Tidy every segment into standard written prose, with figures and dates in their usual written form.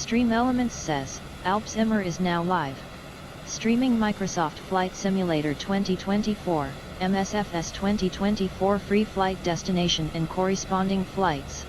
Stream Elements says, Alps Immer is now live. Streaming Microsoft Flight Simulator 2024, MSFS 2024 free flight destination and corresponding flights.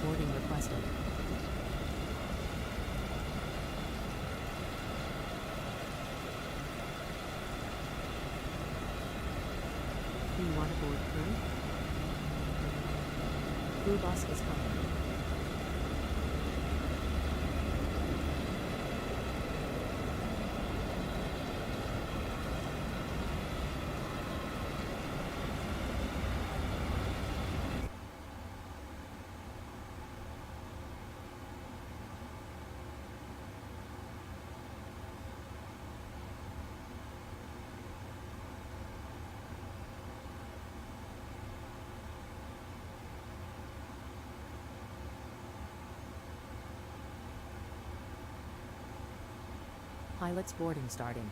Boarding requested. Do you want to board crew? Crew bus is coming. Pilots boarding starting.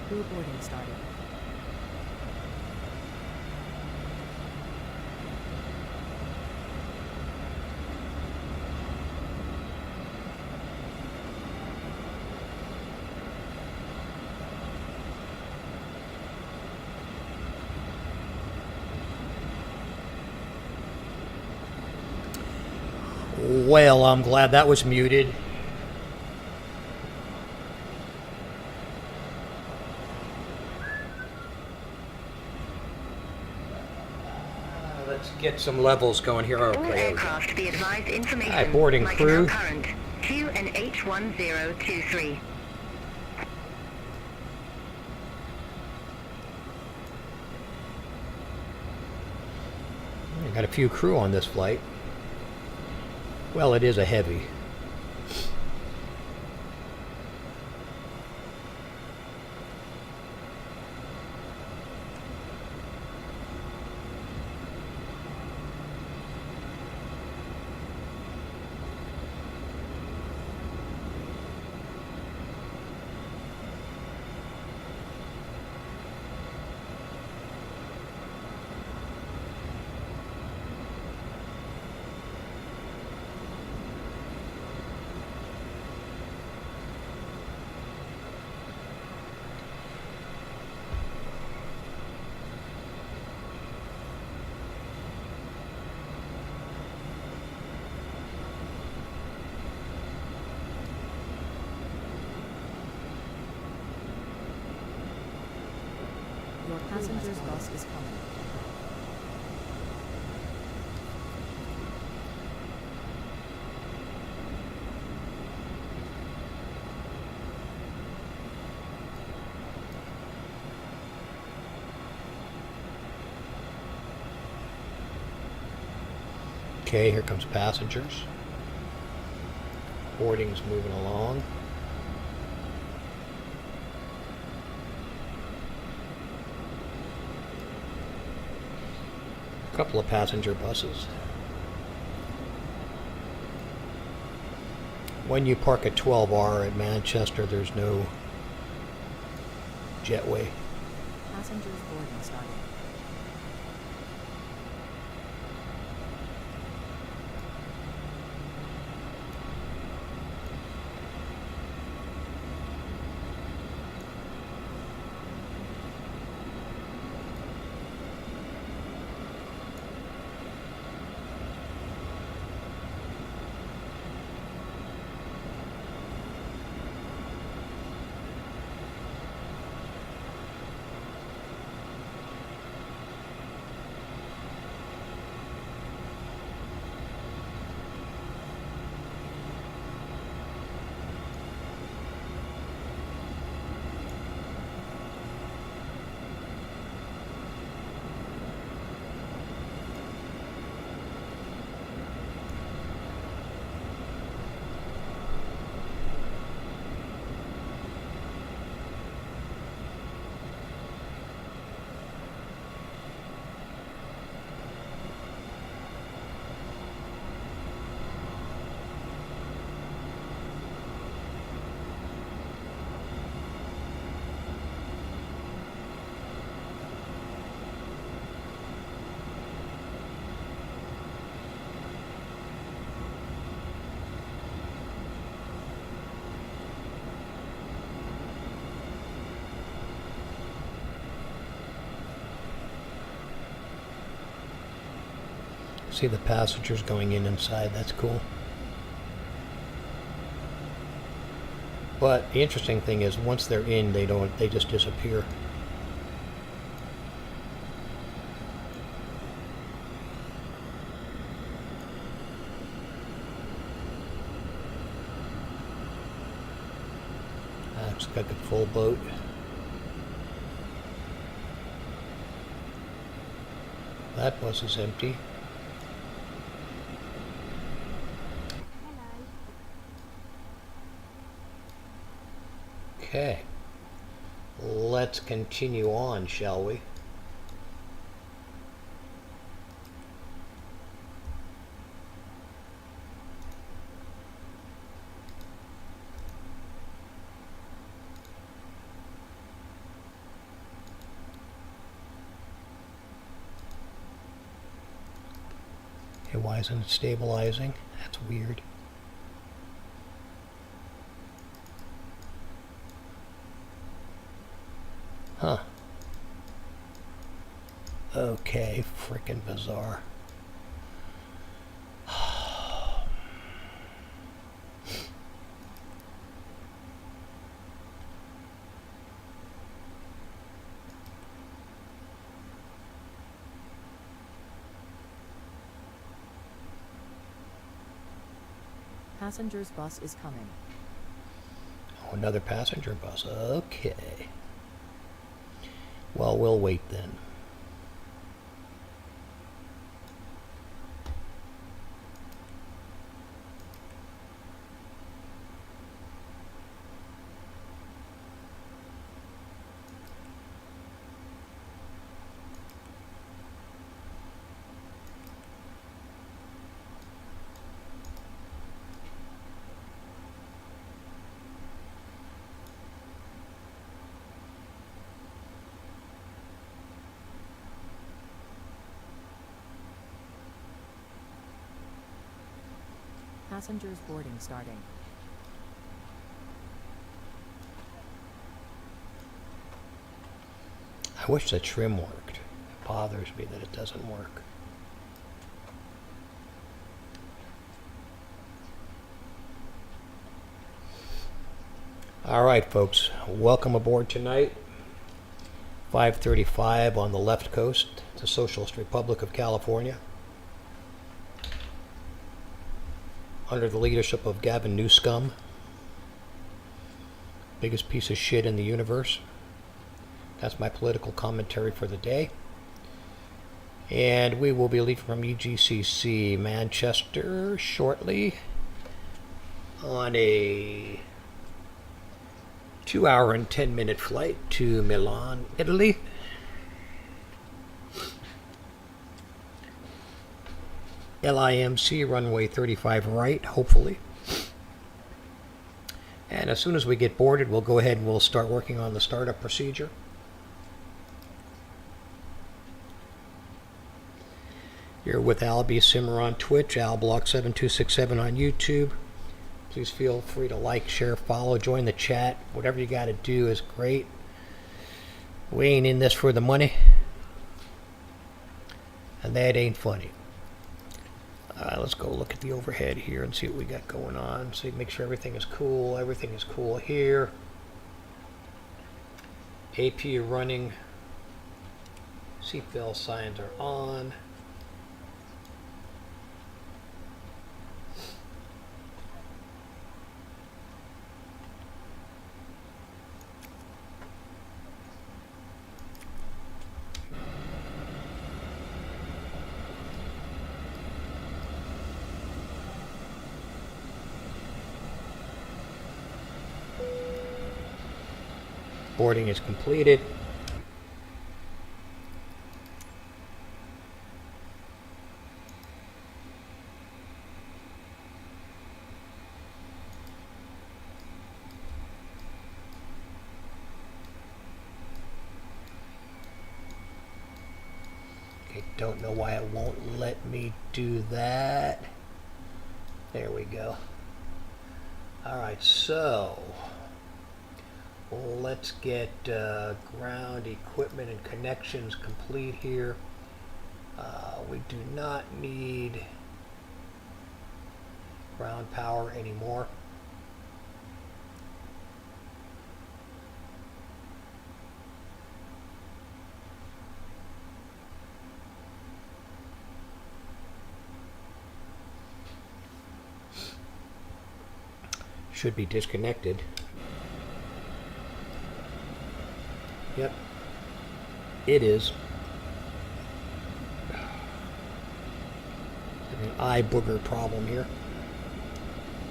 Crew boarding starting. Well, I'm glad that was muted. Let's get some levels going here. Okay. All aircraft be advised information. All right, boarding like crew. now current QNH1023. I got a few crew on this flight. Well, it is a heavy. Your passenger's bus is coming. Okay, here comes passengers. Boarding's moving along. A couple of passenger buses. When you park at 12R at Manchester, there's no jetway. Passengers boarding started. See the passengers going in inside, that's cool. But the interesting thing is once they're in, they just disappear. That's got the full boat. That bus is empty. Okay, let's continue on, shall we? Okay, why isn't it stabilizing? That's weird. Huh. Okay, frickin' bizarre. Passenger's bus is coming. Oh, another passenger bus. Okay. Well, we'll wait then. Passengers boarding starting. I wish the trim worked. It bothers me that it doesn't work. All right, folks, welcome aboard tonight. 5:35 on the left coast, the Socialist Republic of California. Under the leadership of Gavin Newscomb, biggest piece of shit in the universe. That's my political commentary for the day. And we will be leaving from UGCC Manchester shortly on a 2-hour and 10-minute flight to Milan, Italy. LIMC runway 35 right, hopefully. And as soon as we get boarded, we'll go ahead and we'll start working on the startup procedure. You're with Al B. Simmer on Twitch, AlBlock7267 on YouTube. Please feel free to like, share, follow, join the chat. Whatever you got to do is great. We ain't in this for the money. And that ain't funny. Let's go look at the overhead here and see what we got going on. See, make sure everything is cool. Everything is cool here. AP running. Seatbelt signs are on. Boarding is completed. Okay, don't know why it won't let me do that. There we go. All right, so let's get ground equipment and connections complete here. We do not need ground power anymore. Should be disconnected. Yep, it is. An eye booger problem here.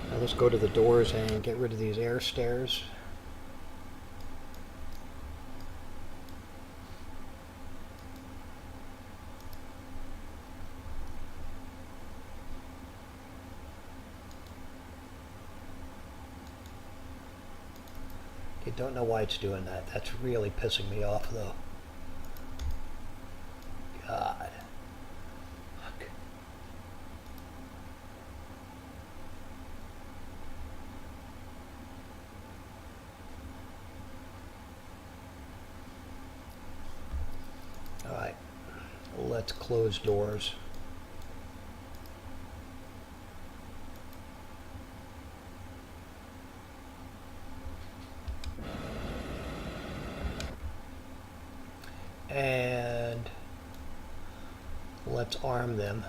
Now let's go to the doors and get rid of these air stairs. Okay, don't know why it's doing that. That's really pissing me off though. God. Fuck. All right, let's close doors. And let's arm them.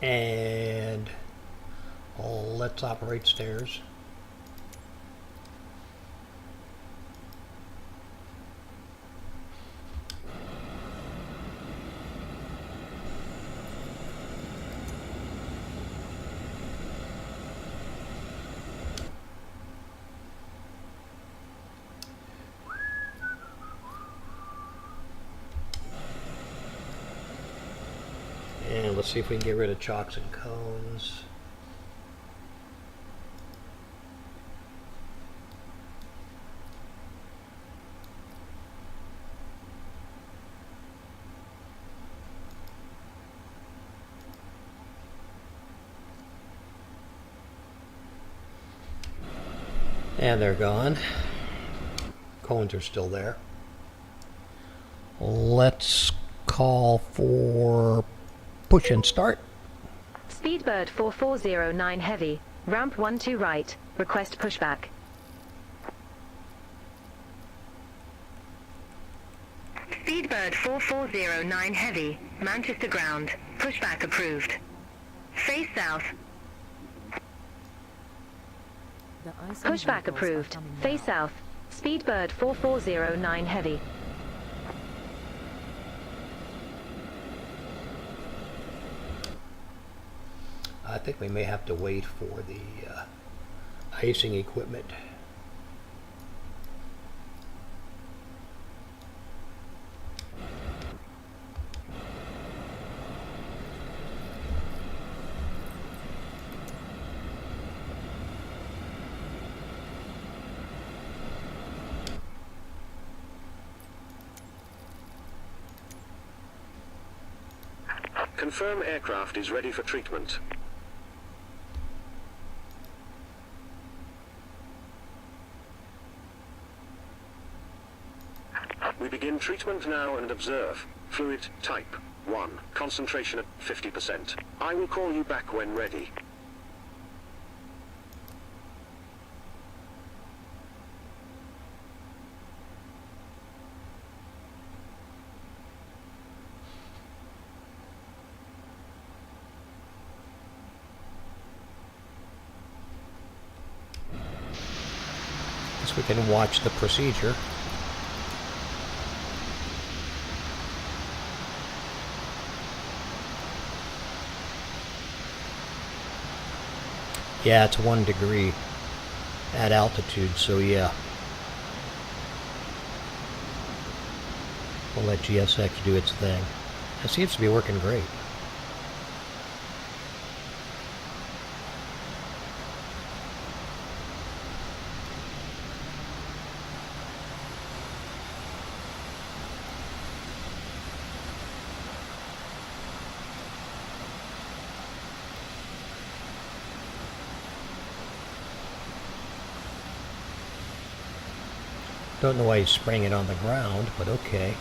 And let's operate stairs. And let's see if we can get rid of chocks and cones. And they're gone. Cones are still there. Let's call for push and start. Speedbird 4409 Heavy, ramp 12 right, request pushback. Speedbird 4409 Heavy, Manchester ground, pushback approved. Face south. The icing Pushback vehicles are approved. coming Face now. south. Speedbird 4409 Heavy. I think we may have to wait for the icing equipment. Confirm aircraft is ready for treatment. We begin treatment now and observe. Fluid type 1. Concentration at 50%. I will call you back when ready. Guess we can watch the procedure. Yeah, it's 1 degree at altitude, so yeah. We'll let GSX do its thing. It seems to be working great. Don't know why he's spraying it on the ground, but okay.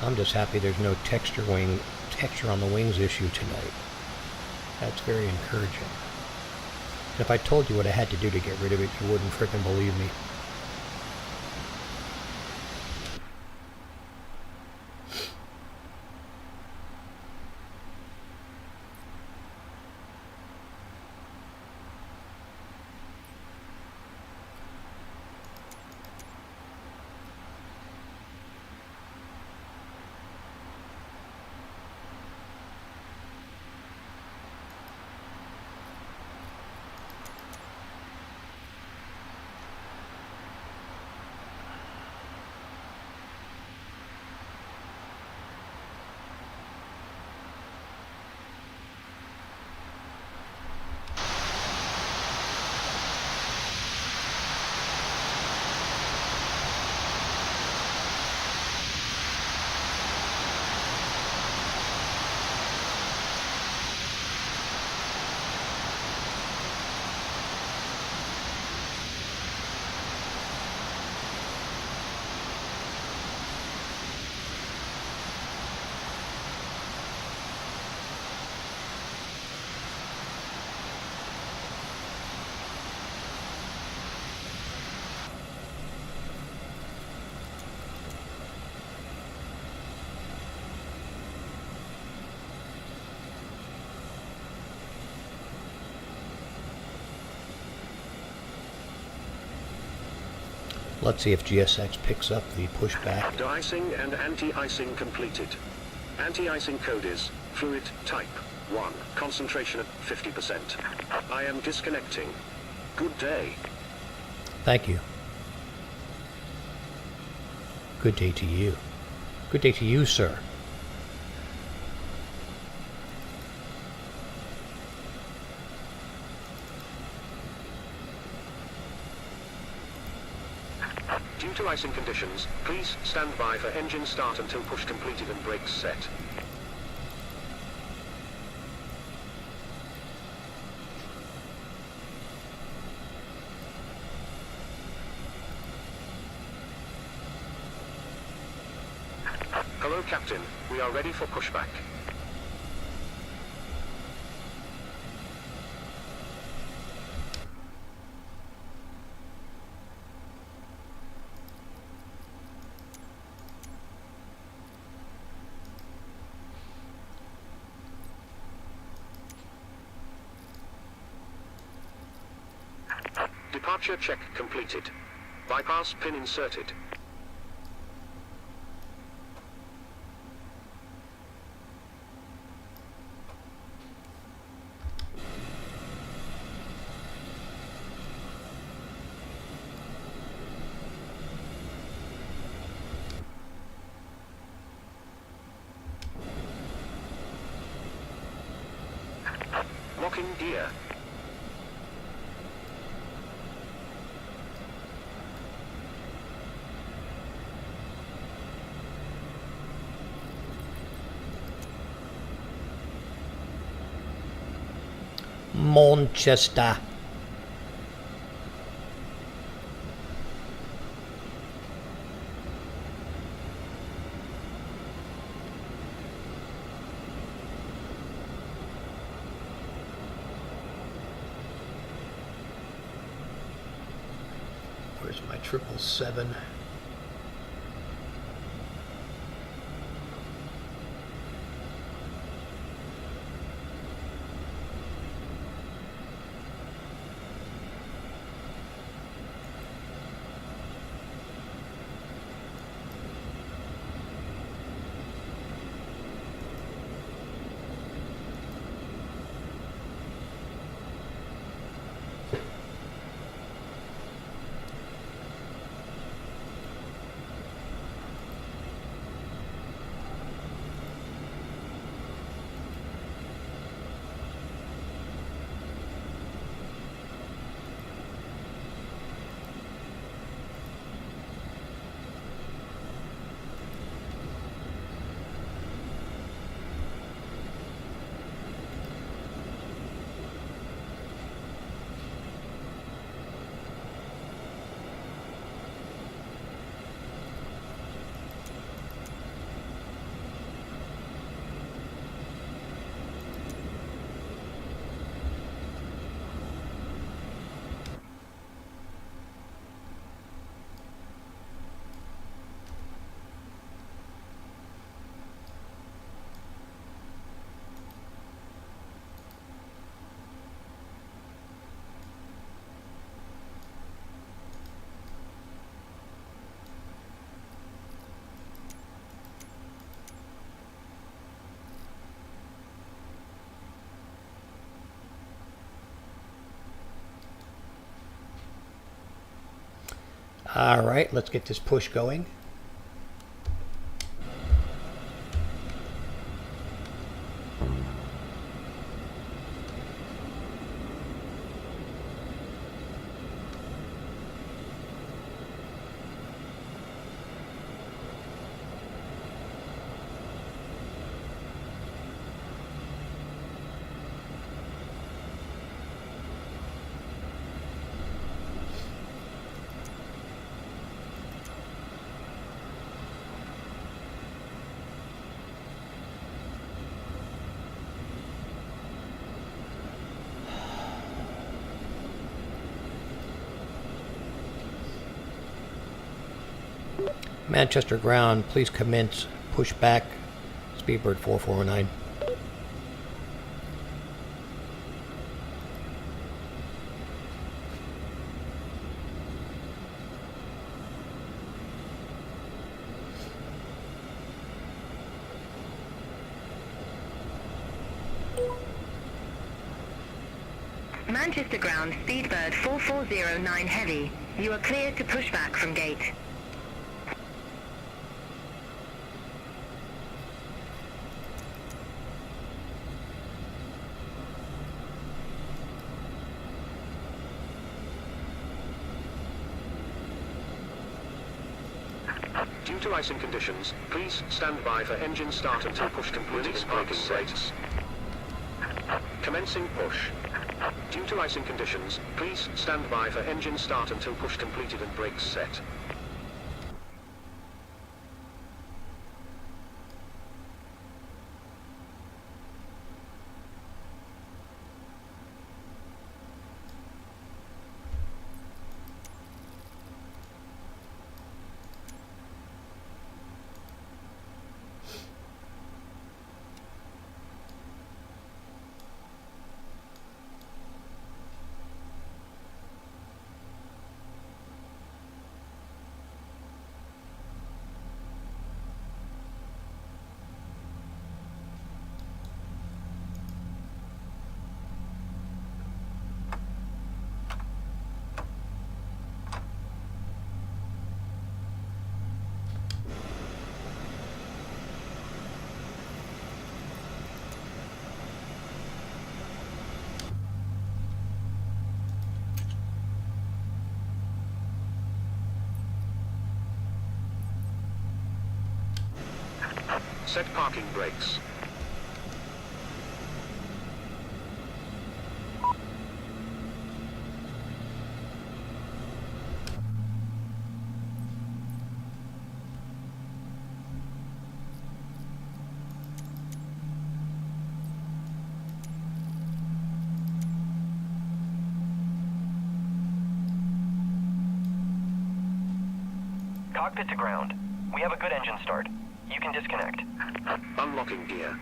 I'm just happy there's no texture on the wings issue tonight. That's very encouraging. If I told you what I had to do to get rid of it, you wouldn't frickin' believe me. Let's see if GSX picks up the pushback. De-icing and anti-icing completed. Anti-icing code is fluid type 1. Concentration at 50%. I am disconnecting. Good day. Thank you. Good day to you. Good day to you, sir. Due to icing conditions, please stand by for engine start until push completed and brakes set. Hello, Captain. We are ready for pushback. Departure check completed. Bypass pin inserted. Locking gear. Manchester. Where's my 777? All right, let's get this push going. Manchester ground, please commence pushback. Speedbird 4409. Manchester ground, Speedbird 4409 heavy. You are cleared to push back from gate. Due to icing conditions, please stand by for engine start until push completed and parking brakes. Commencing push. Due to icing conditions, please stand by for engine start until push completed and brakes set. Set parking brakes. Cockpit to ground. We have a good engine start. You can disconnect. Unlocking gear.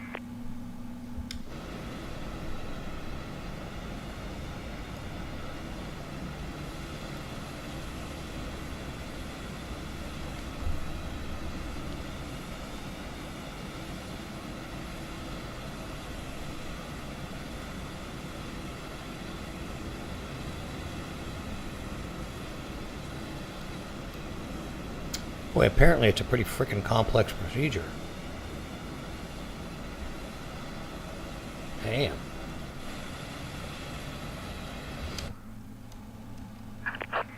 Boy, apparently it's a pretty freaking complex procedure. Damn.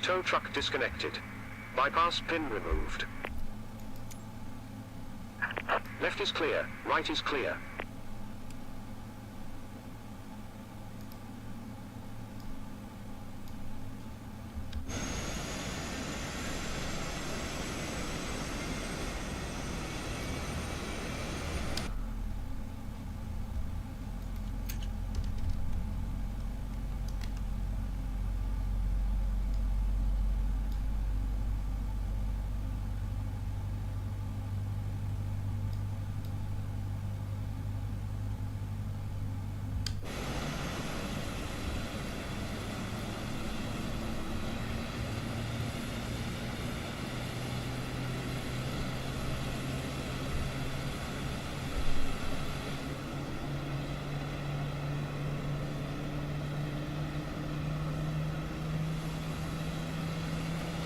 Tow truck disconnected. Bypass pin removed. Left is clear, right is clear.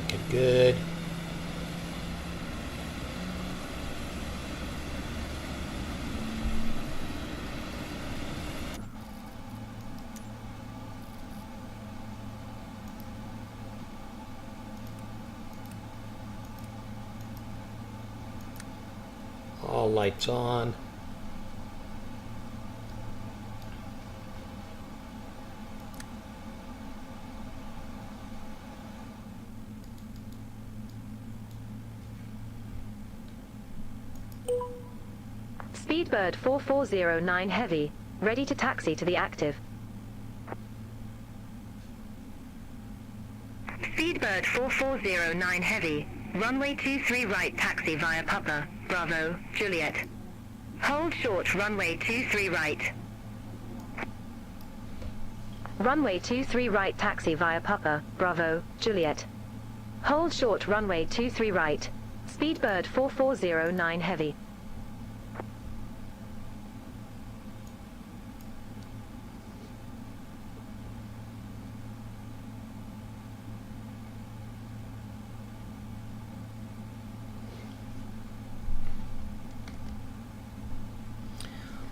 Looking good. All lights on. Speedbird 4409 Heavy, ready to taxi to the active. Speedbird 4409 Heavy, runway 23 right taxi via Papa, Bravo, Juliet. Hold short runway 23 right. Runway 23 right taxi via Papa, Bravo, Juliet. Hold short runway 23 right. Speedbird 4409 Heavy.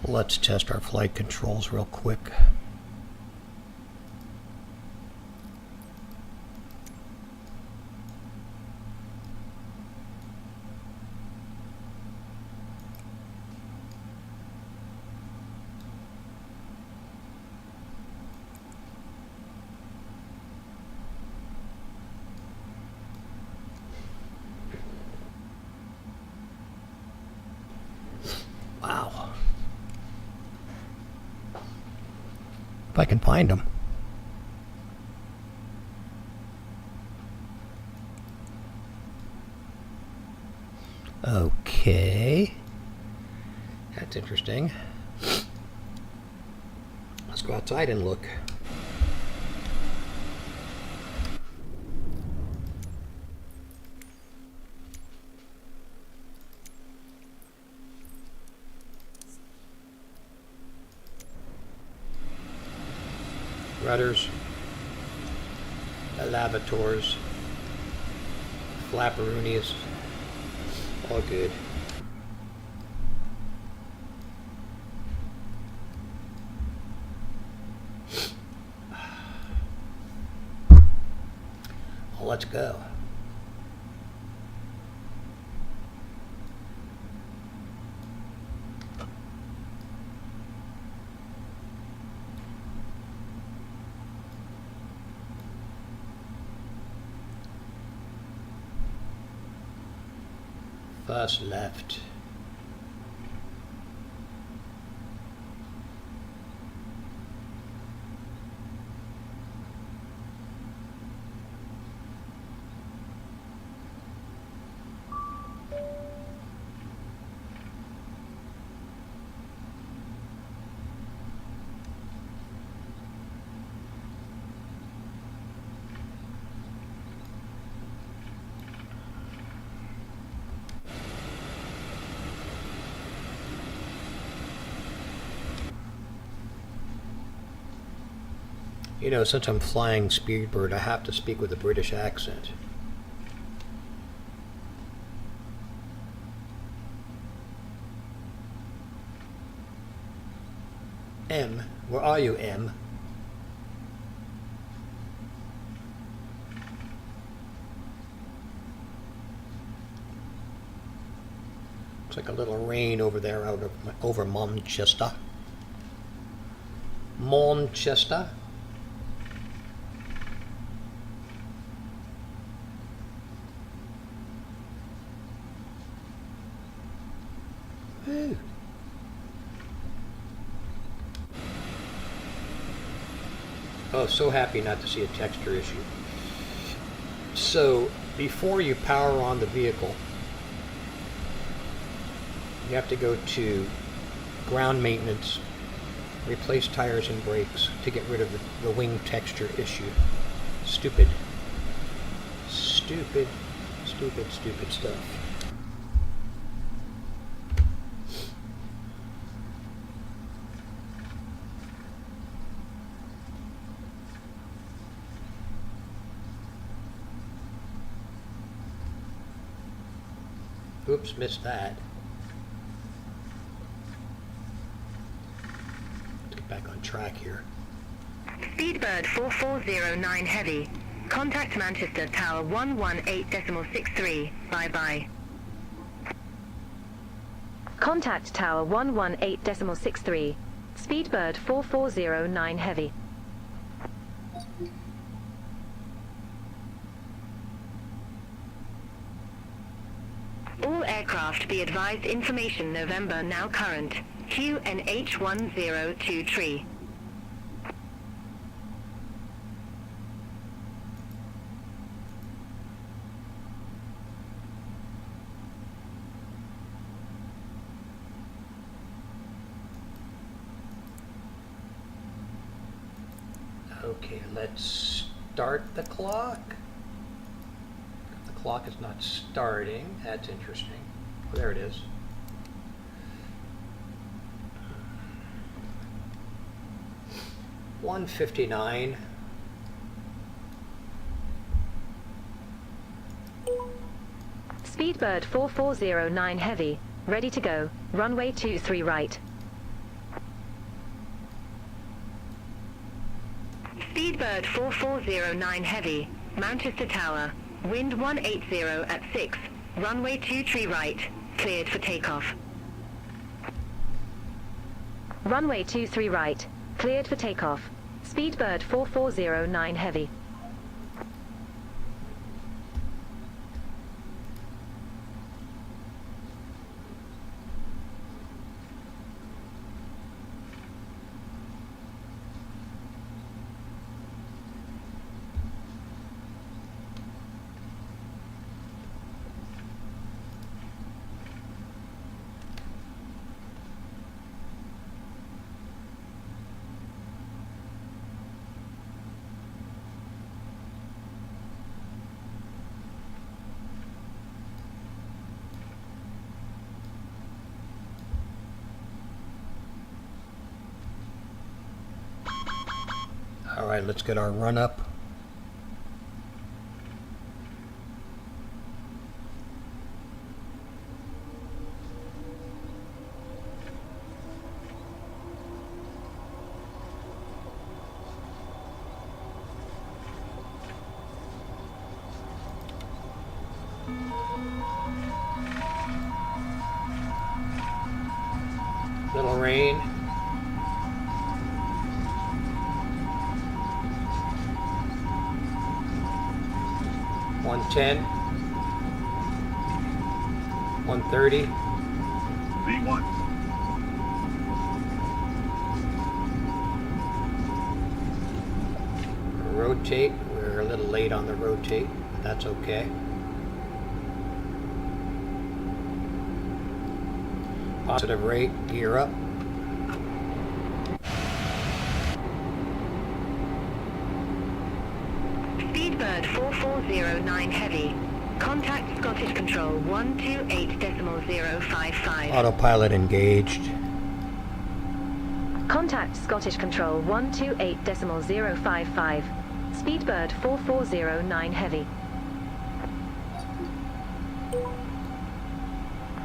Let's test our flight controls real quick. If I can find them. Okay. That's interesting. Let's go outside and look. Rudders, elevators, flapperoonies, all good. Well, let's go. First left. You know, since I'm flying Speedbird, I have to speak with a British accent. M, where are you, M? Looks like a little rain over there over Manchester. Manchester. Woo. Oh, so happy not to see a texture issue. So, before you power on the vehicle, you have to go to ground maintenance, replace tires and brakes to get rid of the wing texture issue. Stupid. Stupid, stupid, stupid stuff. Oops, missed that. Let's get back on track here. Speedbird 4409 Heavy. Contact Manchester Tower 118.63. Bye-bye. Contact Tower 118.63. Speedbird 4409 Heavy. All aircraft be advised information November now current. QNH102 tree. Okay, let's start the clock. The clock is not starting. That's interesting. Oh, there it is. $1:59. Speedbird 4409 Heavy. Ready to go. Runway 23 right. Speedbird 4409 Heavy. Manchester Tower. Wind 180 at 6. Runway 23 right. Cleared for takeoff. Runway 23 right. Cleared for takeoff. Speedbird 4409 Heavy. Alright, let's get our run up. Little rain. $110, $130. V1. Rotate. We're a little late on the rotate, but that's okay. Positive rate, gear up. Speedbird 4409 Heavy. Contact Scottish Control 128.055. Autopilot engaged. Contact Scottish Control 128.055. Speedbird 4409 Heavy.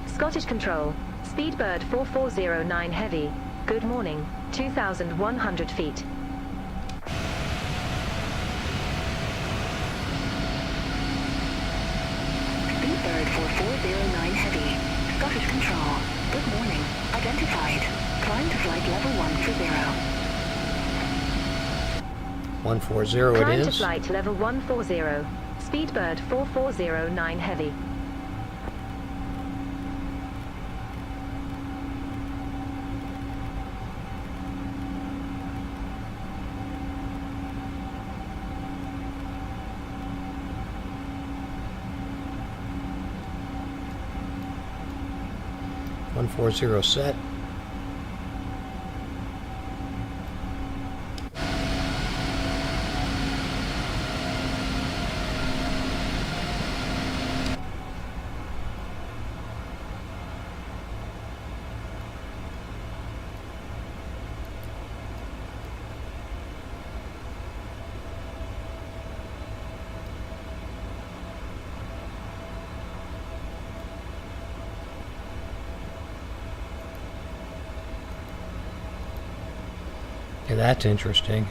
Scottish Control, Speedbird 4409 Heavy. Good morning, 2,100 feet. Speedbird 4409 Heavy. Scottish Control, good morning. Identified. Climb to flight level 140. 140 it Climb to is. flight level 140. Speedbird 4409 Heavy. One 140 set. Okay, that's interesting.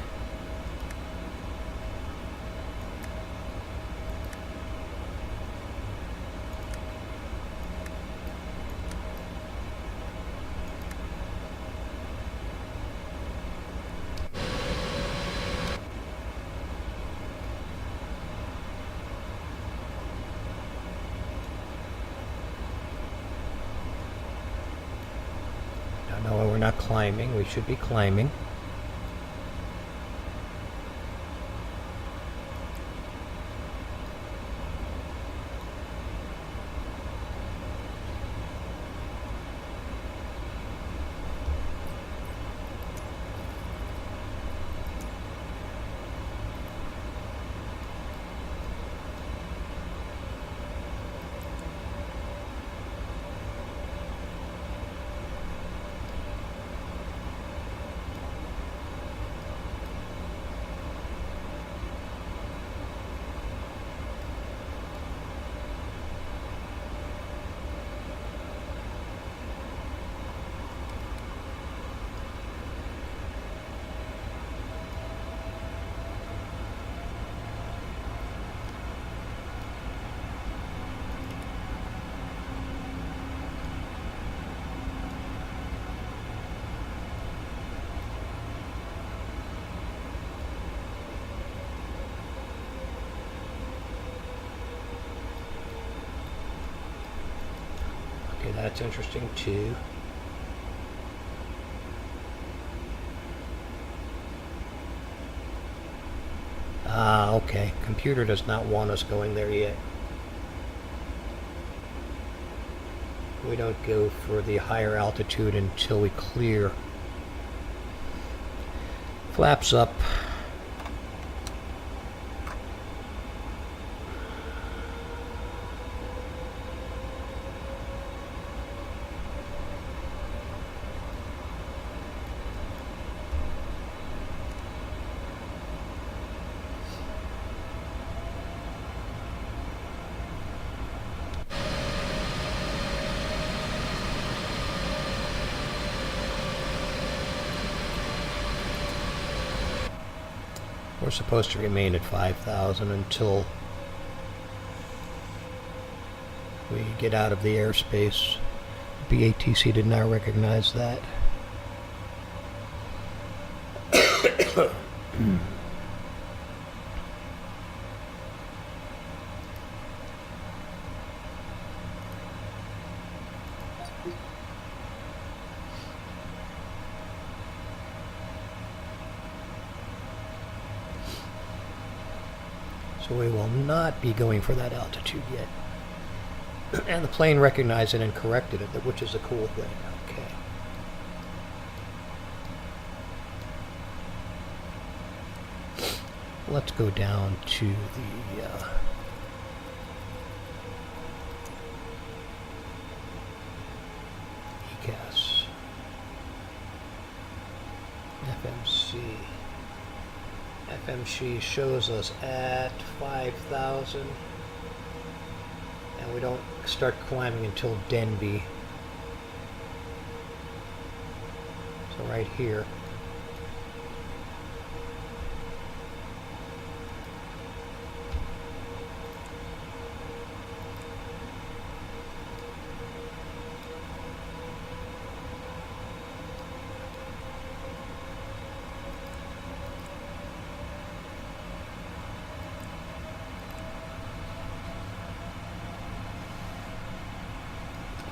No, we're not climbing. We should be climbing. Okay, that's interesting too. Ah, okay. Computer does not want us going there yet. We don't go for the higher altitude until we clear. Flaps up. we're supposed to remain at 5,000 until we get out of the airspace. BATC did not recognize that. So we will not be going for that altitude yet. And the plane recognized it and corrected it, which is a cool thing. Okay. Let's go down to the ECAS. FMC. FMC shows us at 5,000. And we don't start climbing until Denby. So right here.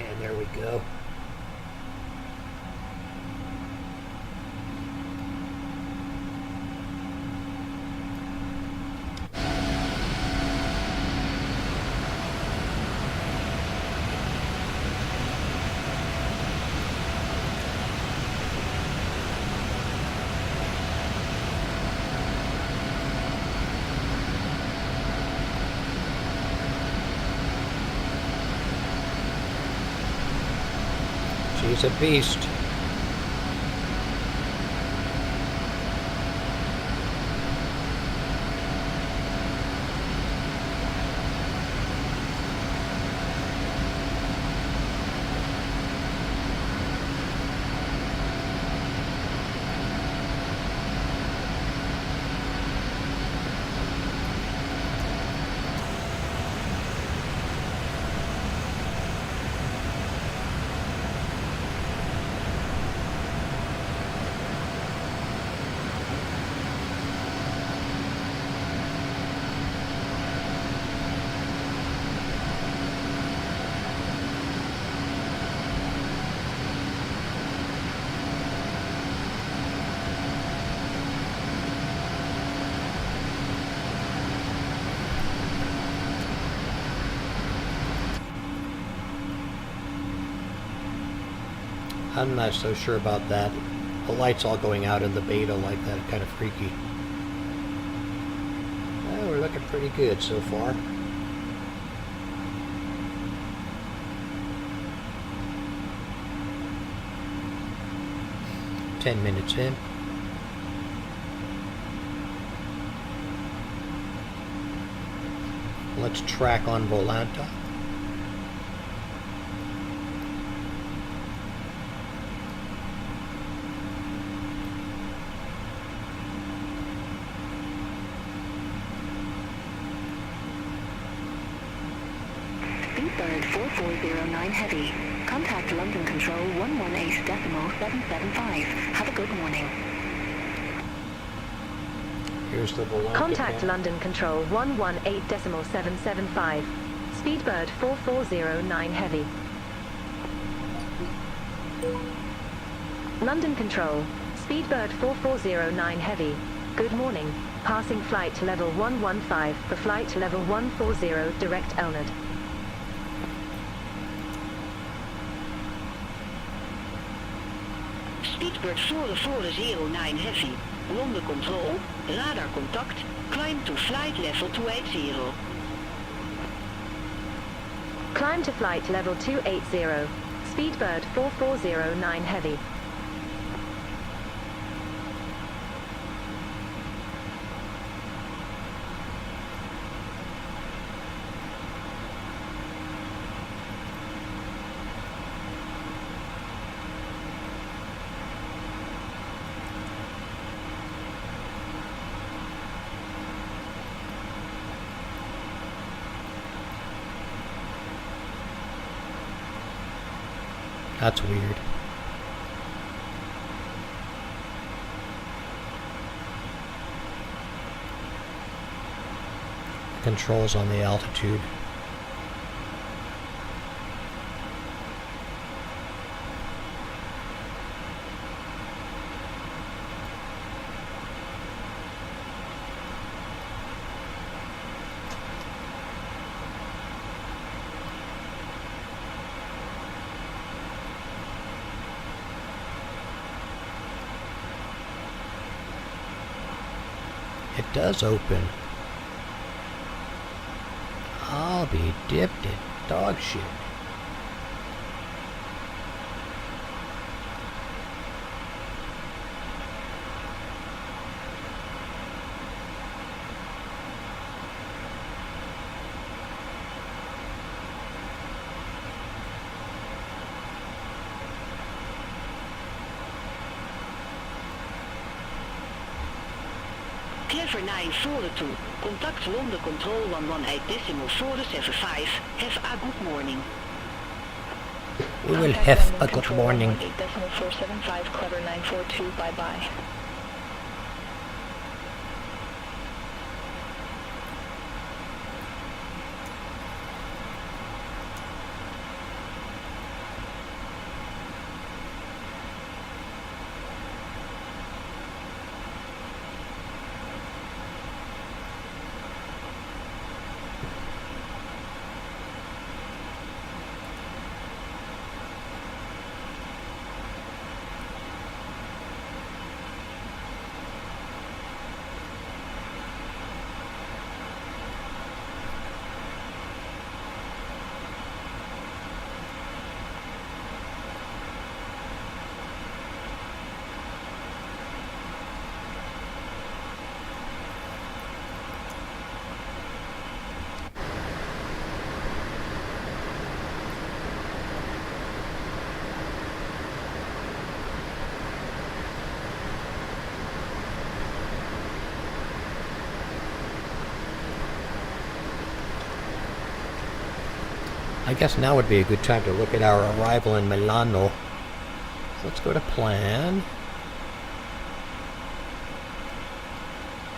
And there we go. She's a beast. I'm not so sure about that. The lights all going out in the beta like that, kind of freaky. Well, we're looking pretty good so far. Ten minutes in. Let's track on Volanta. Speedbird 4409 Heavy. Contact London Control 118.775. Have a good morning. Here's the Volanta. Contact London Control 118.775. Speedbird 4409 Heavy. London Control. Speedbird 4409 Heavy. Good morning. Passing flight level 115 for flight level 140 direct Elnad. Speedbird 4409 Heavy. London Control. Radar contact. Climb to flight level 280. Climb to flight level 280. Speedbird 4409 Heavy. That's weird. Controls on the altitude. It does open. I'll be dipped in dog shit. Clever 9 voren toe. Contact London Control 118.475. Have a good morning. We will have a good morning. 8.475, Clever 942, bye-bye. I guess now would be a good time to look at our arrival in Milano. So let's go to plan.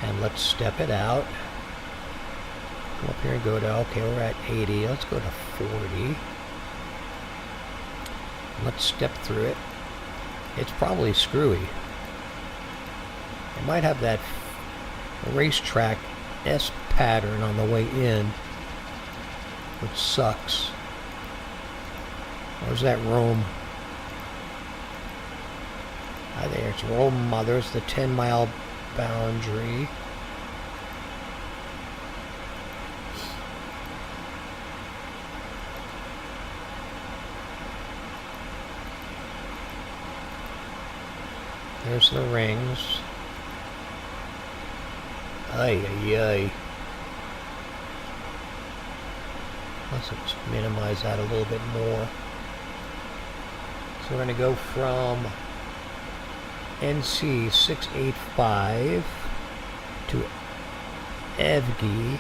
And let's step it out. Come up here and go to, okay, we're at 80. Let's go to 40. Let's step through it. It's probably screwy. It might have that racetrack S pattern on the way in, which sucks. Where's that Rome? Ah, there, it's Rome. There's the 10-mile boundary. There's the rings. Ay, ay, ay. Let's minimize that a little bit more. So we're going to go from NC 685 to Evger,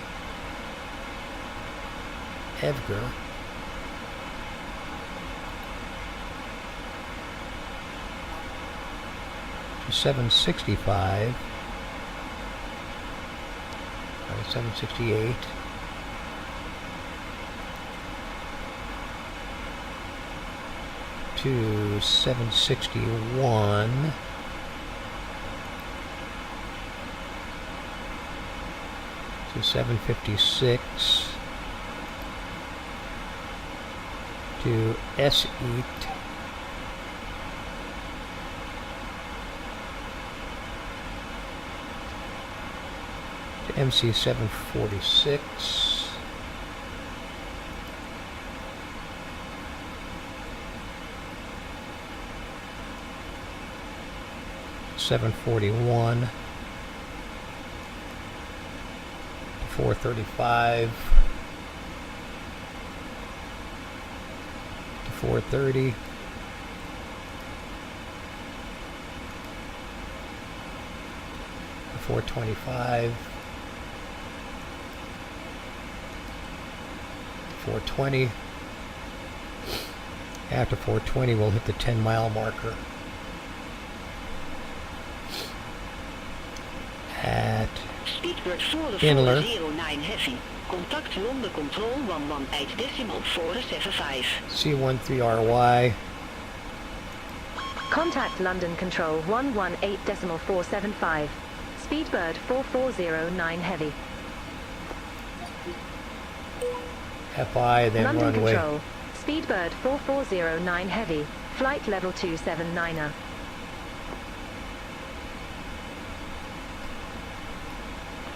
to 765, 768. To 761, to 756, to S8, to MC 746. 741 to 435 to 430 to 425 420 After 420, we'll hit the 10-mile marker. At Speedbird 4409 Heavy. Contact London Control 118.475. C13RY. Contact London Control 118.475. Speedbird 4409 Heavy. FI, then London runway. Control. Speedbird 4409 Heavy. Flight level 279er.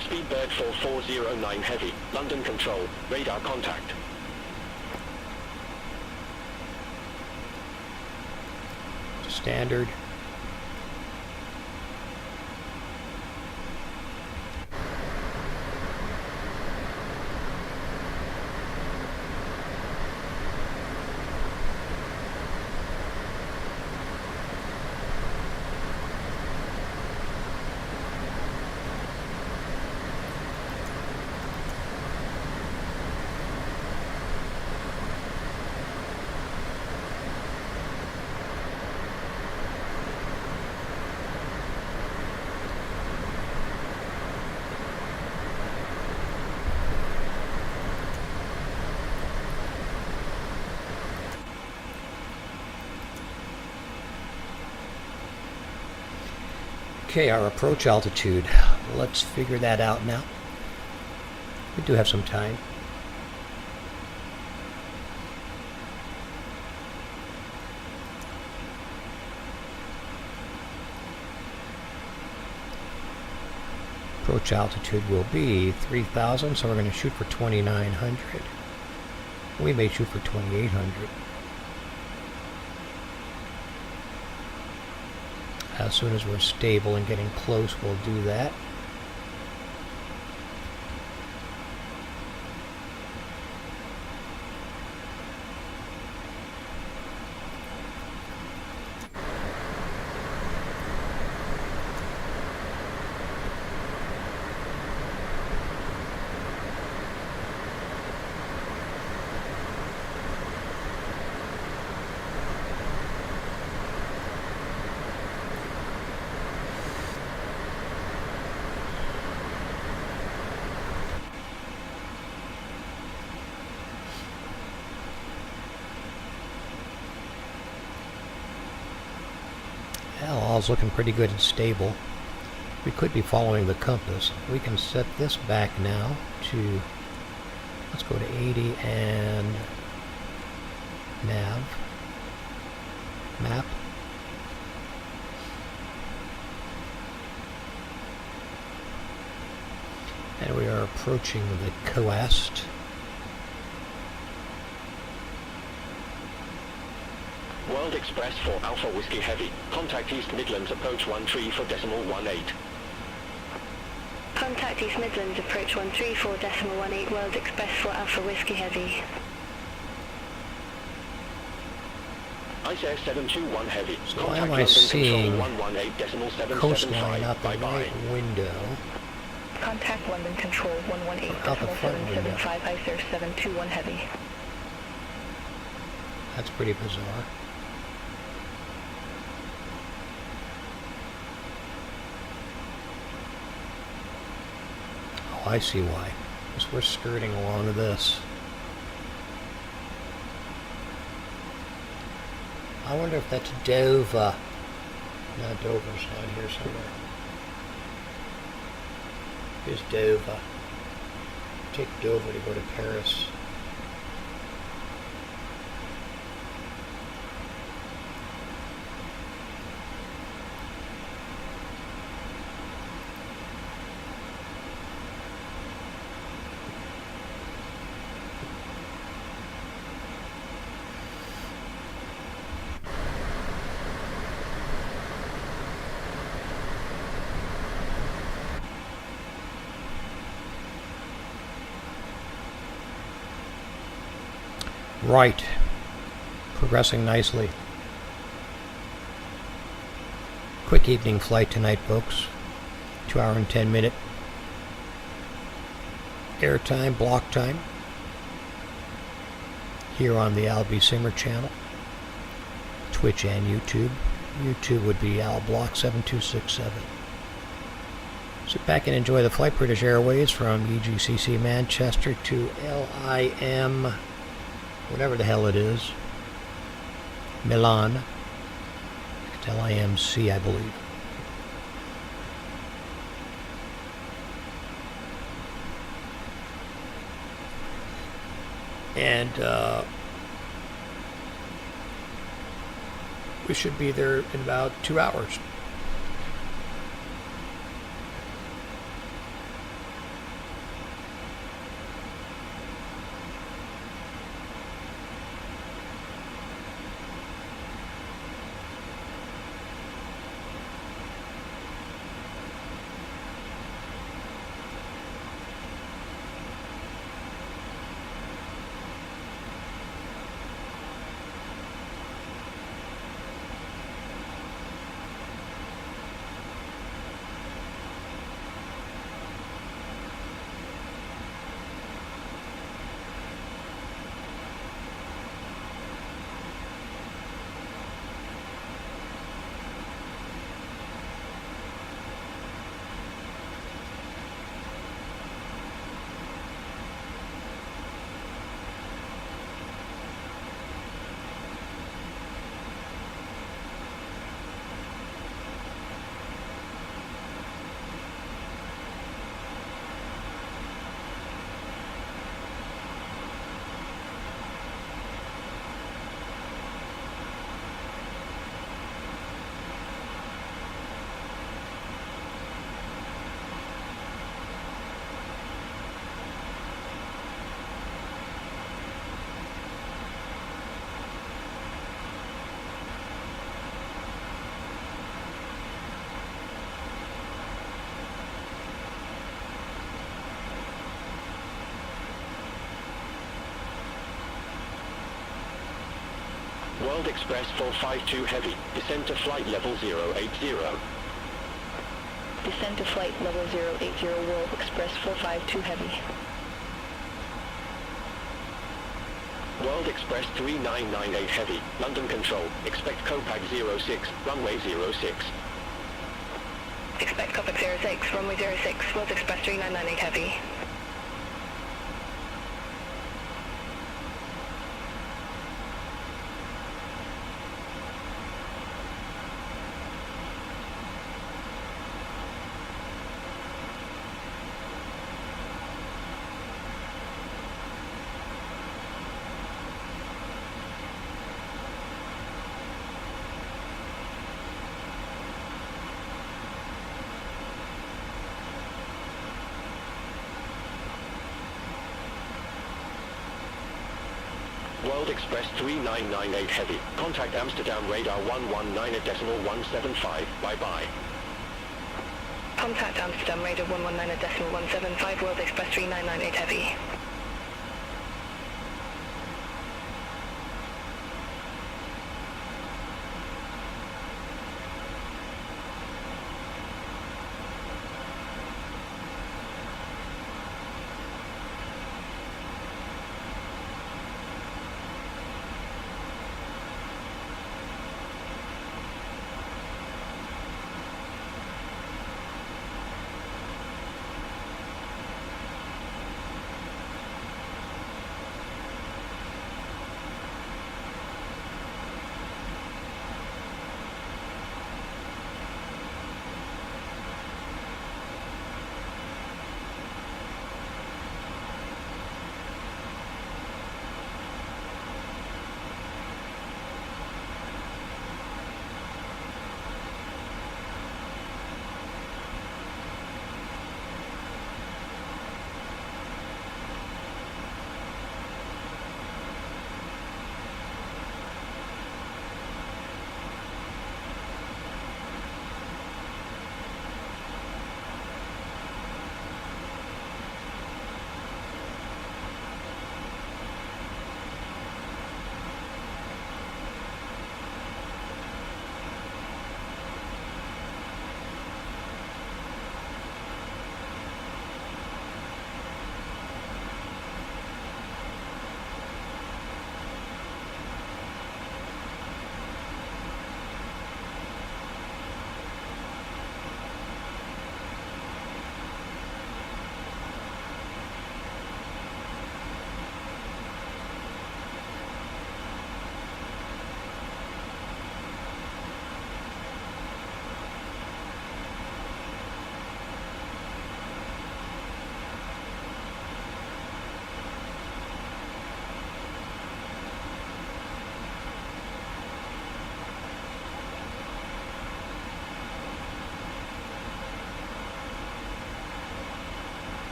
Speedbird 4409 Heavy, London Control, radar contact. Standard. Okay, our approach altitude. Let's figure that out now. We do have some time. Approach altitude will be 3,000, so we're going to shoot for 2,900. We may shoot for 2,800. As soon as we're stable and getting close, we'll do that. Well, all's looking pretty good and stable. We could be following the compass. We can set this back now to, let's go to 80 and map. And we are approaching the coast. World Express for Alpha Whiskey Heavy. Contact East Midlands approach 13 for decimal 18. Contact East Midlands approach 134.18 World Express for Alpha Whiskey Heavy. ICE 721 Heavy. So Contact am I London seeing Control 118.775. coastline out the Bye-bye. right window? Contact London Control Out the front window. 118.775 ICE 721 Heavy. That's pretty bizarre. Oh, I see why. Because we're skirting along this. I wonder if that's Dover. No, Dover's down here somewhere. Here's Dover. Take Dover to go to Paris. Right. Progressing nicely. Quick evening flight tonight, folks. 2 hour and 10 minute airtime, block time. Here on the Albie Simmer channel. Twitch and YouTube. YouTube would be OwlBlock7267. Sit back and enjoy the flight British Airways from UGCC Manchester to LIM, whatever the hell it is, Milan. It's LIMC, I believe. And we should be there in about 2 hours. World Express 452 Heavy, descend to flight level 080. Descend to flight level 080, World Express 452 Heavy. World Express 3998 Heavy, London Control, expect Copac 06, runway 06. Expect Copac 06, runway 06, World Express 3998 Heavy. World Express 3998 Heavy, contact Amsterdam radar 119.175, bye-bye. Contact Amsterdam radar 119.175, World Express 3998 Heavy.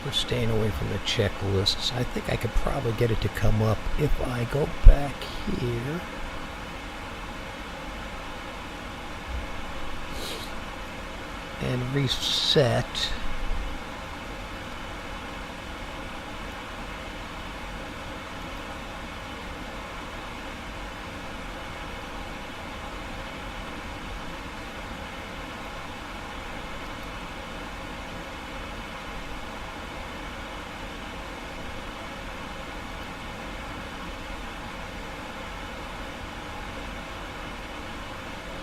We're staying away from the checklists. I think I could probably get it to come up if I go back here. And reset.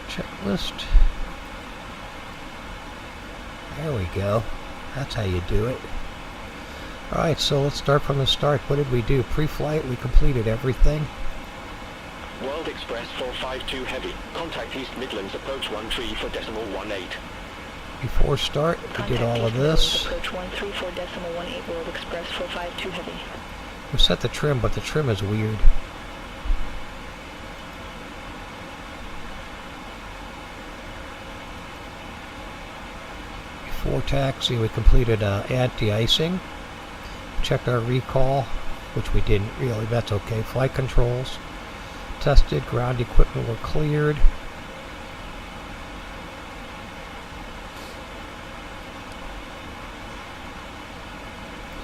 Checklist. There we go. That's how you do it. Alright, so let's start from the start. What did we do? Pre-flight, we completed everything. World Express 452 Heavy. Contact East Midlands approach 13 for decimal 18. Before start, we did all of this. Approach 134.18 World Express 452 Heavy. We set the trim, but the trim is weird. Before taxi, we completed anti-icing. Checked our recall, which we didn't really. That's okay. Flight controls. Tested. Ground equipment were cleared.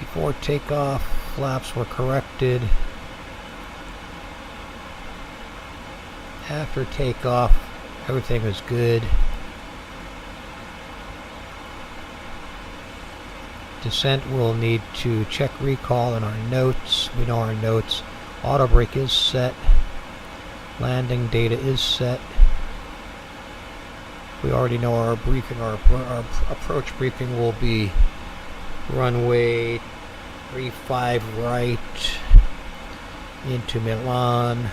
Before takeoff, flaps were corrected. After takeoff, everything was good. Descent will need to check recall in our notes. We know our notes. Auto brake is set. Landing data is set. We already know our briefing. Our approach briefing will be runway 35 right into Milan.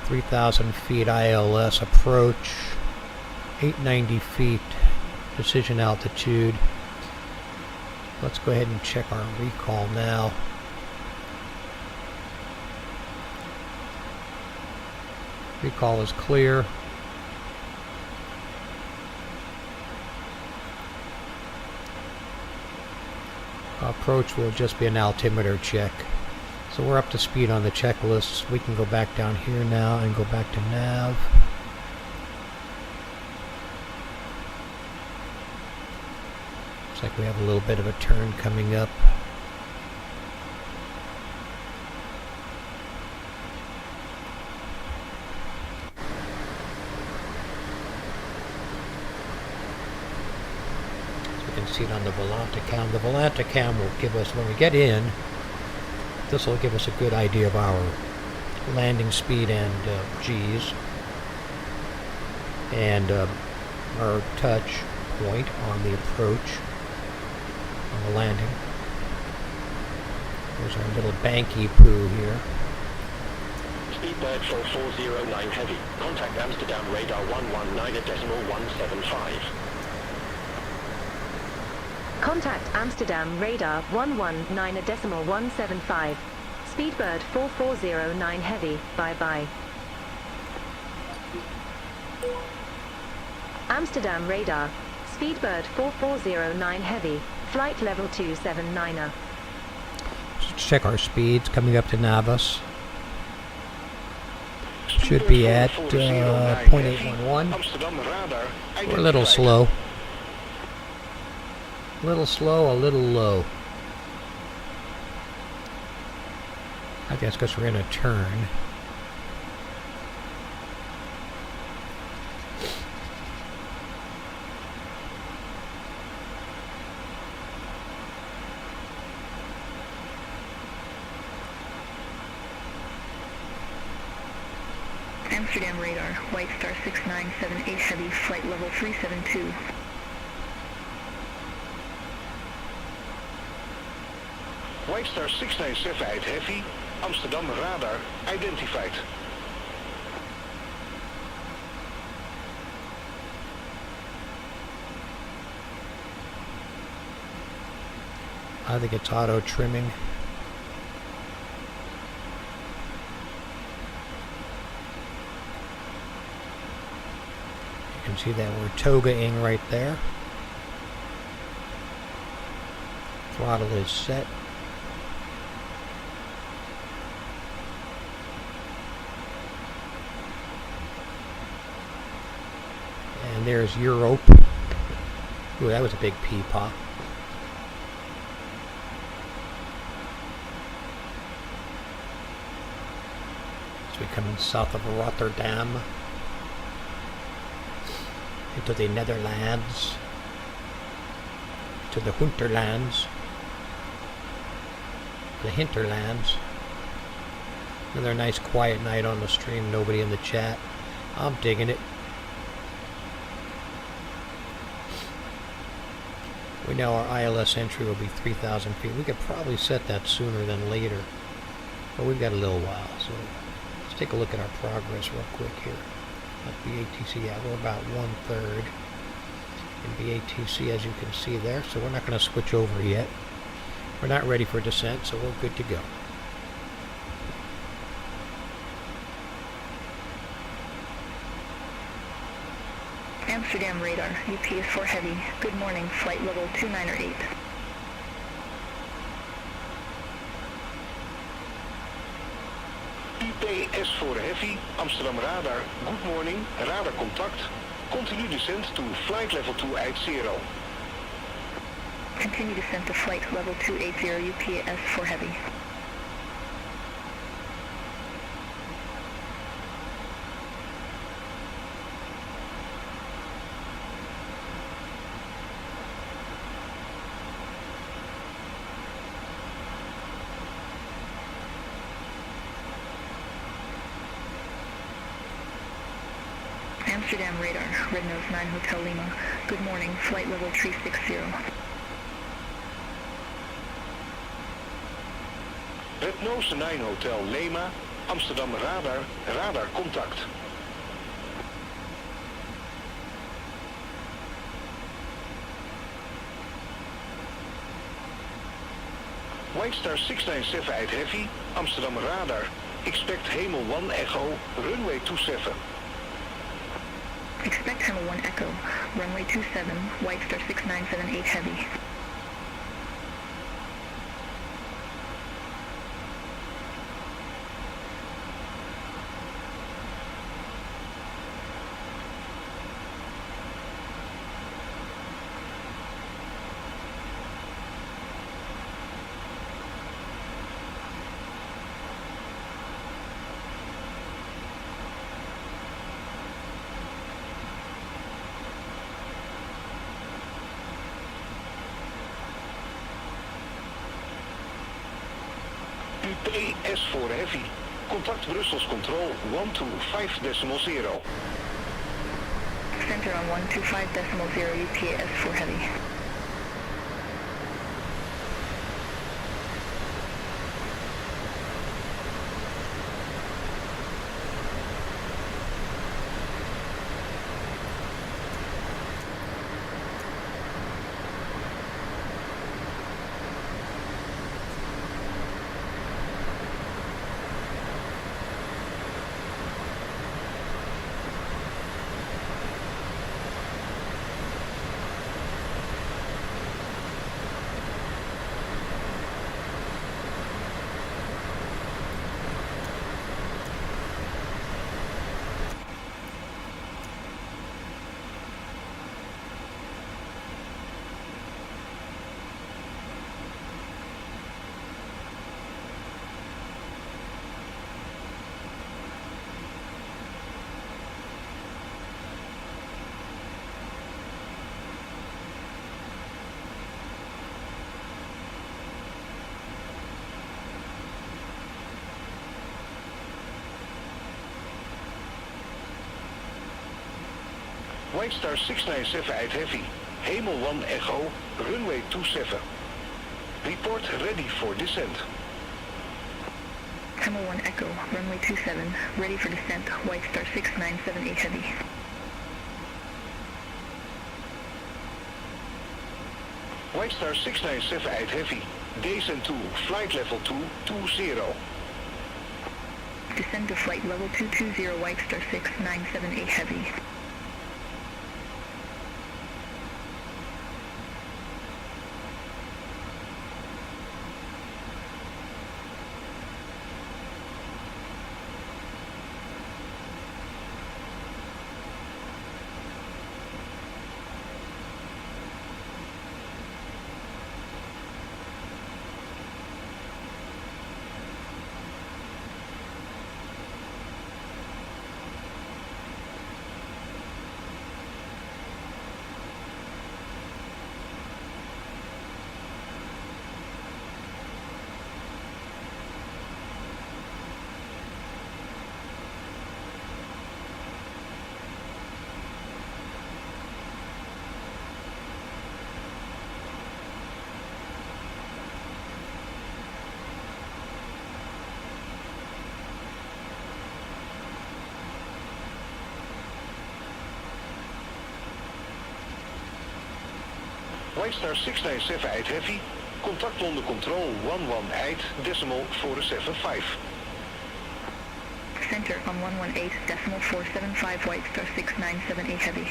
3,000 feet ILS approach. 890 feet decision altitude. Let's go ahead and check our recall now. Recall is clear. Approach will just be an altimeter check. So we're up to speed on the checklists. We can go back down here now and go back to nav. Looks like we have a little bit of a turn coming up. So you can see it on the Volante cam. The Volante cam will give us, when we get in, this will give us a good idea of our landing speed and G's. And our touch point on the approach. On the landing. There's our little banky poo here. Speedbird 4409 Heavy. Contact Amsterdam radar 119.175. Contact Amsterdam radar 119.175. Speedbird 4409 Heavy. Bye-bye. Amsterdam radar. Speedbird 4409 Heavy. Flight level 279er. Let's check our speeds coming up to Navas. Should be at 0.811. We're a little slow. A little slow, a little low. I guess because we're in a turn. Amsterdam radar, White Star 6978 Heavy, flight level 372. White Star 6978 Heavy. Amsterdam radar identified. I think it's auto trimming. You can see that we're togaing right there. Throttle is set. And there's Europe. Ooh, that was a big peepaw. As we come in south of Rotterdam into the Netherlands, to the Hinterlands, Another nice quiet night on the stream, nobody in the chat. I'm digging it. We know our ILS entry will be 3,000 feet. We could probably set that sooner than later, but we've got a little while. So let's take a look at our progress real quick here. At BATC, yeah, we're about 1/3 in BATC, as you can see there. So we're not going to switch over yet. We're not ready for descent, so we're good to go. Amsterdam radar, UPS 4 heavy. Good morning, flight level 29 or 8. UPS 4 heavy, Amsterdam radar. Good morning, radar contact. Continue descent to flight level 280. Continue descent to flight level 280, UPS 4 heavy. Amsterdam radar, Red Nose 9 Hotel Lima. Good morning, flight level 360. Red Nose 9 Hotel Lima, Amsterdam radar, radar contact. White Star 697 heavy, Amsterdam radar. Expect Hemel 1 Echo, runway 27. Expect Hammer 1 Echo, runway 27, White Star 6978 heavy. PS4 heavy. Contact Brussels control 125.0. Center on 125.0, UPS 4 heavy. White Star 697 heavy. Hemel 1 Echo, runway 27. Report ready for descent. Hammer 1 Echo, runway 27, ready for descent, White Star 6978 heavy. White Star 697 heavy. Descent to flight level 220. Descend to flight level 220, White Star 6978 heavy. Whitestar 697 Heavy, contact onder control 11 decimal 475. Center on 118.475 White Star 697A Heavy.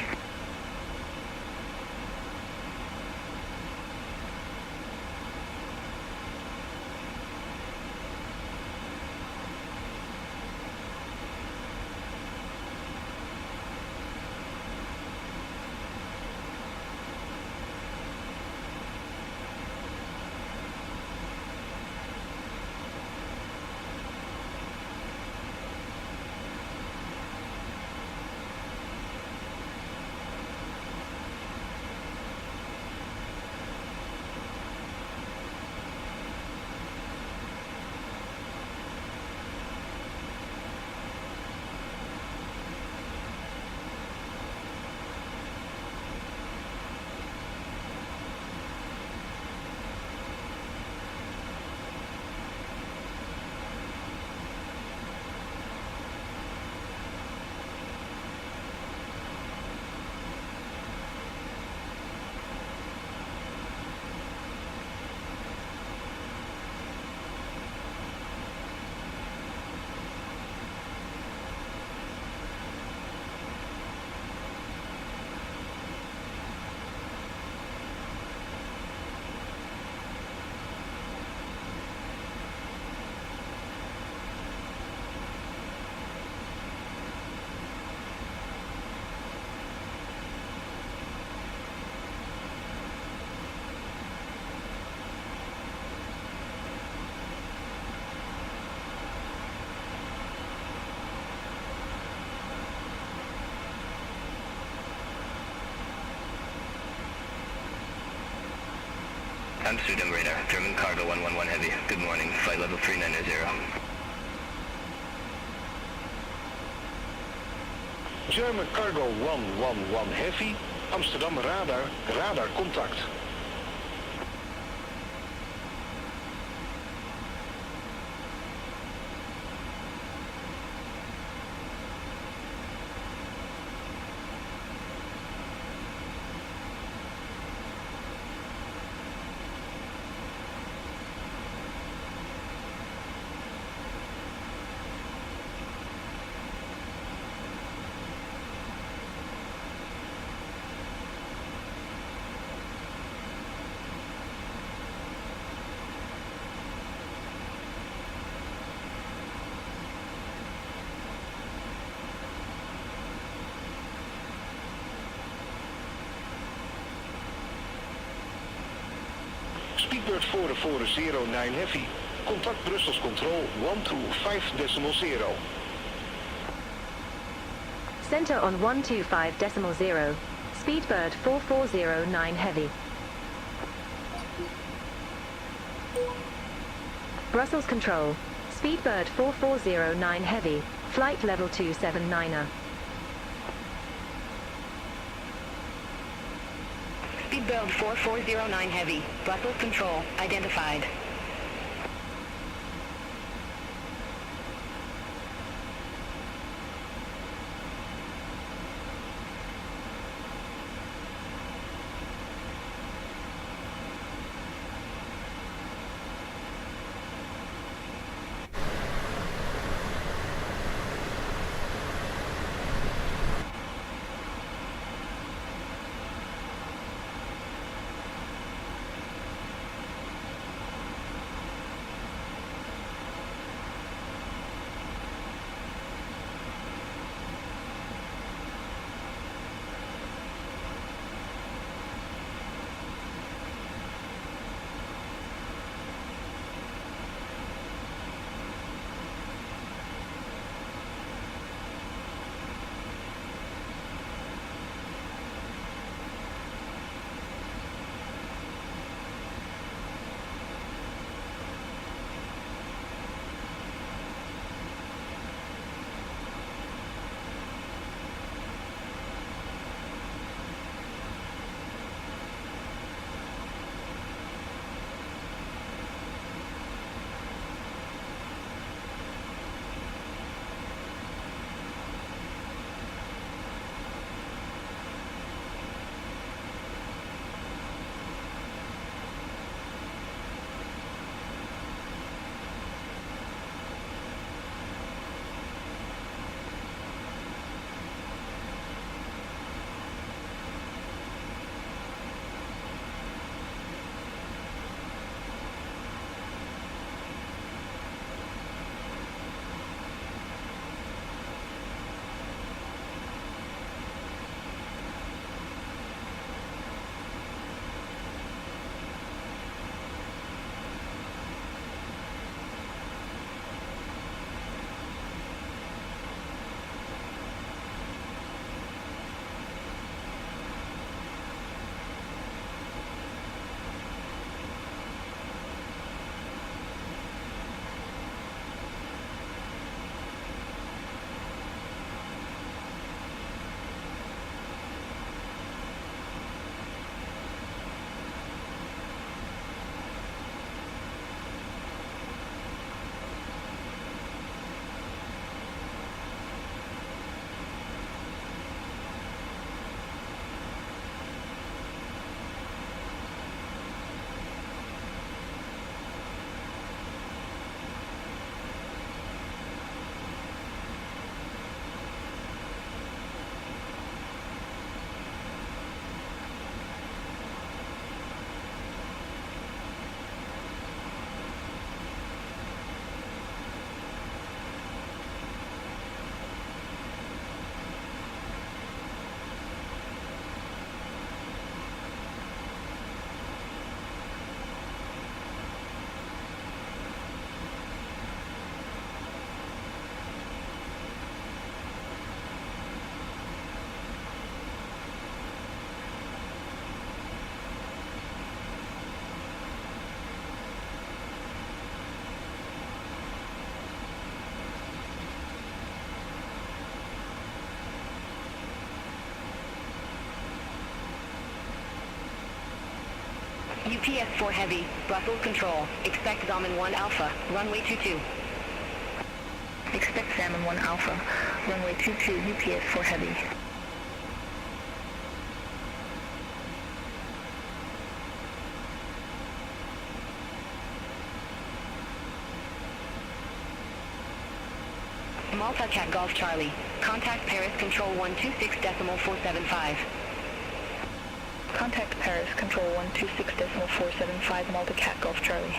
Amsterdam radar, German cargo 111 heavy. Good morning, flight level 390. German cargo 111 Heavy, Amsterdam radar, radar contact. Speedbird 4409 Heavy, contact Brussels Control 125.0. Center on 125.0. Speedbird 4409 Heavy. Brussels Control. Speedbird 4409 Heavy. Flight level 279er. Speedbird 4409 Heavy. Brussels Control. Identified. UPS 4 Heavy, Brussels Control, expect Salmon 1 Alpha, runway 22. Expect Salmon 1 Alpha, runway 22, UPS 4 Heavy. Malta Cat Golf Charlie, contact Paris Control 126.475. Contact Paris Control 126.475 Malta Cat Golf Charlie.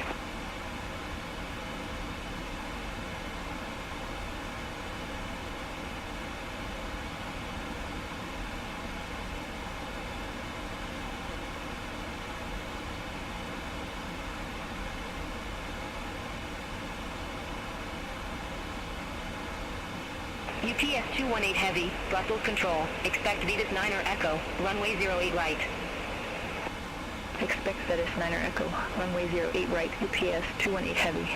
UPS 218 Heavy, Brussels Control, expect Vetus 9er Echo, runway 08 right. Expect Vetus 9er Echo, runway 08 right, UPS 218 Heavy.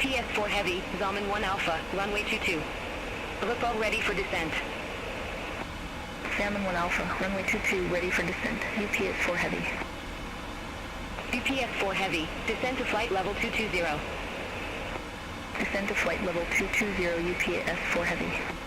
UPS 4 Heavy, Salmon 1 Alpha, runway 22. Lupo ready for descent. Salmon 1 Alpha, runway 22, ready for descent. UPS 4 Heavy. UPS 4 Heavy, descend to flight level 220. Descend to flight level 220, UPS 4 Heavy.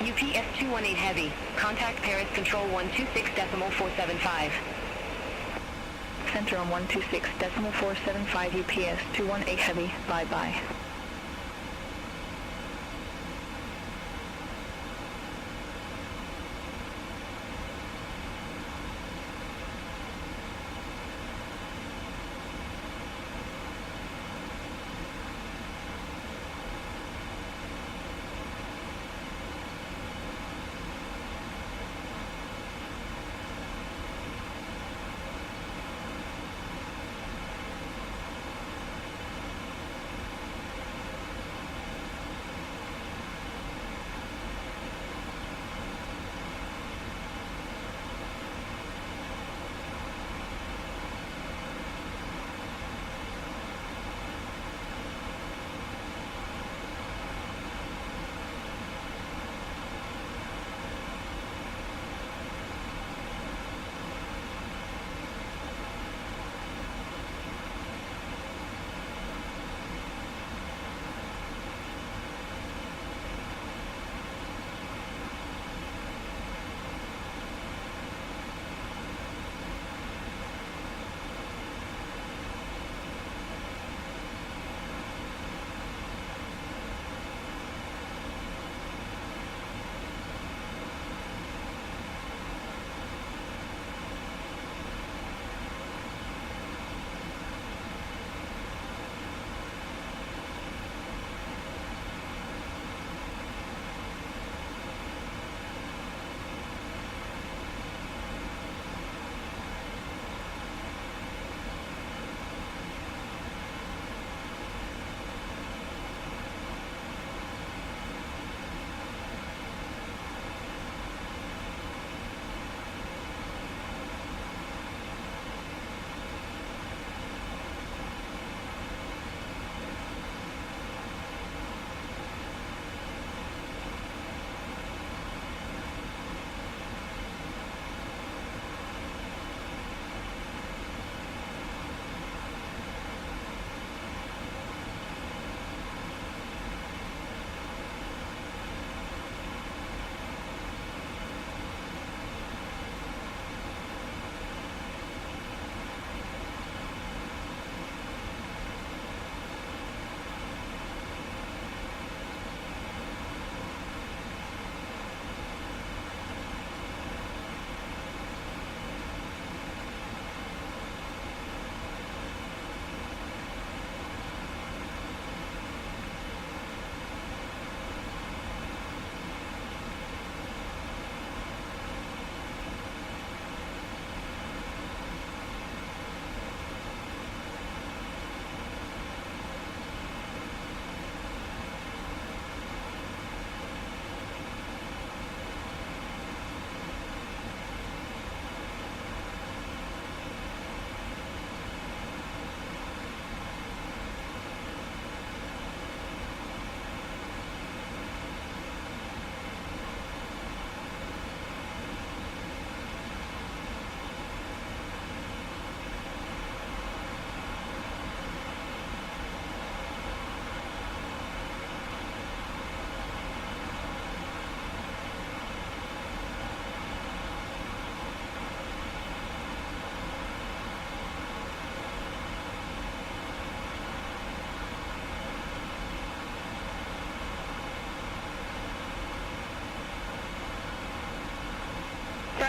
UPS 218 Heavy, contact Paris Control 126.475. Center on 126.475, UPS 218 Heavy, bye-bye.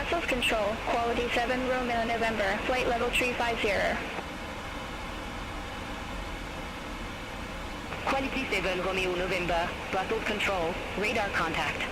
Brussels Control, Quality 7 Romeo November, flight level 350. Quality 7 Romeo November, Brussels Control, radar contact.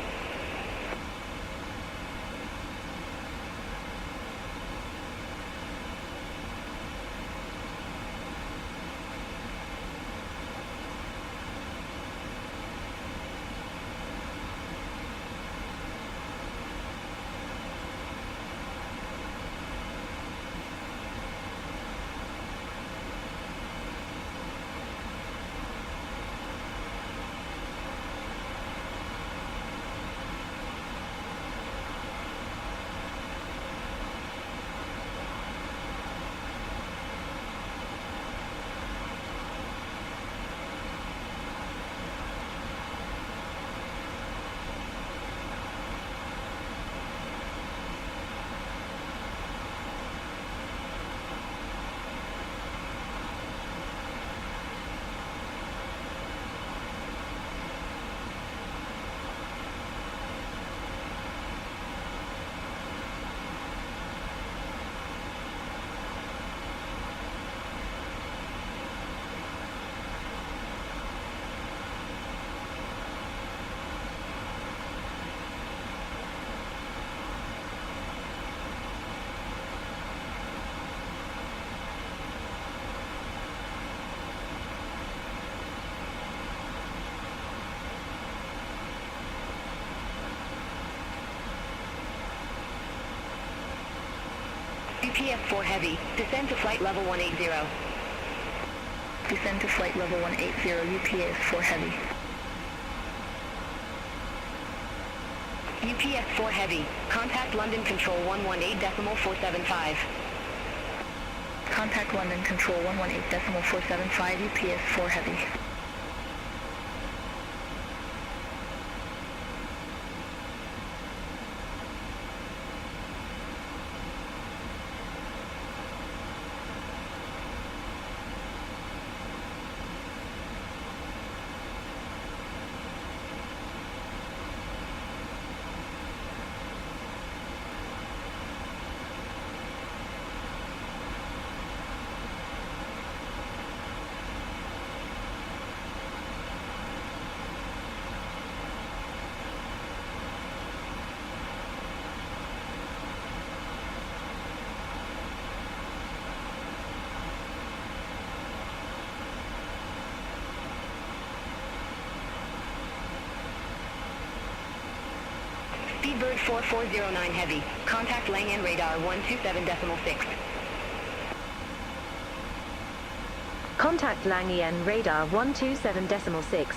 UPS 4 Heavy, descend to flight level 180. Descend to flight level 180, UPS 4 Heavy. UPS 4 Heavy, contact London Control 118.475. Contact London Control 118.475, UPS 4 Heavy. Speedbird 4409 Heavy, contact Langan Radar 127.6. Contact Langan Radar 127.6.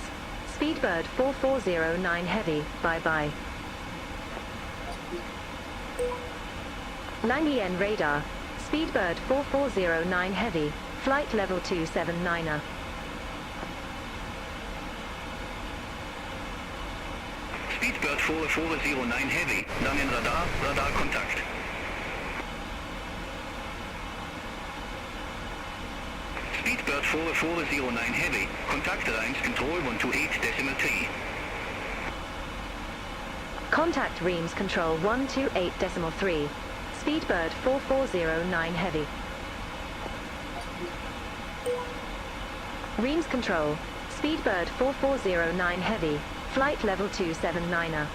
Speedbird 4409 Heavy, bye-bye. Langan Radar, Speedbird 4409 Heavy, flight level 279er. Speedbird 4409 Heavy, Langen Radar, Radar Kontakt. Speedbird 4409 Heavy, Contact Reims Control 128.3. Contact Reims Control 128.3. Speedbird 4409 Heavy. Reims Control, Speedbird 4409 Heavy, flight level 279er.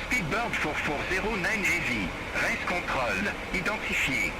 Speedbird 4409 Heavy, Race Control, identifié.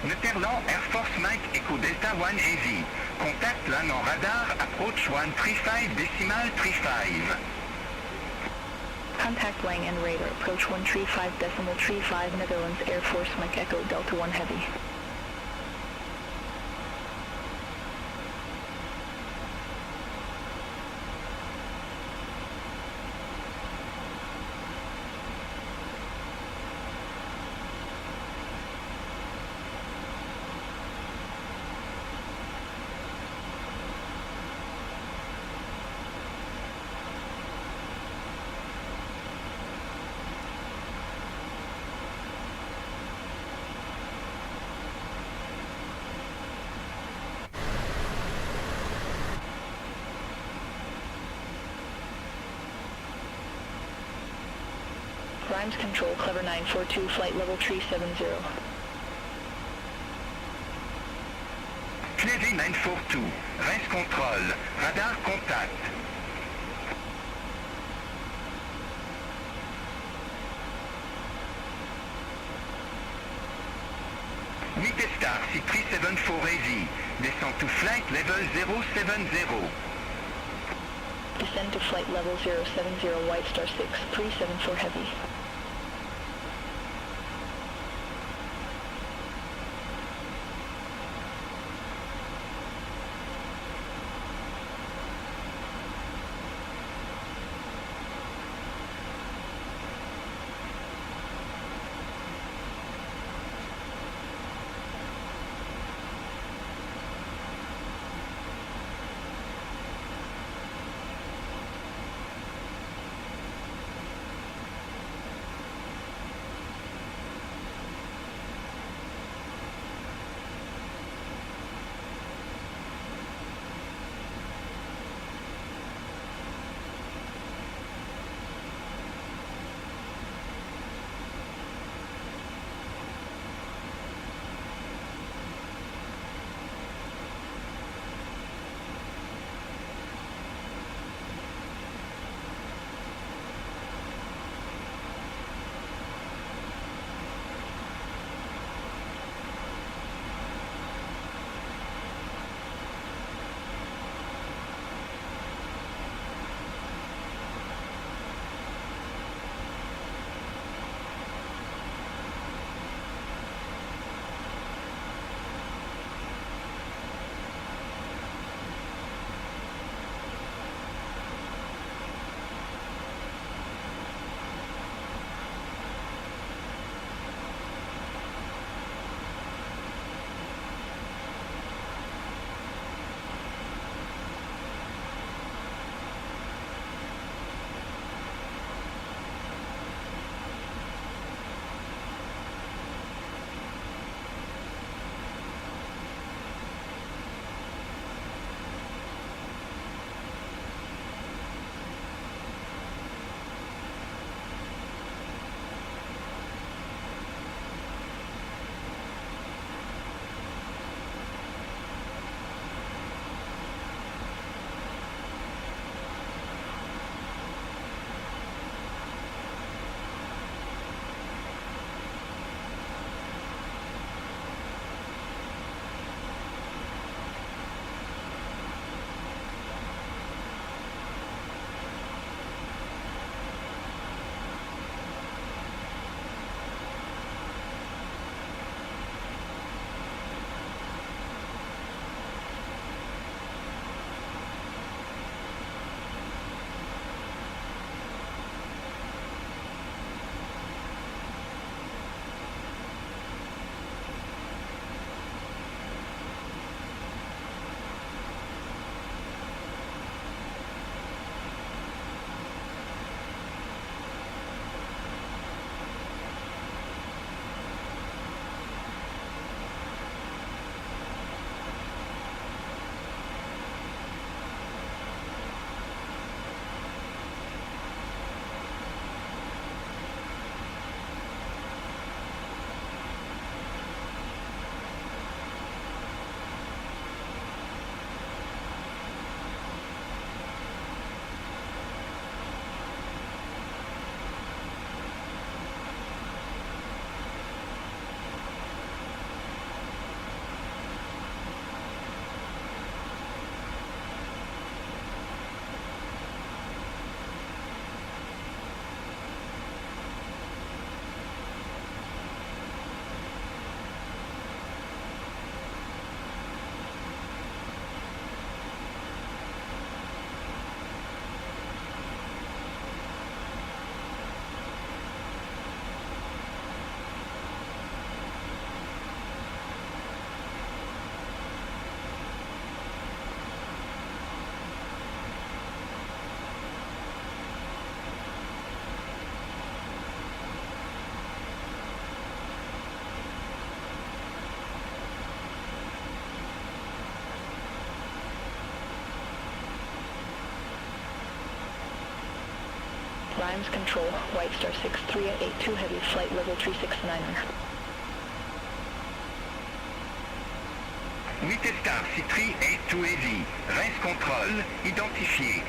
Netherland Air Force Mike Echo Delta 1 Heavy. Contact land on radar, approach 135 decimal 35. Contact Lang and radar, approach 135 decimal 35, Netherlands Air Force Mike Echo Delta 1 Heavy. Grimes Control, Clever 942, flight level 370. Clever 942, res control, radar contact. Star C374 Heavy, descend to flight level 070. Descend to flight level 070, White Star 6374 Heavy. Limes control, White Star 6382 heavy, flight level 369er. 8 Star C3 82 heavy, rince contrôle, identifié.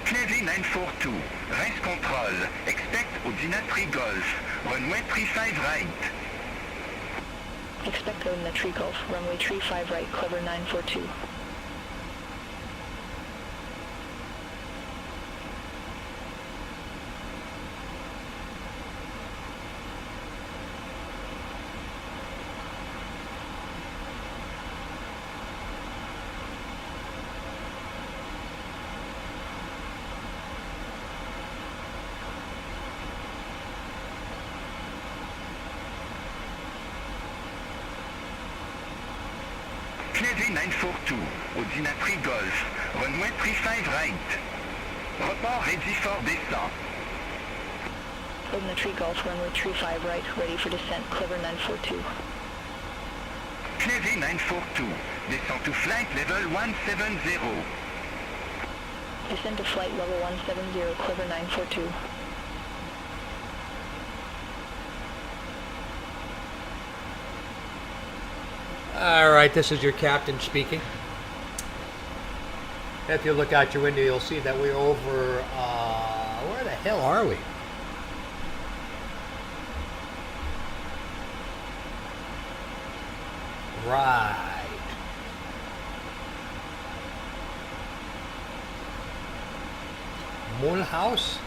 Clearly 942, rince control, expect Odina 3 Golf, runway 35 right. Expect Odina 3 Golf, runway 35 right, Clever 942. Clearly 942, Odina 3 Golf, runway 35 right. Report ready for descent. Odina 3 Golf, runway 35 right, ready for descent, Clever 942. Clearly 942, descend to flight level 170. Descend to flight level 170, Clever 942. All right, this is your captain speaking. If you look out your window, you'll see that we're over, where the hell are we? Right. Mulhouse?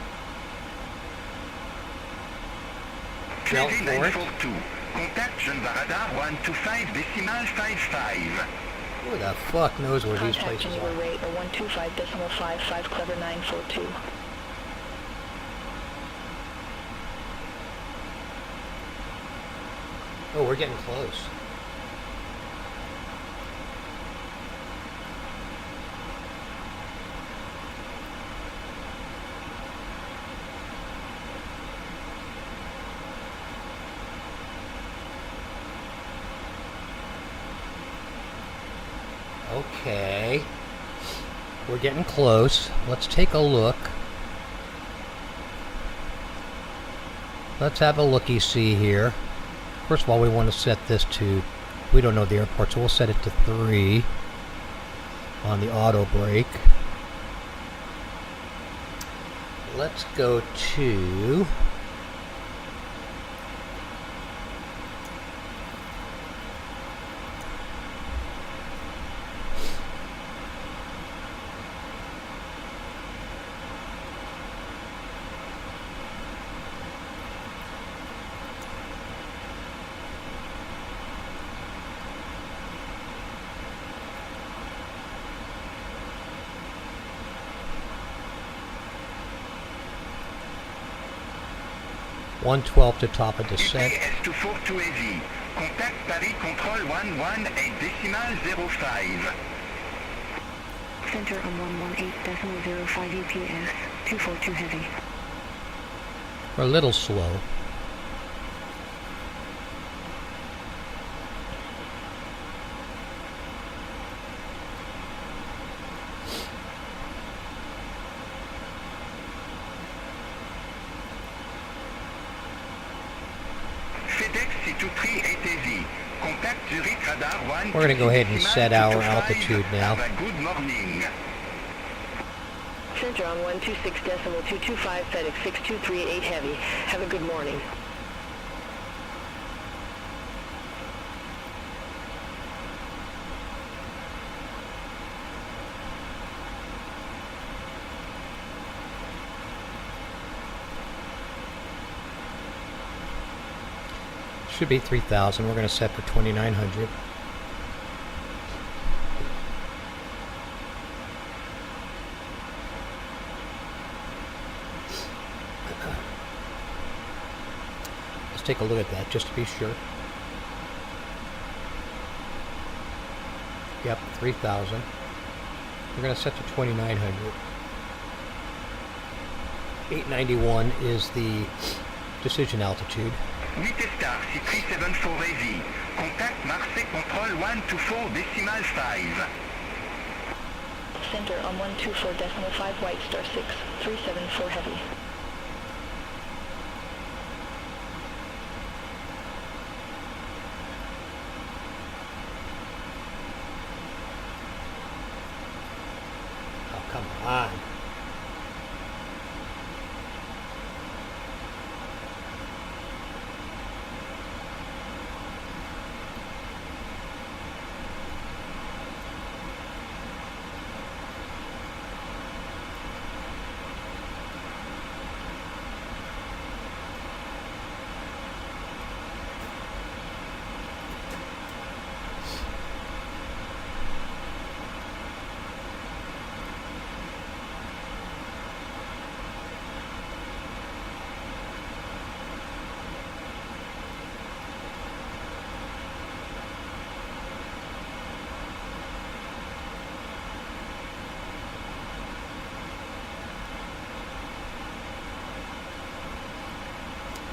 Clearly 942. Contact Geneva Radar 125.55. Who the fuck knows where these Contact places Geneva are? rate 125.55, Clever 942. Oh, we're getting close. Okay. We're getting close. Let's take a look. Let's have a looky-see here. First of all, we want to set this to, we don't know the airport, so we'll set it to 3 on the auto brake. Let's go to 112 to top of descent. EPS 242 heavy. Contact Paris Control 118.05. Center on 118.05 EPS, 242 heavy. We're a little slow. We're going to go ahead and set our altitude now. Good morning. Center on 126.225, FedEx 6238 Heavy. Have a good morning. Should be 3,000. We're going to set for 2,900. Let's take a look at that just to be sure. Yep, 3,000. We're going to set to 2,900. 891 is the decision altitude. 8 star, C374 heavy. Contact Marseille Control 124.5. Center on 124.5, White Star 6, 374 heavy. Oh, come on.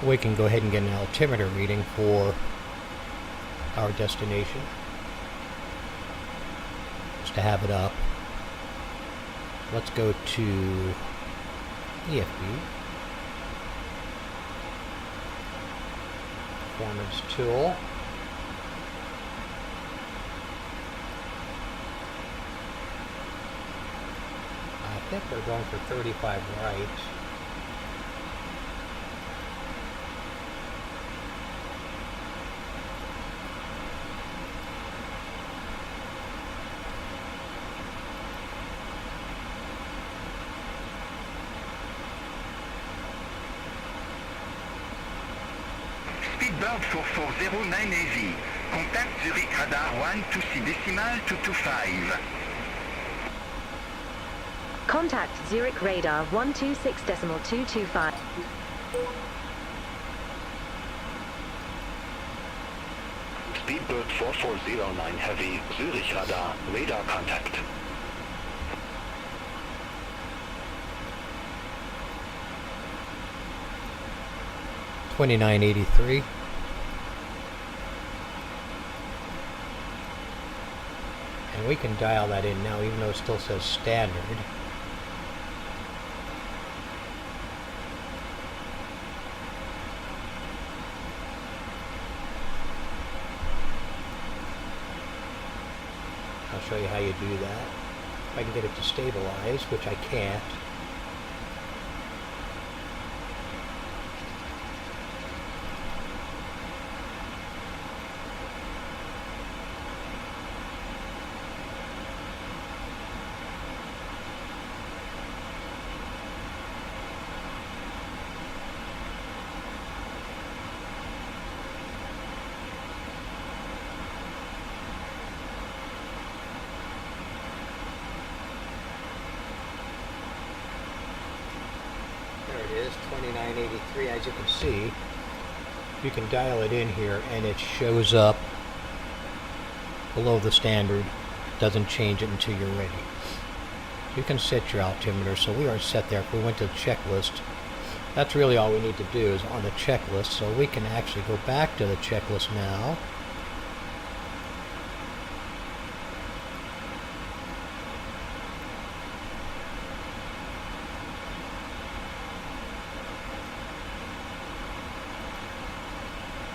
We can go ahead and get an altimeter reading for our destination, just to have it up. Let's go to EFB, performance tool. I think we're going for 35 right. Speedbird 4409 heavy. Contact Zurich Radar 126.225. Contact Zurich Radar 126.225. Speedbird 4409 Heavy, Zurich Radar, radar contact. $29.83. And we can dial that in now, even though it still says standard. I'll show you how you do that. If I can get it to stabilize, which I can't. it is, 2983. As you can see, you can dial it in here and it shows up below the standard. Doesn't change it until you're ready. You can set your altimeter, so we are set there. If we went to the checklist, that's really all we need to do is on the checklist, so we can actually go back to the checklist now.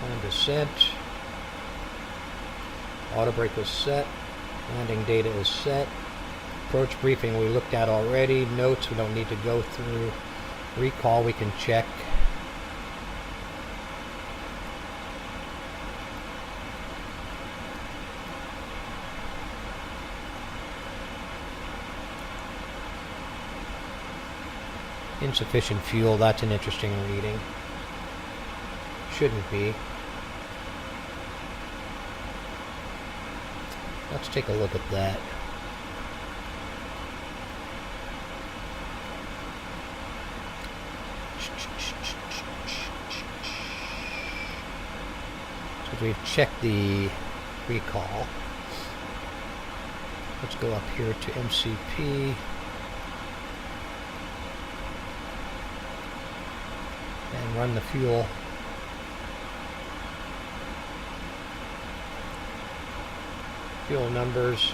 On descent, auto brake is set, landing data is set, approach briefing we looked at already, notes we don't need to go through, recall we can check. Insufficient fuel, that's an interesting reading. Shouldn't be. Let's take a look at that. So we've checked the recall. Let's go up here to MCP. And run the fuel. Fuel numbers.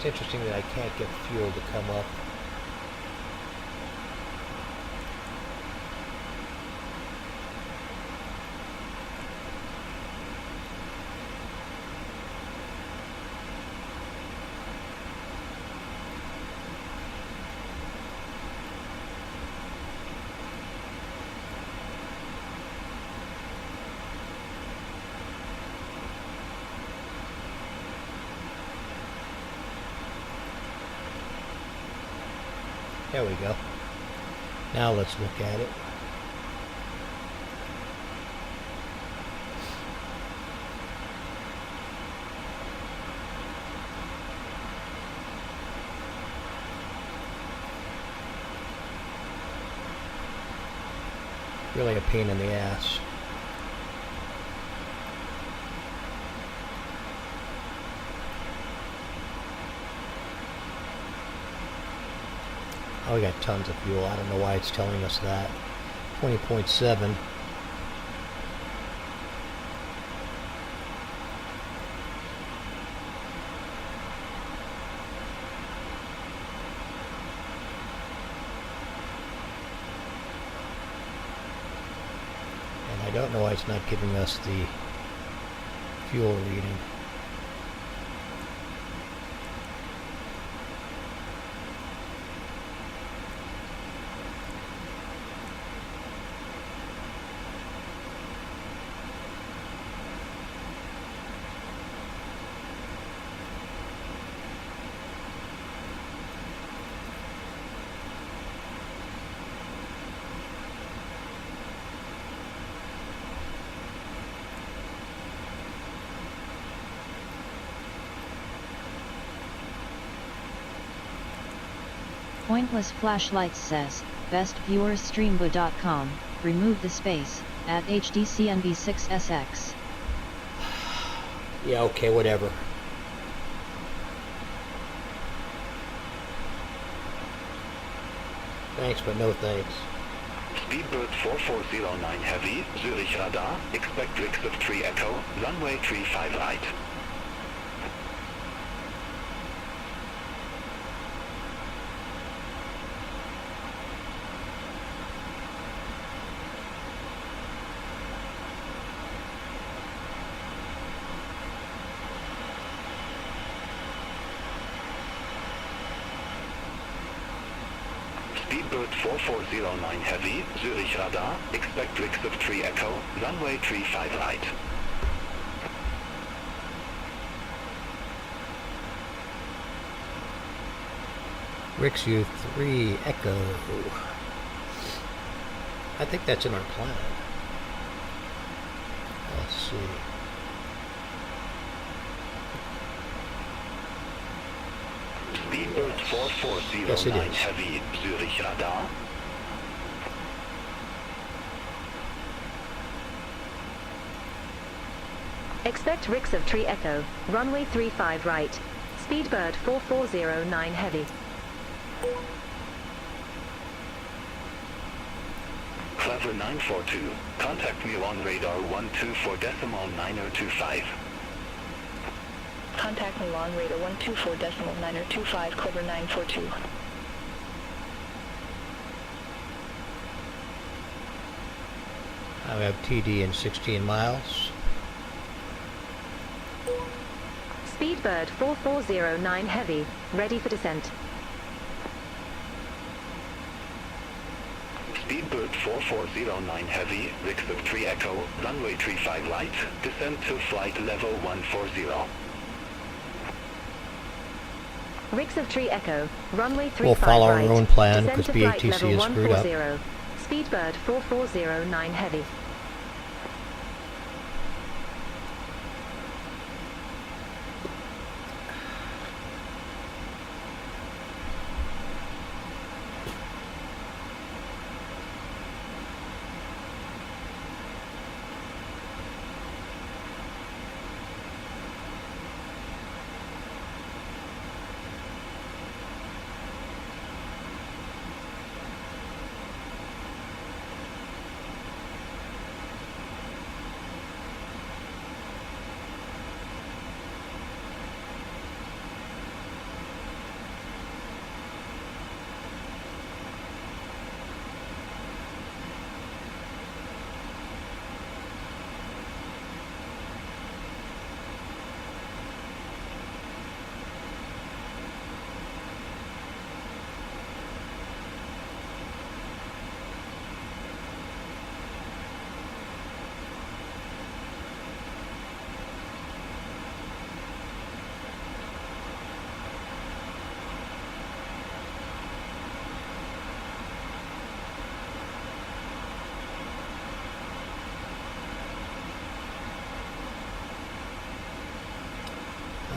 It's interesting that I can't get fuel to come up. There we go. Now let's look at it. Really a pain in the ass. Oh, we got tons of fuel. I don't know why it's telling us that. 20.7. And I don't know why it's not giving us the fuel reading. Pointless Flashlights says, bestviewersstreambo.com, remove the space, at HDCNB6SX. Yeah, okay, whatever. Thanks, but no thanks. Speedbird 4409 Heavy, Zurich Radar, expect to accept 3 Echo, runway 35 right. Speedbird 4409 Heavy, Zurich radar, expect Rix of 3 Echo, runway 35 right. Rix U 3 Echo. I think that's in our plan. Let's see. Speedbird 4409 Yes, it is. Heavy, Zurich radar. Expect Rix of Tree Echo, runway 35 right. Speedbird 4409 Heavy. Clever 942, contact me on radar 124.9025. Contact me on radar 124.9025, Clever 942. I have TD in 16 miles. Speedbird 4409 Heavy, ready for descent. Speedbird 4409 Heavy, Rix of 3 Echo, runway 35 right, descend to flight level 140. Rix of Tree Echo, runway 35 We'll follow right. our own plan Descend because to flight BATC level is screwed up. 140. Speedbird 4409 Heavy.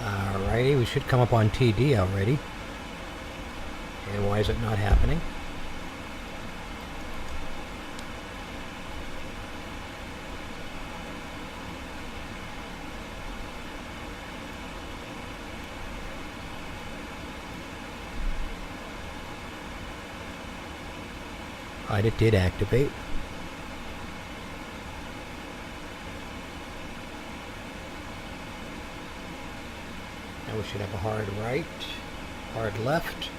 Alrighty, we should come up on TD already. And why is it not happening? Alright, it did activate. Now we should have a hard right, hard left.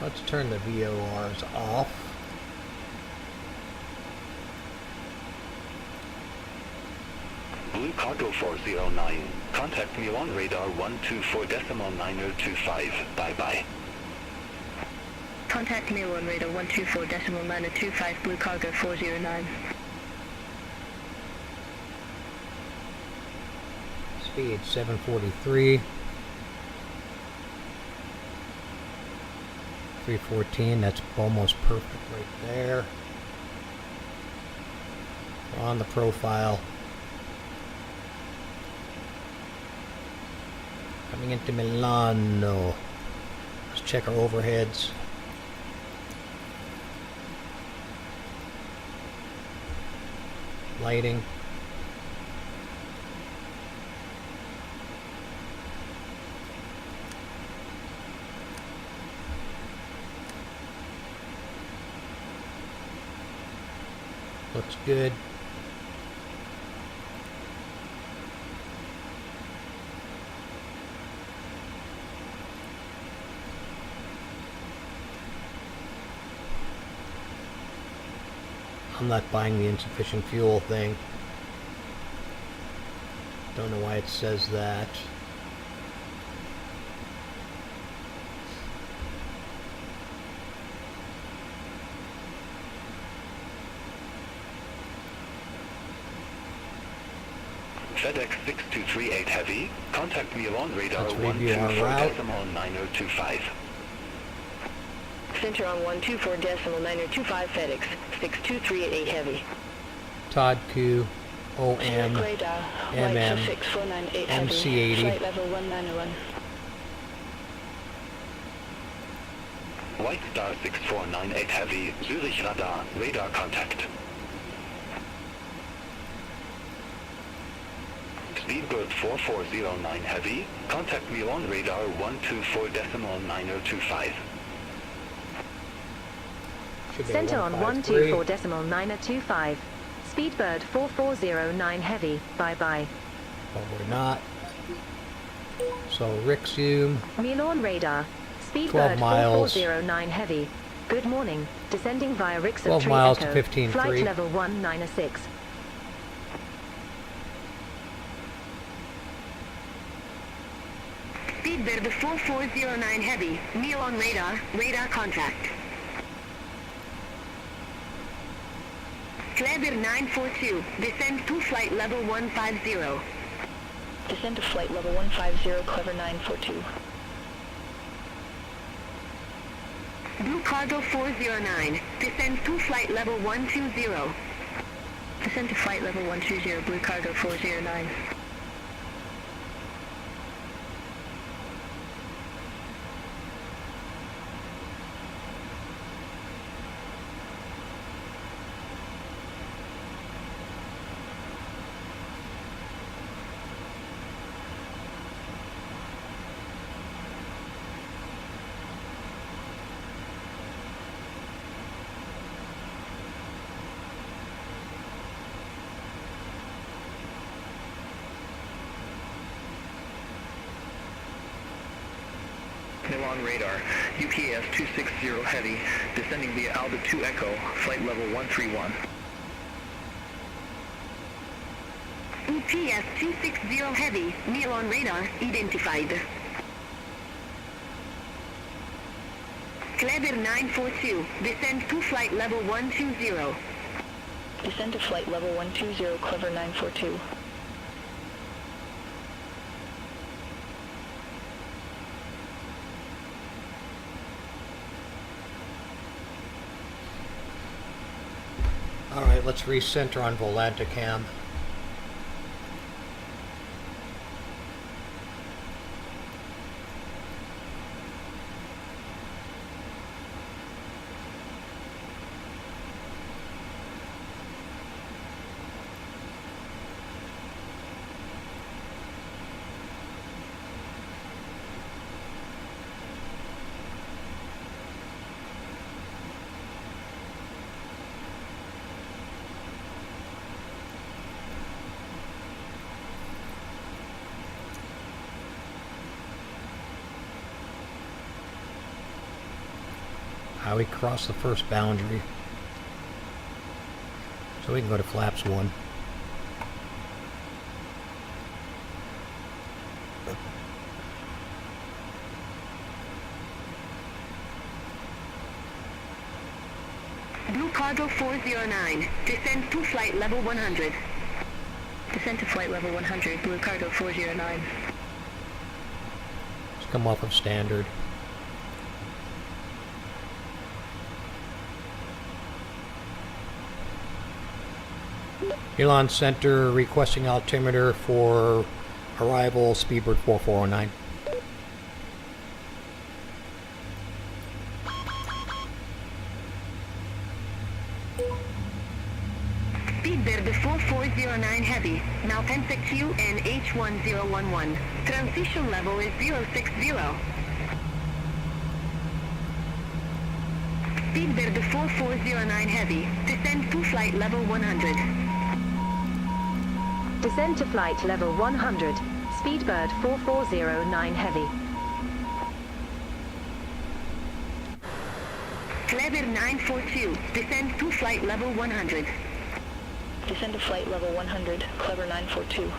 Let's turn the VORs off. Blue Cargo 409, contact me on radar 124.9025. Bye-bye. Contact me on radar 124.9025, Blue Cargo 409. Speed 743. 314, that's almost perfect right there. We're on the profile. Coming into Milano. Let's check our overheads. Lighting. Looks good. I'm not buying the insufficient fuel thing. Don't know why it says that. FedEx 6238 Heavy. Contact me on radar Let's review our route. 124.9025. Center on 124.9025 FedEx 6238 Heavy. Todd Q, OM, Radar, MM, White 6498 Heavy. MC80. Flight level 191. White Star 6498 Heavy, Zurich radar contact. Speedbird 4409 Heavy, contact me on radar 124.9025. Should be Center on 153. 124.9025. Speedbird 4409 Heavy, bye-bye. But we're not. So Rixium, Milan radar. 12 Speedbird miles. 4409 Heavy. Good morning. Descending via 12 Rixon Tree miles to Echo. 15.3. Flight level 196. Speedbird 4409 Heavy. Neil on radar. Radar contact. Kleber 942. Descend to flight level 150. Descend to flight level 150, Clever 942. Blue Cargo 409. Descend to flight level 120. Descend to flight level 120, Blue Cargo 409. Milan radar, UPS 260 Heavy, descending via Alba 2 Echo, flight level 131. UPS 260 Heavy. Neil on radar. Identified. Kleber 942. Descend to flight level 120. Descend to flight level 120, Clever 942. Alright, let's recenter on Volanticam. How we cross the first boundary. So we can go to flaps 1. Blue Cargo 409. Descend to flight level 100. Descend to flight level 100, Blue Cargo 409. Let's come off of standard. Elon Center requesting altimeter for arrival, Speedbird 4409. Speedbird 4409 Heavy. Now Pensa Q and H1011. Transition level is 060. Speedbird 4409 Heavy. Descend to flight level 100. Descend to flight level 100. Speedbird 4409 Heavy. Kleber 942. Descend to flight level 100. Descend to flight level 100, Clever 942.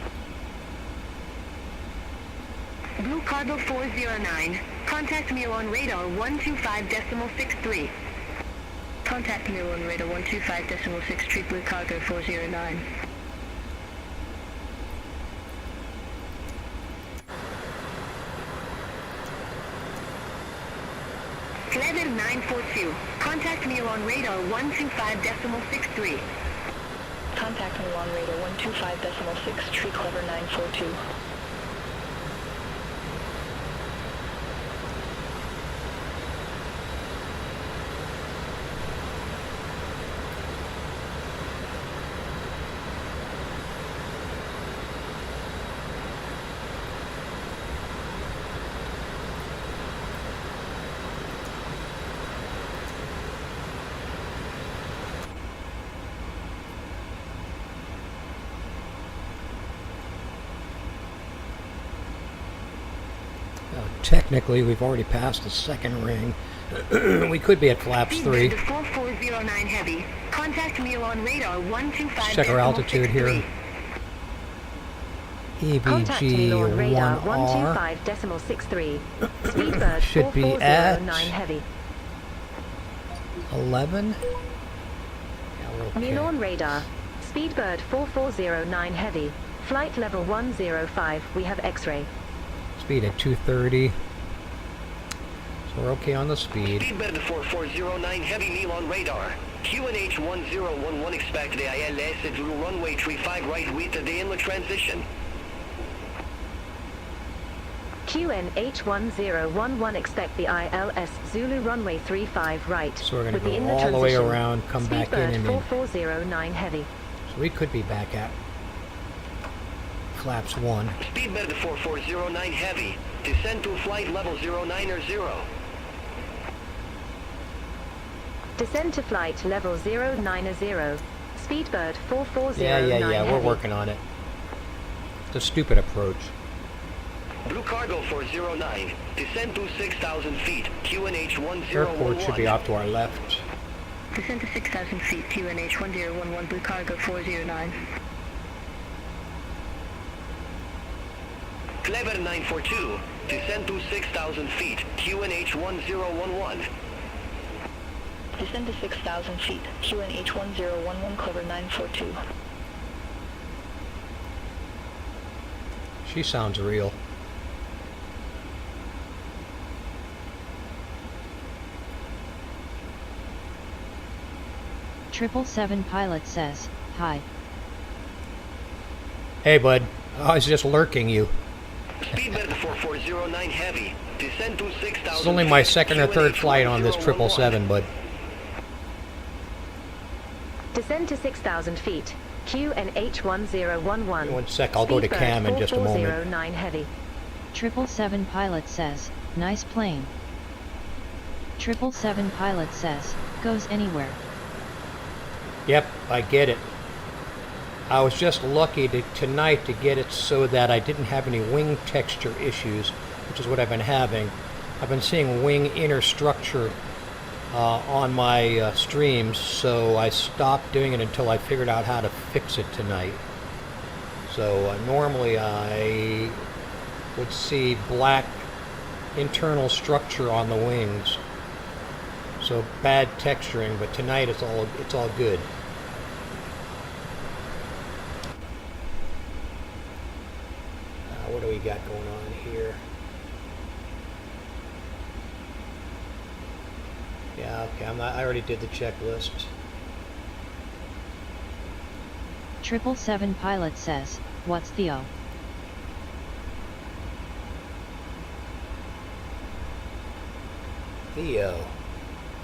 Blue Cargo 409. Contact me on radar 125.63. Contact me on radar 125.63, Blue Cargo 409. Clever 942. Contact me on radar 125.63. Contact me on radar 125.6, Clever 942. Technically, we've already passed the second ring. We could be at flaps 3. Speedbird 4409 Heavy. Contact me on radar 125. Check our altitude here. Contact me on radar EBG1R 125.63. Speedbird should be at 4409 Heavy. 11. Yeah, Mean we're on okay. radar. Speedbird 4409 Heavy. Flight level 105. We have X-ray. Speed at 230. So we're okay on the speed. Speedbird 4409 Heavy, Neil on radar. QNH 1011 expect the ILS at runway 35 right with the inlet transition. QNH1011 expect the ILS Zulu runway 35 right. So we're going to with the go inlet all the way transition. around, come back in Speedbird and in. 4409 Heavy. So we could be back at flaps 1. Speedbird 4409 Heavy, descend to flight level 090. Descend to flight level 090. Speedbird 4409 Yeah, Heavy. we're working on it. It's a stupid approach. Blue Cargo 409, descend to 6,000 feet, QNH 1011. Airport should be off to our left. Descend to 6,000 feet, QNH 1011, Blue Cargo 409. Clever 942, descend to 6,000 feet, QNH 1011. Descend to 6,000 feet, QNH 1011, Clever 942. She sounds real. Triple Seven pilot says, "Hi." Hey, bud. I was just lurking you. Speedbird 4409 Heavy, descend to 6,000 This is only my feet, second or third QNH flight on this 1011. 777, bud. Descend to 6,000 feet. QNH 1011. One sec, I'll go to cam in just a moment. 4409 Heavy. 777 pilot says, "Nice plane." 777 pilot says, "Goes anywhere." Yep, I get it. I was just lucky tonight to get it so that I didn't have any wing texture issues, which is what I've been having. I've been seeing wing inner structure on my streams, so I stopped doing it until I figured out how to fix it tonight. So normally I would see black internal structure on the wings, so bad texturing, but tonight it's all good. What do we got going on here? Yeah, okay, I already did the checklist. 777 pilot says, "What's the O?" Theo.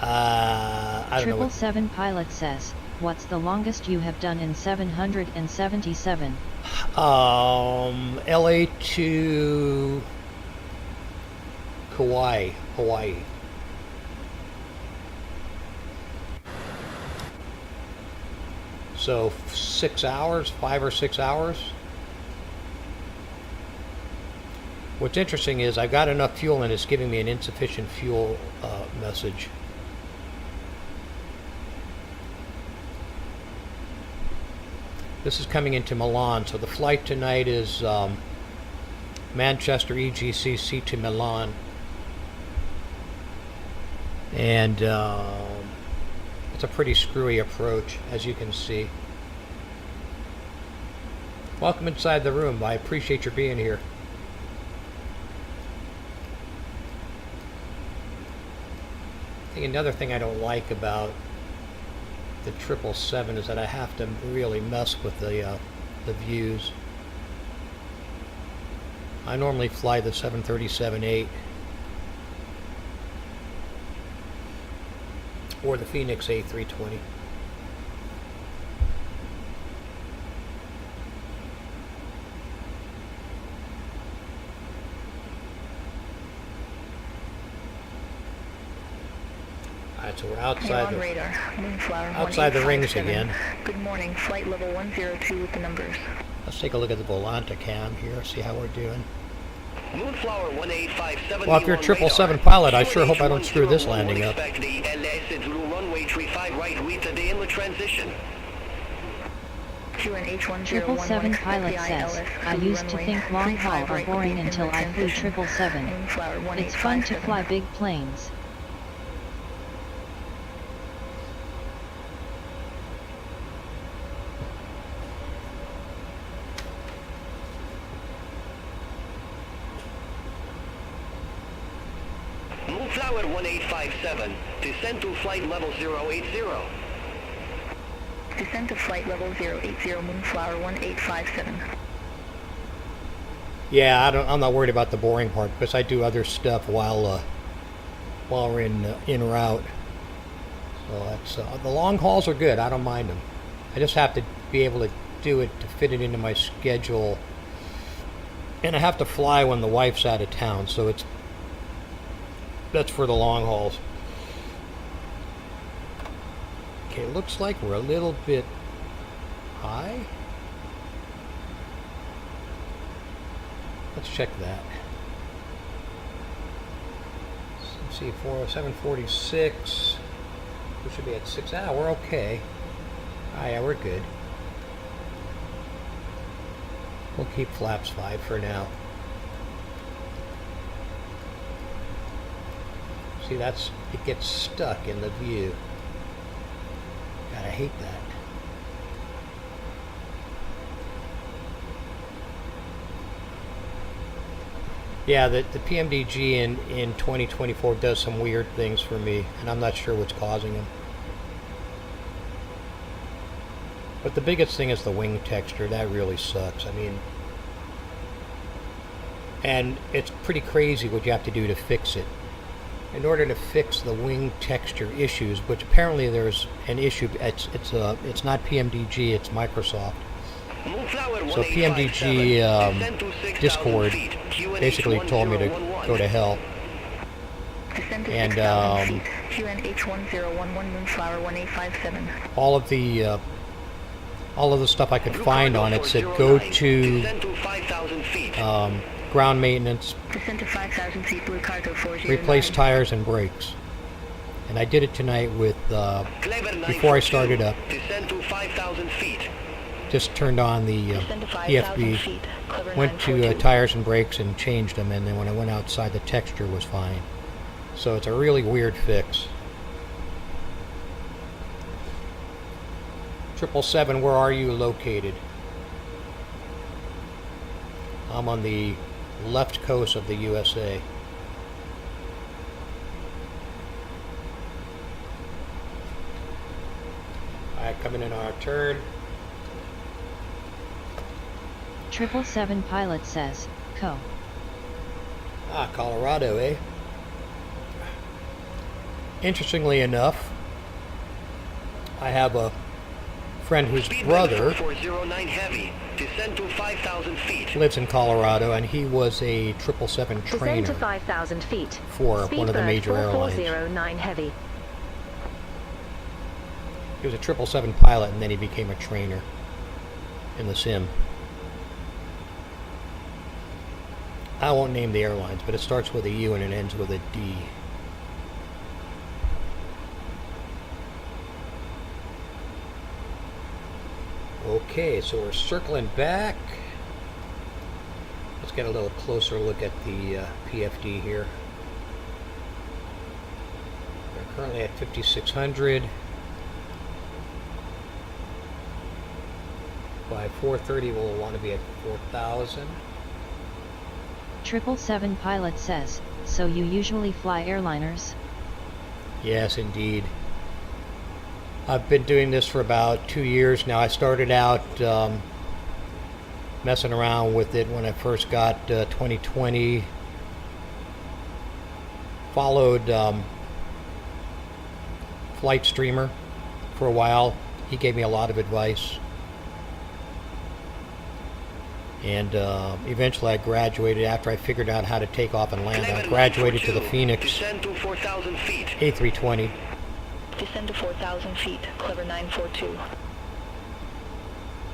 I don't know. 777 pilot says, "What's the longest you have done in 777? LA to Kauai, Hawaii. So 6 hours, 5 or 6 hours. What's interesting is I've got enough fuel and it's giving me an insufficient fuel message. This is coming into Milan, so the flight tonight is Manchester EGCC to Milan. And it's a pretty screwy approach, as you can see. Welcome inside the room. I appreciate your being here. I think another thing I don't like about the 777 is that I have to really mess with the views. I normally fly the 737-8 or the Phoenix A320. Alright, so we're outside radar. Moonflower outside the rings 1857. again. Good morning. Flight level 102 with the numbers. Let's take a look at the Volanta cam here, see how we're doing. Moonflower 1857. Well, if you're a 777 pilot, I sure hope I don't screw this landing up. Expect the LS through runway 35 right with the inlet transition. QNH1011. 777 pilot says, I used to think long haul are boring until I flew 777. It's fun to fly big planes. Moonflower 1857. Descend to flight level 080. Descend to flight level 080, Moonflower 1857. Yeah, I'm not worried about the boring part because I do other stuff while we're in route. So that's the long hauls are good. I don't mind them. I just have to be able to do it to fit it into my schedule, and I have to fly when the wife's out of town. So that's for the long hauls. Okay, looks like we're a little bit high. Let's check that. Let's see, 746. We should be at 6. Ah, we're okay. Ah, yeah, we're good. We'll keep flaps 5 for now. See, it gets stuck in the view. God, I hate that. Yeah, the PMDG in 2024 does some weird things for me, and I'm not sure what's causing them. But the biggest thing is the wing texture. That really sucks. I mean, and it's pretty crazy what you have to do to fix it. In order to fix the wing texture issues, which apparently there's an issue, it's not PMDG, it's Microsoft. So PMDG Discord basically told me to go to hell. And QNH1011 Moonflower 1857. all of the stuff I could find on it said go to ground maintenance, Descend to 5,000 feet, Blue Cargo 409. replace tires and brakes. And I did it tonight with before I started up. Descend to 5,000 feet. Just turned on the Descend to 5,000 EFB, feet. Clever went to 942. tires and brakes and changed them, and then when I went outside the texture was fine. So it's a really weird fix. 777, where are you located? I'm on the left coast of the USA. Alright, coming in on our turn. 777 pilot says, Co. Ah, Colorado, eh? Interestingly enough, I have a friend whose brother 409 heavy. Descend to 5,000 feet. lives in Colorado, and he was a 777 Descend to trainer 5,000 feet. for one of the major airlines. 4409 heavy. He was a 777 pilot, and then he became a trainer in the sim. I won't name the airlines, but it starts with a U and it ends with a D. Okay, so we're circling back. Let's get a little closer look at the PFD here. We're currently at 5,600. By 4:30, we'll want to be at 4,000. 777 pilot says, so you usually fly airliners? Yes, indeed. I've been doing this for about 2 years now. I started out messing around with it when I first got 2020. Followed Flight Streamer for a while. He gave me a lot of advice. And eventually I graduated after I figured out how to take off and land. I graduated to the Phoenix Descend to 4,000 feet. A320. Descend to 4,000 feet. Clever 942.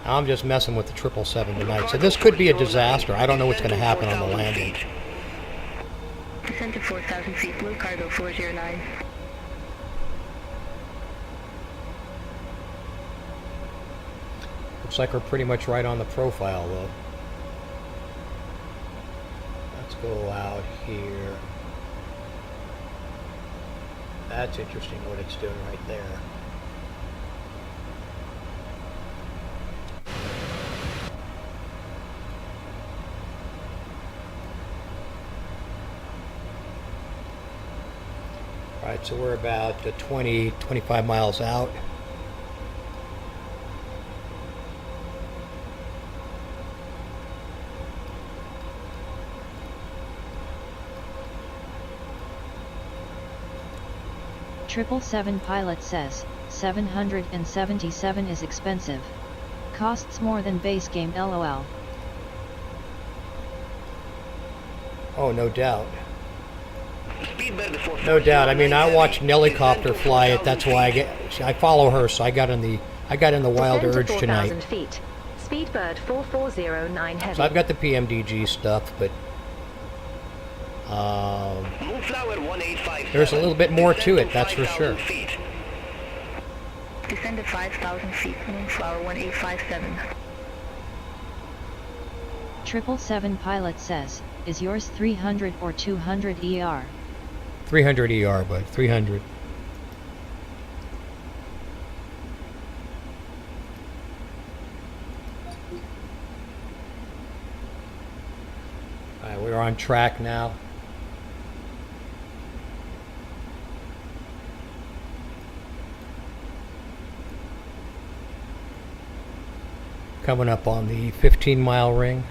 I'm just messing with the 777 tonight. So this could be a disaster. I don't know what's going to happen on the landing. Descend to 4,000 feet. Blue Cargo 409. Looks like we're pretty much right on the profile though. Let's go out here. That's interesting what it's doing right there. Alright, so we're about 25 miles out. Triple Seven pilot says, 777 is expensive. Costs more than base game LOL. Oh, no doubt. Speedbed to 4,000. No doubt. I mean, I watch Nellycopter fly it. That's why I follow her. So I got in the wild Descend to urge 4,000 tonight. feet. Speedbird 4409 heavy. So I've got the PMDG stuff, but Moonflower 1857. there's a little bit more to Descend it. That's for 5,000 sure. feet. Descend to 5,000 feet. Moonflower 1857. 777 pilot says, is yours 300 or 200 ER? 300 ER, bud. 300. All right, we're on track now. Coming up on the 15-mile ring.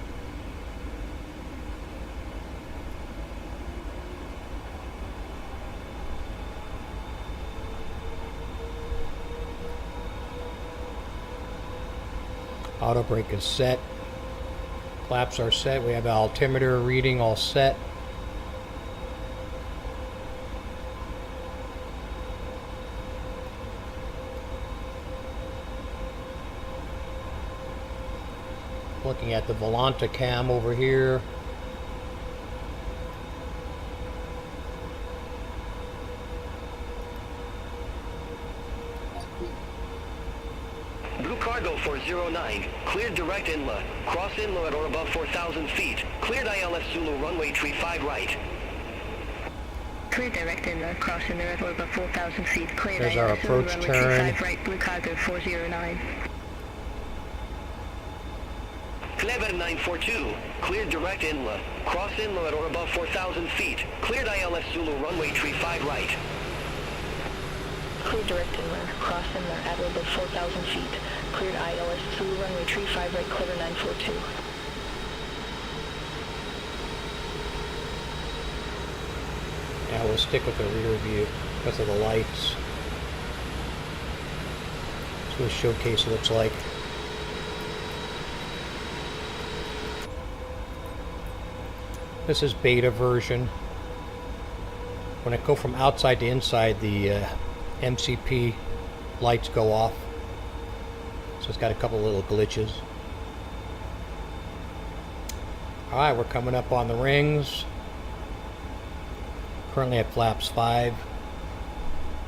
Auto brake is set. Flaps are set. We have altimeter reading all set. Looking at the Volanta cam over here. Blue Cargo 409. Cleared direct inlet. Cross inlet or above 4,000 feet. Cleared ILS Zulu runway 35 right. Clear direct inlet. Cross inlet or above 4,000 feet. Cleared There's our ILS Zulu approach runway turn. 35 right. Blue Cargo 409. Clever 942. Cleared direct inlet. Cross inlet or above 4,000 feet. Cleared ILS Zulu runway 35 right. Clear direct inlet. Cross inlet at or above 4,000 feet. Cleared ILS Zulu runway 35 right. Clever 942. Yeah, we'll stick with the rear view because of the lights. That's what the showcase looks like. This is beta version. When I go from outside to inside, the MCP lights go off. So it's got a couple little glitches. Alright, we're coming up on the rings. Currently at flaps 5.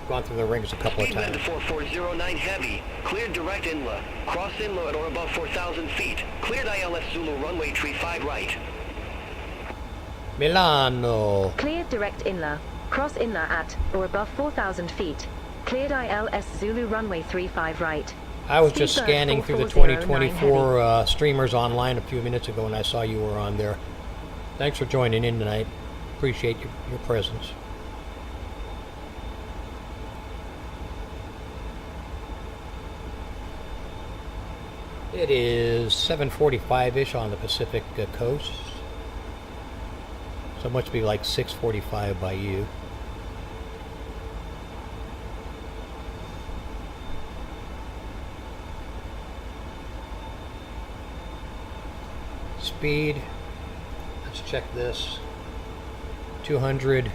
Gone through the rings a couple of Speedbed times. 4409 heavy. Cleared direct inlet. Cross inlet or above 4,000 feet. Cleared ILS Zulu runway 35 right. Milano. Cleared direct inlet. Cross inlet at or above 4,000 feet. Cleared ILS Zulu runway 35 right. I was just Speedbird scanning through the 4409 2024 streamers online a few minutes ago and I saw you were on there. Thanks for joining in tonight. Appreciate your presence. It is 7:45-ish on the Pacific coast. So it must be like 6:45 by you. Speed, let's check this. 200.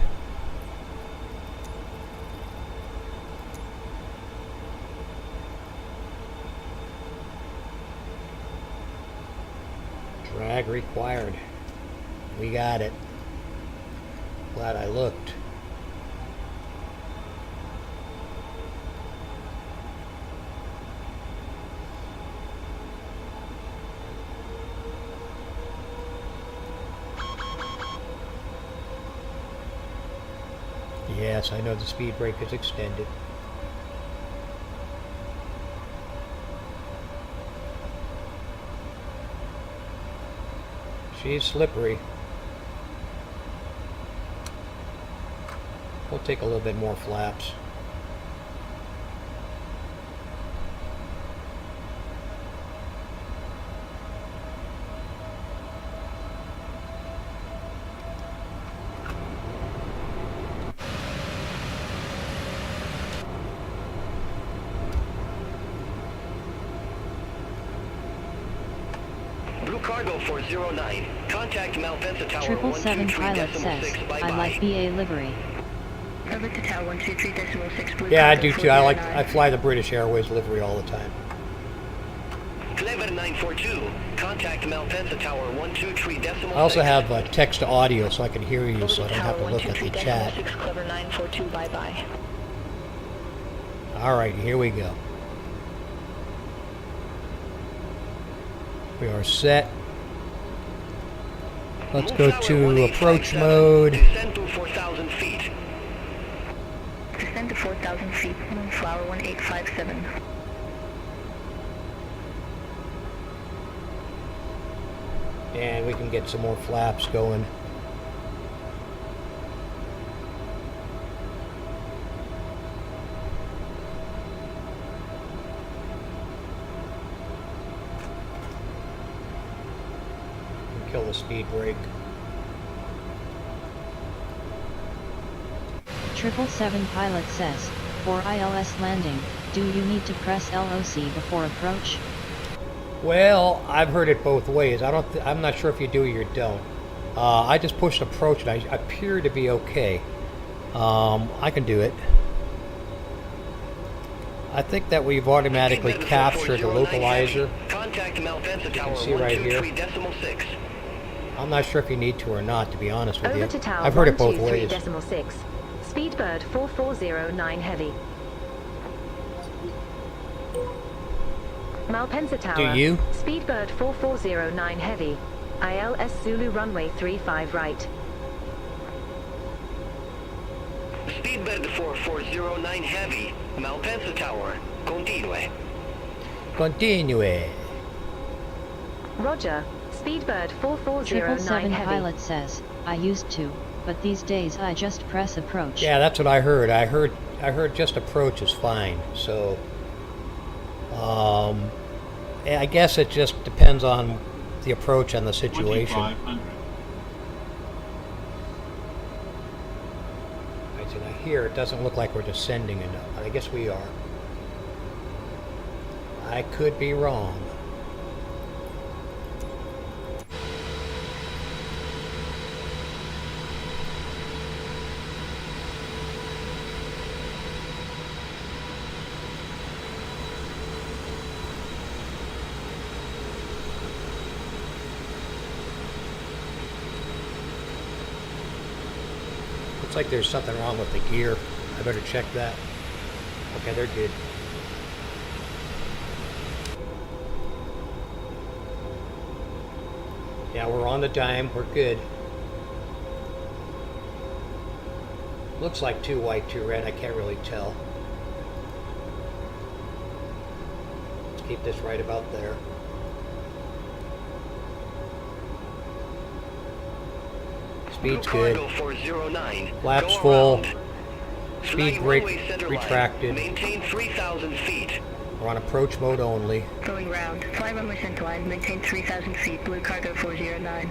Drag required. We got it. Glad I looked. Yes, I know the speed brake is extended. She's slippery. We'll take a little bit more flaps. Blue Cargo 409. Contact Malpensa Tower 777 pilot says, 123.6. Bye-bye. I like BA livery. Over to Tower 123.6 Blue Yeah, I Cargo do too. I 409. fly the British Airways livery all the time. Clever 942. Contact Malpensa Tower 123.6. I also have text to audio so I can hear you, Over so I don't have to look at the chat. 123.6 Clever 942, bye-bye. All right, here we go. We are set. Let's go to approach mode. Descend to 4,000 feet. Descend to 4,000 feet, Moonflower 1857. And we can get some more flaps going. Kill the speed brake. 777 pilot says, for ILS landing, do you need to press LOC before approach? Well, I've heard it both ways. I'm not sure if you do or you don't. I just pushed approach and I appear to be okay. I can do it. I think that we've automatically captured the localizer. Contact Malpensa Tower You can see right here. 123.6. I'm not sure if you need to or not, to be honest with Over you. to Tower I've heard it both ways. 123.6. Speedbird 4409 Heavy. Malpensa Tower. Do you? Speedbird 4409 Heavy. ILS Zulu runway 35 right. Speedbird 4409 Heavy. Malpensa Tower. Continue. Continue. Roger. Speedbird 4409 777 Heavy. pilot says, I used to, but these days I just press approach. Yeah, that's what I heard. I heard just approach is fine. So, I guess it just depends on the approach and the situation. 2500. Right, so now here it doesn't look like we're descending enough. I guess we are. I could be wrong. Looks like there's something wrong with the gear. I better check that. Okay, they're good. Yeah, we're on the dime. We're good. Looks like 2 white, 2 red. I can't really tell. Let's keep this right about there. Speed's good. Blue Cargo 409. Flaps Go full. around. Speed Fly brake runway center line. retracted. Maintain 3,000 feet. We're on approach mode only. Going round. Fly runway centerline. Maintain 3,000 feet. Blue cargo 409.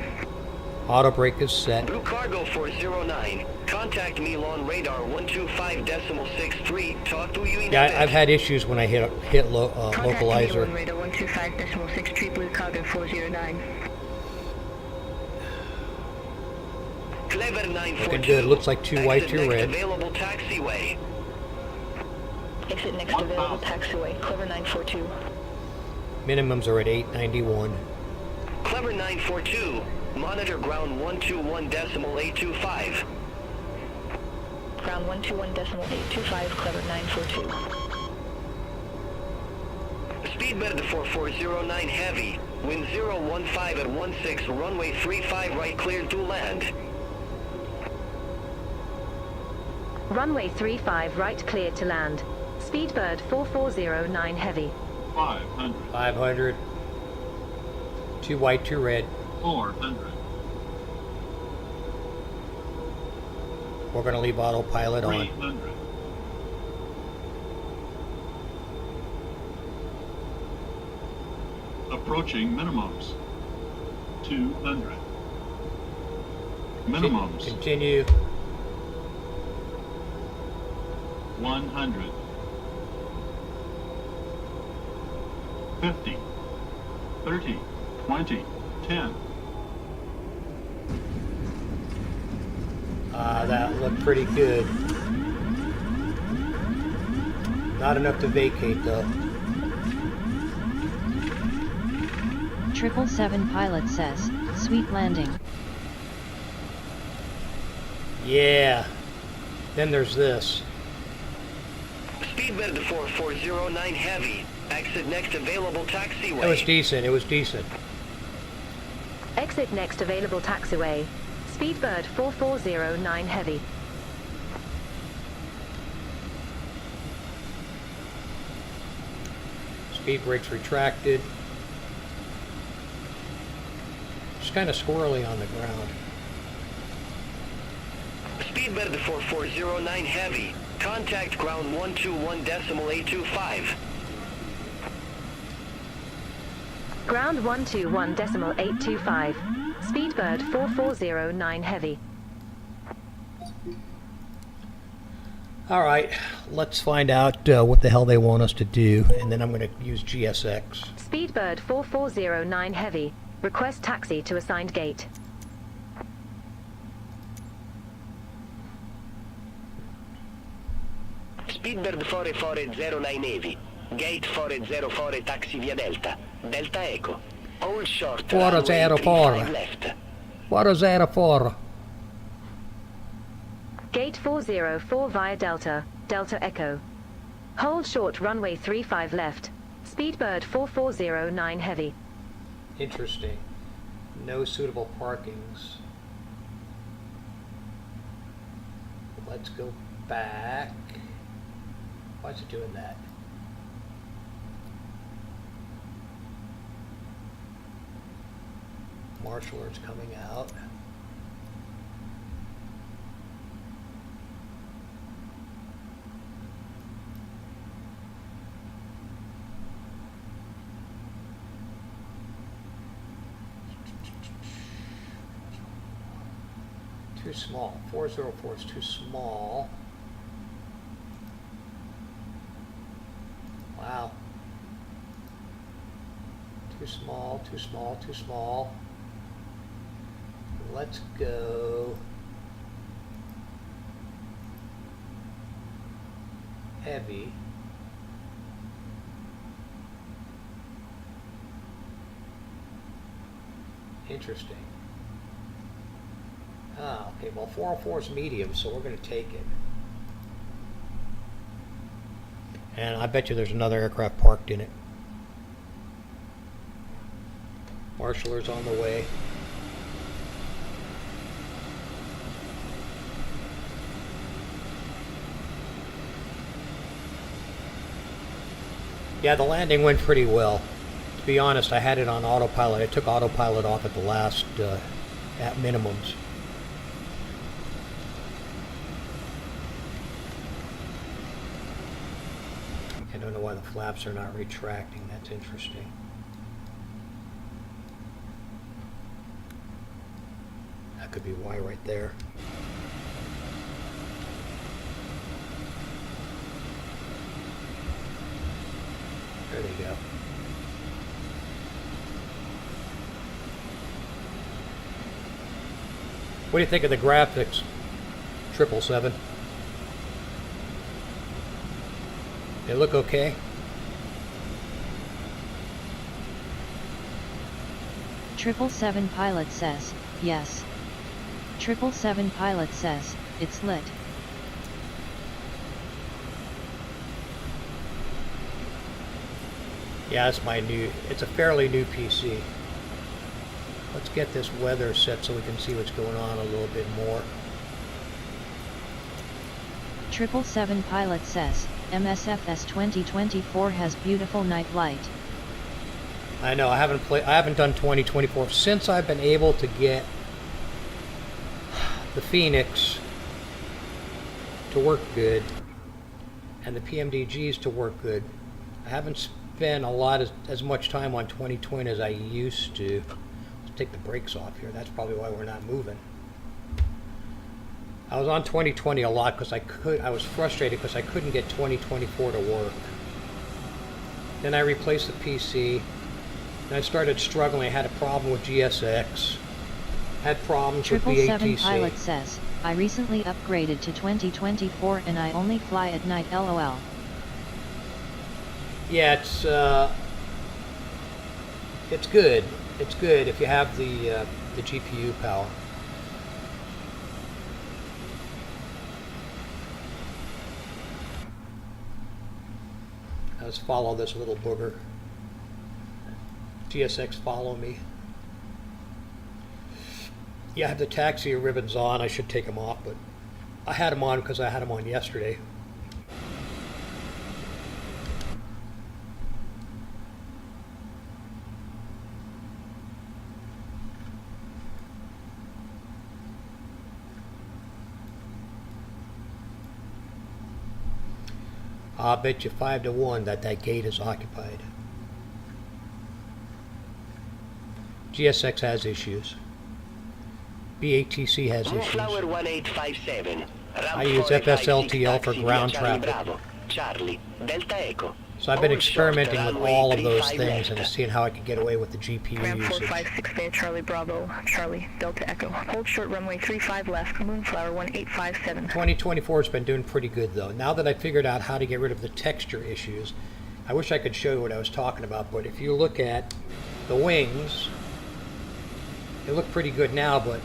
Auto brake is set. Blue Cargo 409. Contact me on radar 125.63. Talk to you in Yeah, a bit. I've had issues when I hit Contact me localizer. on radar 125.63. Blue cargo 409. Clever 942. Looking good. Looks like 2 white, 2 Exit next red. available taxiway. Exit next available taxiway. Clever 942. Minimums are at 891. Clever 942. Monitor ground 121.825. Ground 121.825. Clever 942. Speedbird 4409 heavy. Wind 015 at 16. Runway 35 right cleared to land. Runway 35 right cleared to land. Speedbird 4409 heavy. 500. 500. 2 white, 2 red. 400. We're going to leave autopilot on. 300. Approaching minimums. 200. Minimums. Continue. 100. 50. 30. 20. 10. That looked pretty good. Not enough to vacate though. 777 pilot says, sweet landing. Yeah. Then there's this. Speedbird 4409 heavy. Exit next available taxiway. It was decent. It was decent. Exit next available taxiway. Speedbird 4409 heavy. Speed brakes retracted. Just kind of squirrely on the ground. Speedbird 4409 heavy. Contact ground 121.825. Ground 121.825. Speedbird 4409 heavy. All right, let's find out what the hell they want us to do, and then I'm going to use GSX. Speedbird 4409 heavy. Request taxi to assigned gate. Speedbird 4409 heavy. Gate 404 taxi via Delta. Delta Echo. Hold short. 404. Left. 404. Gate 404 via Delta. Delta Echo. Hold short runway 35 left. Speedbird 4409 heavy. Interesting. No suitable parkings. Let's go back. Why is it doing that? Marshal alert's coming out. Too small. 404 is too small. Wow. Too small, too small, too small. Let's go heavy. Interesting. Ah, okay, well 404 is medium, so we're going to take it. And I bet you there's another aircraft parked in it. Marshaller's on the way. Yeah, the landing went pretty well. To be honest, I had it on autopilot. I took autopilot off at the last, at minimums. And don't know why the flaps are not retracting. That's interesting. That could be why right there. There they go. What do you think of the graphics, 777? They look okay? 777 pilot says, yes. 777 pilot says, it's lit. Yeah, it's a fairly new PC. Let's get this weather set so we can see what's going on a little bit more. 777 pilot says, MSFS 2024 has beautiful night light. I know, I haven't done 2024 since I've been able to get the Phoenix to work good and the PMDGs to work good. I haven't spent as much time on 2020 as I used to. Let's take the brakes off here. That's probably why we're not moving. I was on 2020 a lot because I was frustrated because I couldn't get 2024 to work. Then I replaced the PC. And I started struggling. I had a problem with GSX. Had problems with BATC. 777 pilot says, I recently upgraded to 2024 and I only fly at night, LOL. Yeah, it's good. It's good if you have the GPU power. Let's follow this little booger. GSX, follow me. Yeah, I have the taxi ribbons on. I should take them off, but I had them on because I had them on yesterday. I'll bet you 5 to 1 that gate is occupied. GSX has issues. BATC has issues. Flower 1857. I use FSLTL for ground traffic. Charlie, Delta Echo. So I've been experimenting with all of those things and seeing how I can get away with the GPU Ram usage. 456 Bay, Charlie Bravo, Charlie, Delta Echo. Hold short runway 35 left, Moonflower 1857. 2024 has been doing pretty good though. Now that I figured out how to get rid of the texture issues, I wish I could show you what I was talking about, but if you look at the wings, they look pretty good now, but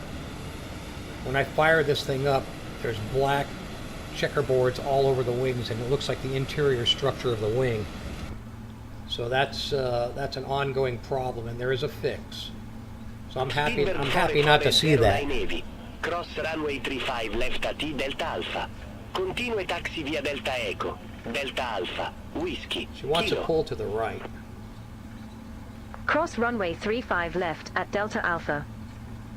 when I fire this thing up, there's black checkerboards all over the wings, and it looks like the interior structure of the wing. So that's an ongoing problem, and there is a fix. So I'm happy not to see that. Cross runway 35 left at Delta Alpha. Continue taxi via Delta Echo. Delta Alpha. Whiskey. She wants to pull to the right. Cross runway 35 left at Delta Alpha.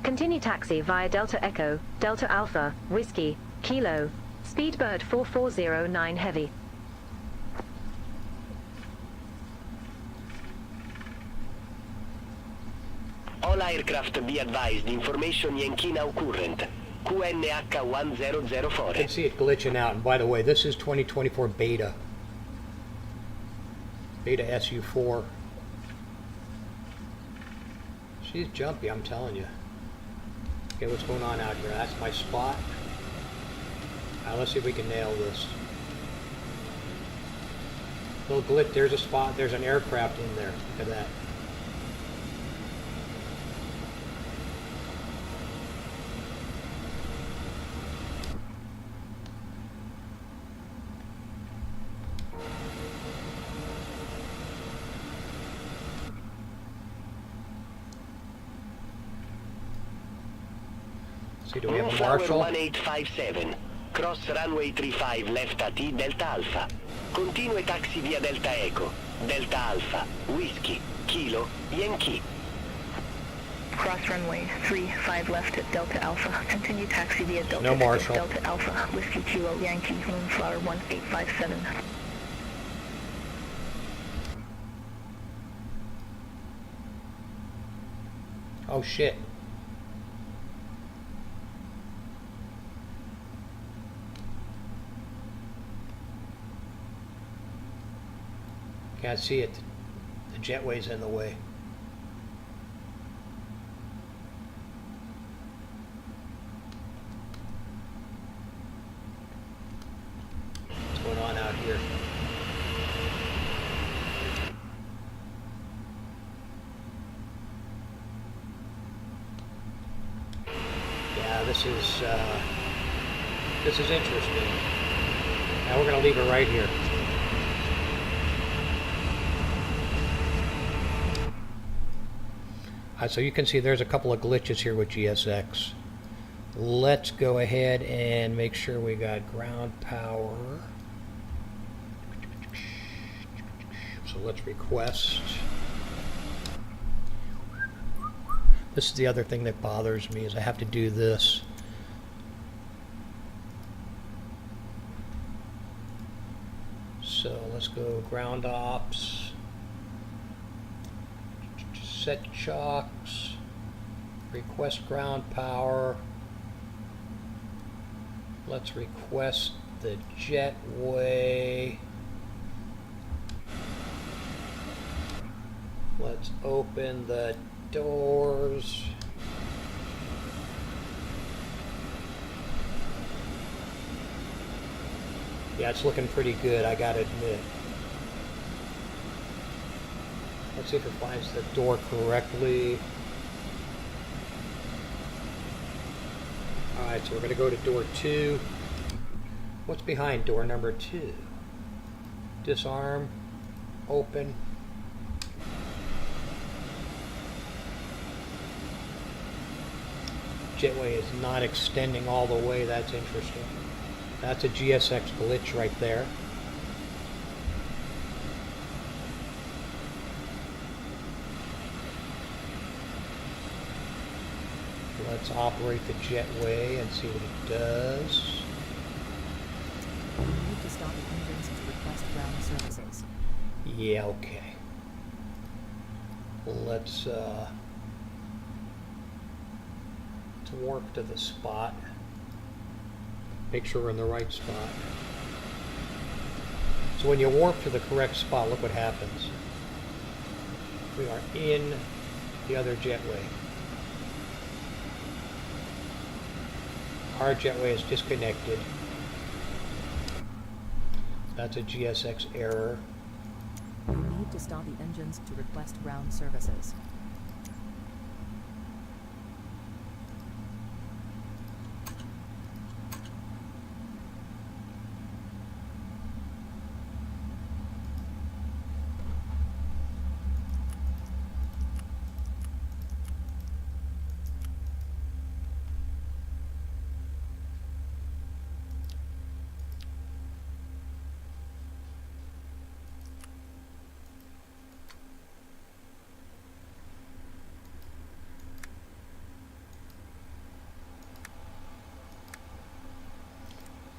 Continue taxi via Delta Echo, Delta Alpha, Whiskey, Kilo, Speedbird 4409 Heavy. All aircraft be advised, information Yankee now current. QNH 1004. I can see it glitching out, and by the way, this is 2024 beta. Beta SU4. She's jumpy, I'm telling you. Okay, what's going on out here? That's my spot. Alright, let's see if we can nail this. Little glitch, there's a spot, there's an aircraft in there. Look at that. See, do we have a marshal? 1857. Cross runway 35 left at Delta Alpha. Continue taxi via Delta Echo. Delta Alpha. Whiskey. Kilo. Yankee. Cross runway 35 left at Delta Alpha. Continue taxi via Delta No marshal. Delta Alpha. Whiskey Kilo Yankee Moonflower 1857. Oh shit. Can't see it. The jetway's in the way. What's going on out here? Yeah, this is interesting. Now we're going to leave it right here. So you can see there's a couple of glitches here with GSX. Let's go ahead and make sure we got ground power. So let's request. This is the other thing that bothers me is I have to do this. So let's go ground ops. Set chocks, request ground power. Let's request the jetway. Let's open the doors. Yeah, it's looking pretty good, I gotta admit. Let's see if it finds the door correctly. Alright, so we're going to go to door 2. What's behind door number 2? Disarm. Open. Jetway is not extending all the way. That's interesting. That's a GSX glitch right there. Let's operate the jetway and see what it does. You need to stop the engines to request ground services. Yeah, okay. Let's warp to the spot. Make sure we're in the right spot. So when you warp to the correct spot, look what happens. We are in the other jetway. Our jetway is disconnected. That's a GSX error. You need to stop the engines to request ground services.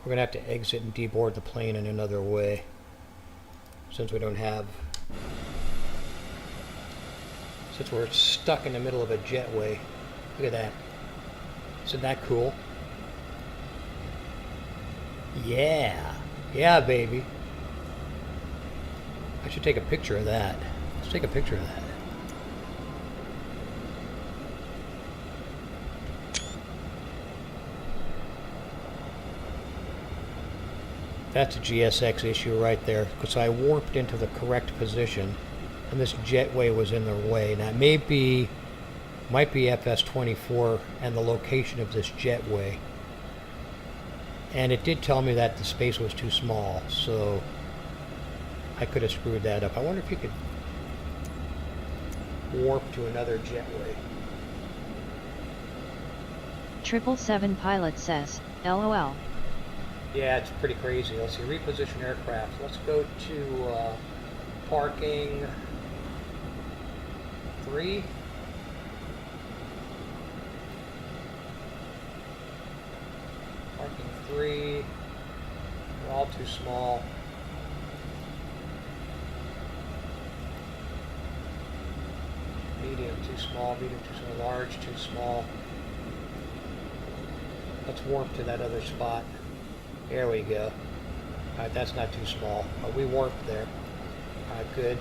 We're going to have to exit and deboard the plane in another way, since we don't have, since we're stuck in the middle of a jetway. Look at that. Isn't that cool? Yeah. Yeah, baby. I should take a picture of that. Let's take a picture of that. That's a GSX issue right there, because I warped into the correct position, and this jetway was in the way. Now, it might be FS24 and the location of this jetway. And it did tell me that the space was too small, so I could have screwed that up. I wonder if you could warp to another jetway. 777 pilot says, LOL. Yeah, it's pretty crazy. Let's see, reposition aircraft. Let's go to parking 3. Parking 3. They're all too small. Medium, too small. Medium, too small. Large, too small. Let's warp to that other spot. There we go. Alright, that's not too small. We warped there. Alright, good.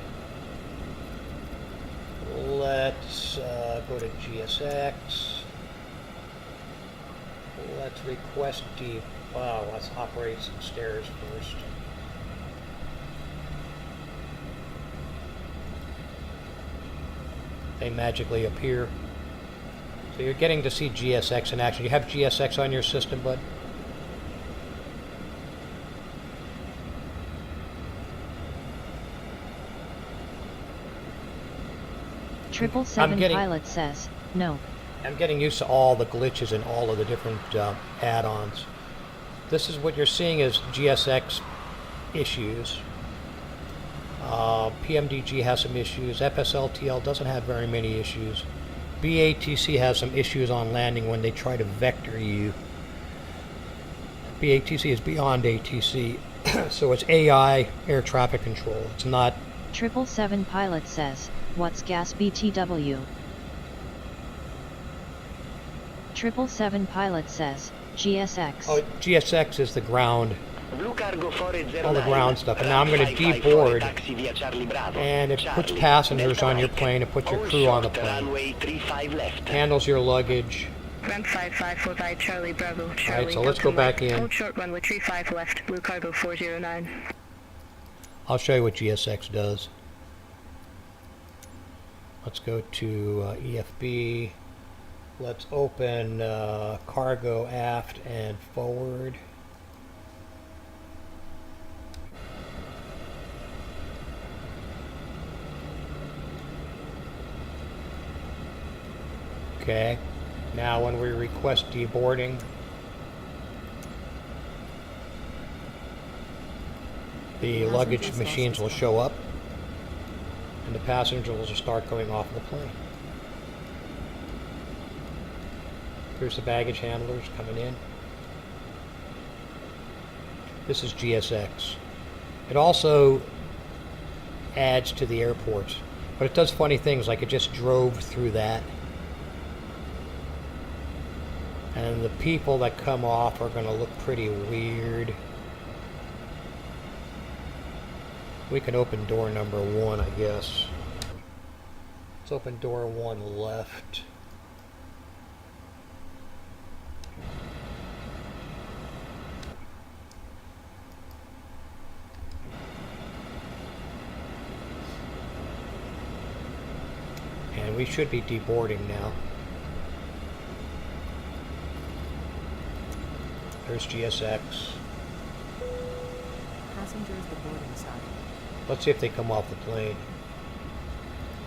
Let's go to GSX. Let's request deep. Wow, let's operate some stairs first. They magically appear. So you're getting to see GSX in action. You have GSX on your system, bud? Triple Seven Pilot says, no. I'm getting used to all the glitches and all of the different add-ons. This is what you're seeing is GSX issues. PMDG has some issues. FSLTL doesn't have very many issues. BATC has some issues on landing when they try to vector you. BATC is beyond ATC, so it's AI air traffic control. It's not. 777 Pilot says, what's gas BTW? 777 Pilot says, GSX. Oh, GSX is the ground. Blue Cargo 409, all the ground stuff. And now I'm going to deboard. And it puts passengers on your plane. It puts your crew on the plane. Handles your luggage. Ground 5545 Charlie Bravo. Charlie. Alright, so let's go back in. Hold short runway 35 left. Blue Cargo 409. I'll show you what GSX does. Let's go to EFB. Let's open cargo aft and forward. Okay, now when we request deboarding, the luggage machines will show up and the passengers will start going off the plane. Here's the baggage handlers coming in. This is GSX. It also adds to the airports, but it does funny things like it just drove through that. And the people that come off are going to look pretty weird. We can open door number 1, I guess. Let's open door 1 left. And we should be deboarding now. There's GSX. Passengers the boarding side. Let's see if they come off the plane.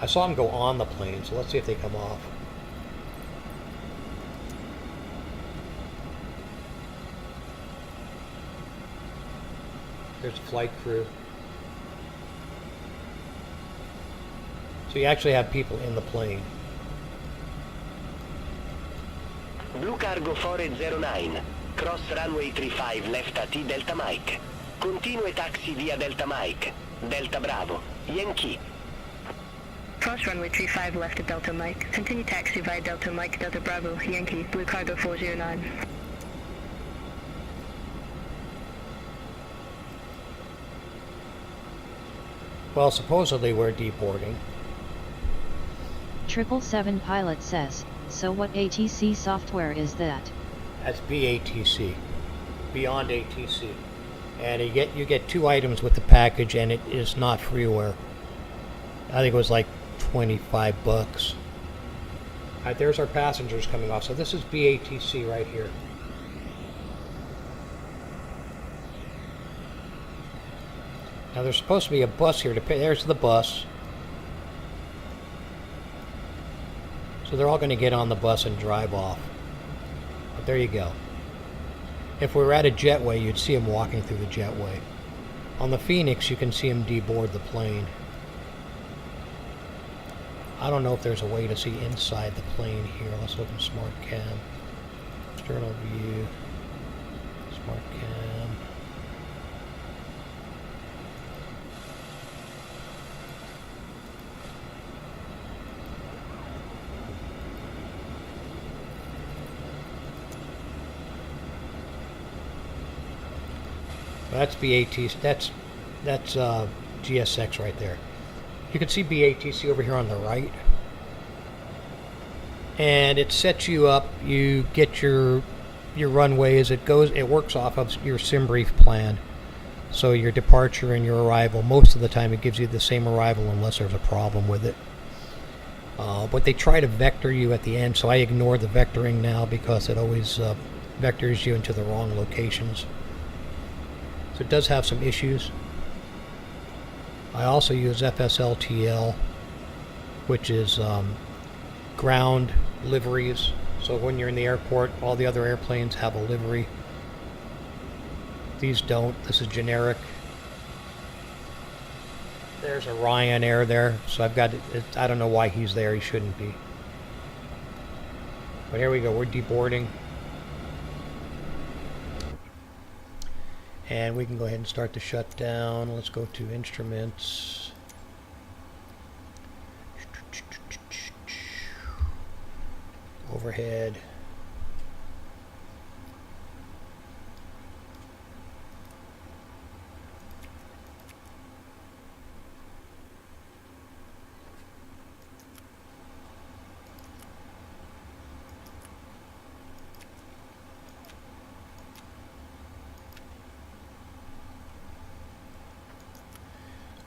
I saw them go on the plane, so let's see if they come off. There's flight crew. So you actually have people in the plane. Blue Cargo 409. Cross runway 35 left at Delta Mike. Continue taxi via Delta Mike. Delta Bravo. Yankee. Cross runway 35 left at Delta Mike. Continue taxi via Delta Mike, Delta Bravo, Yankee, Blue Cargo 409. Well, supposedly we're deboarding. 777 Pilot says, so what ATC software is that? That's BATC, beyond ATC, and you get 2 items with the package, and it is not freeware. I think it was like $25. All right, there's our passengers coming off. So this is BATC right here. Now there's supposed to be a bus here to pay. There's the bus. So they're all going to get on the bus and drive off. But there you go. If we were at a jetway, you'd see them walking through the jetway. On the Phoenix, you can see them deboard the plane. I don't know if there's a way to see inside the plane here. Let's open Smart Cam. External view. Smart Cam. That's BATC. That's GSX right there. You can see BATC over here on the right. And it sets you up. You get your runway as it goes. It works off of your sim brief plan. So your departure and your arrival, most of the time it gives you the same arrival unless there's a problem with it. But they try to vector you at the end, so I ignore the vectoring now because it always vectors you into the wrong locations. So it does have some issues. I also use FSLTL, which is ground liveries. So when you're in the airport, all the other airplanes have a livery. These don't. This is generic. There's a Ryanair there, so I've got it. I don't know why he's there. He shouldn't be. But here we go. We're deboarding. And we can go ahead and start the shutdown. Let's go to instruments. Overhead.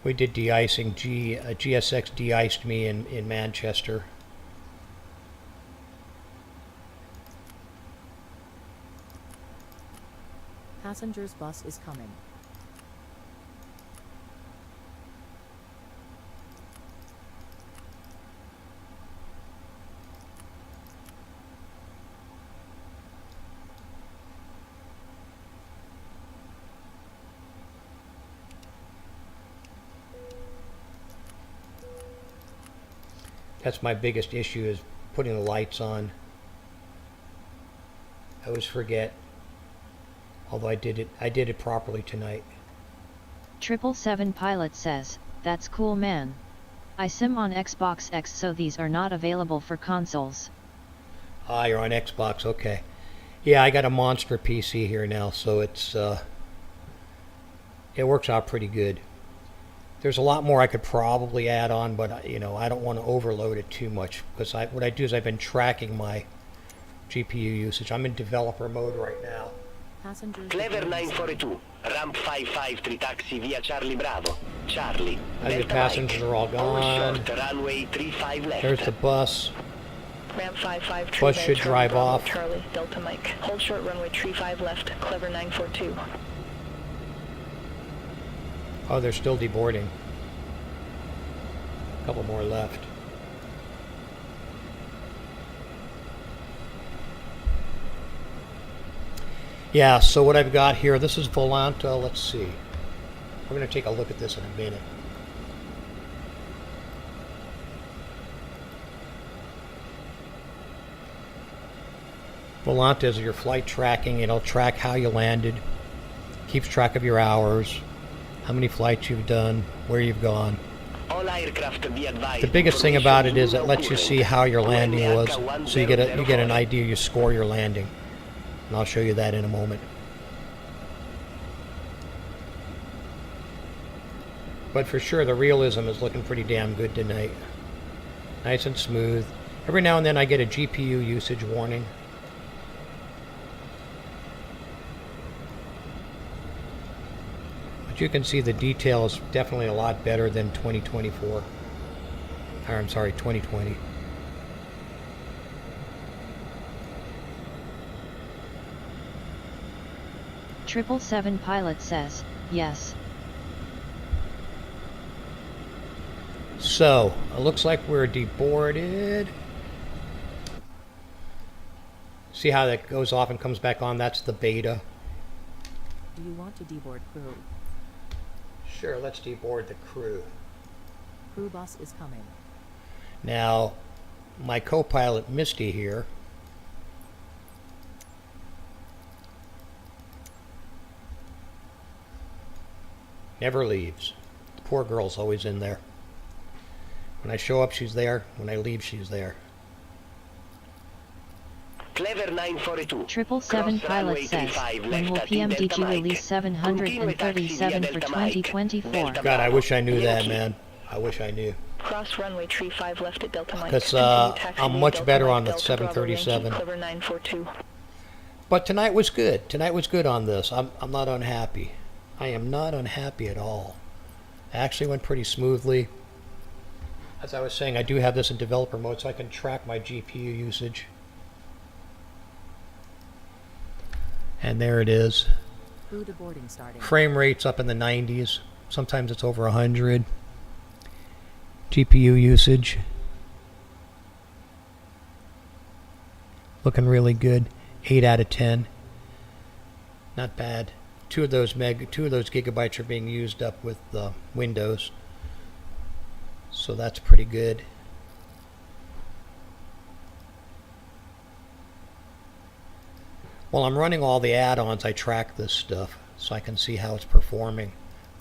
We did de-icing. GSX de-iced me in Manchester. Passengers bus is coming. That's my biggest issue, is putting the lights on. I always forget. Although I did it properly tonight. 777 pilot says, "That's cool, man. I sim on Xbox X, so these are not available for consoles." Ah, you're on Xbox, okay. Yeah, I got a monster PC here now, so it works out pretty good. There's a lot more I could probably add on, but you know, I don't want to overload it too much, because what I do is I've been tracking my GPU usage. I'm in developer mode right now. Passengers. Clever 942, ramp 553 taxi via Charlie Bravo. Charlie. I think the passengers are all gone. Short, runway 35 left. There's the bus. Ramp 55, Bus should drive off. Charlie, Delta Mike. Hold short runway 35 left, Clever 942. Oh, they're still deboarding. A couple more left. Yeah, so what I've got here, this is Volanta. Let's see. We're going to take a look at this in a minute. Volanta is your flight tracking. It'll track how you landed, keeps track of your hours, how many flights you've done, where you've gone. The biggest thing about it is it lets you see how your landing was, so you get an idea, you score your landing. And I'll show you that in a moment. But for sure, the realism is looking pretty damn good tonight. Nice and smooth. Every now and then I get a GPU usage warning. But you can see the detail is definitely a lot better than 2024. Or, I'm sorry, 2020. 777 pilot says, yes. So, it looks like we're deboarded. See how that goes off and comes back on? That's the beta. Do you want to deboard crew? Sure, let's deboard the crew. Crew bus is coming. Now, my co-pilot Misty here never leaves. The poor girl's always in there. When I show up, she's there. When I leave, she's there. Clever 942. 777 pilot says, when will PMDG release 737 for 2024? God, I wish I knew that, man. I wish I knew. Cross runway 35 left at Delta Mike. Because I'm much better on the 737. Clever 942. But tonight was good. Tonight was good on this. I'm not unhappy. I am not unhappy at all. It actually went pretty smoothly. As I was saying, I do have this in developer mode so I can track my GPU usage. And there it is. Crew deboarding starting. Frame rate's up in the 90s. Sometimes it's over 100. GPU usage. Looking really good. 8 out of 10. Not bad. Two of those gigabytes are being used up with Windows. So that's pretty good. While I'm running all the add-ons, I track this stuff so I can see how it's performing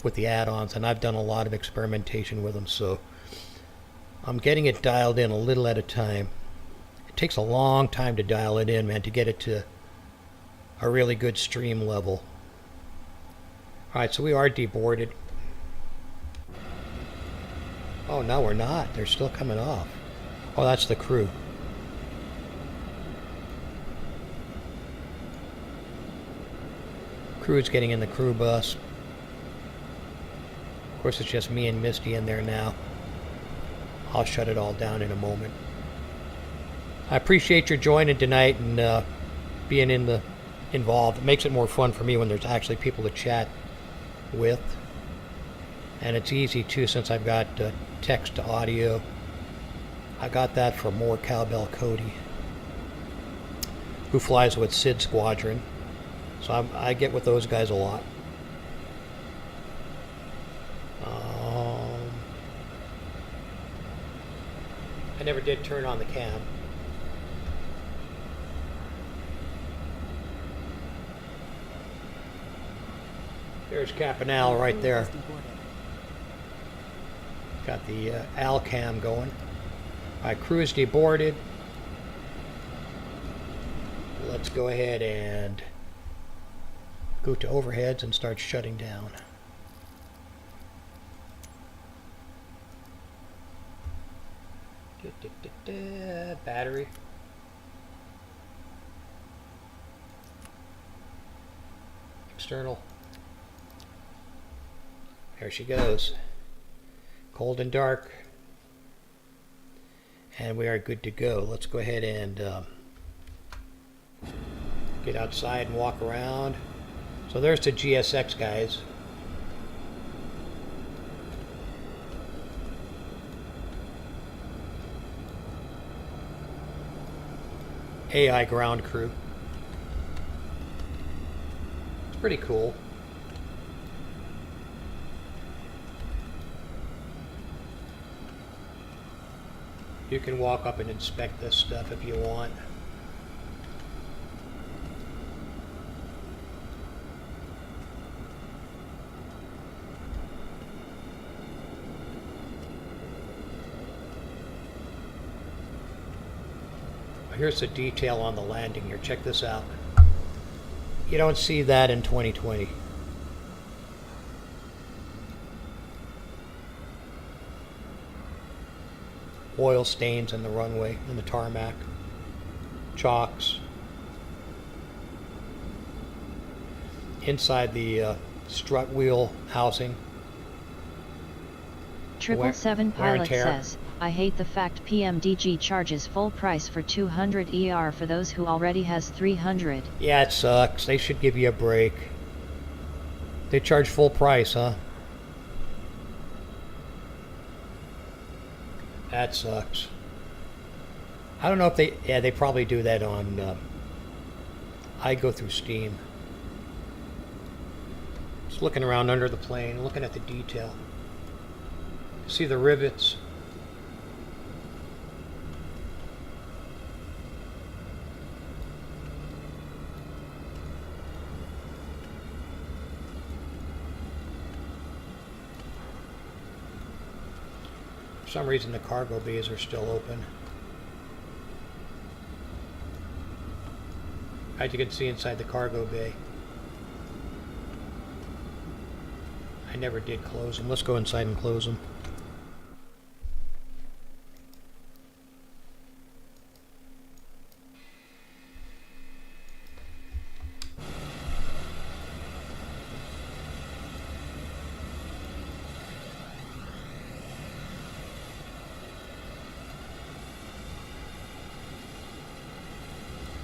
with the add-ons, and I've done a lot of experimentation with them, so I'm getting it dialed in a little at a time. It takes a long time to dial it in, man, to get it to a really good stream level. Alright, so we are deboarded. Oh, no, we're not. They're still coming off. Oh, that's the crew. Crew's getting in the crew bus. Of course, it's just me and Misty in there now. I'll shut it all down in a moment. I appreciate your joining tonight and being involved. It makes it more fun for me when there's actually people to chat with. And it's easy too since I've got text to audio. I got that from more Cowbell Cody, who flies with Sid Squadron. So I get with those guys a lot. I never did turn on the cam. There's Campanale right there. Got the Al cam going. Alright, crew is deboarded. Let's go ahead and go to overheads and start shutting down. Battery. External. There she goes. Cold and dark. And we are good to go. Let's go ahead and get outside and walk around. So there's the GSX guys. AI ground crew. It's pretty cool. You can walk up and inspect this stuff if you want. Here's the detail on the landing here. Check this out. You don't see that in 2020. Oil stains in the runway, in the tarmac. Chocks. Inside the strut wheel housing. 777 pilot says, I hate the fact PMDG charges full price for 200 ER for those who already has 300. Yeah, it sucks. They should give you a break. They charge full price, huh? That sucks. I don't know if they probably do that on, I go through Steam. Just looking around under the plane, looking at the detail. See the rivets. For some reason the cargo bays are still open. As you can see inside the cargo bay. I never did close them. Let's go inside and close them.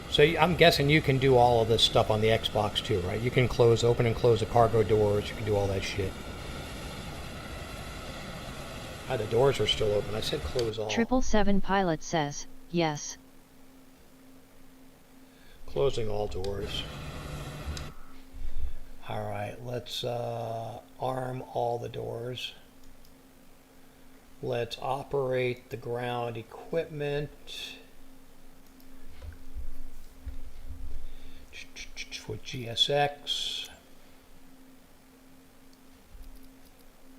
So I'm guessing you can do all of this stuff on the Xbox too, right? You can open and close the cargo doors. You can do all that shit. Ah, the doors are still open. I said close all. 777 pilot says, yes. Closing all doors. Alright, let's arm all the doors. Let's operate the ground equipment. For GSX.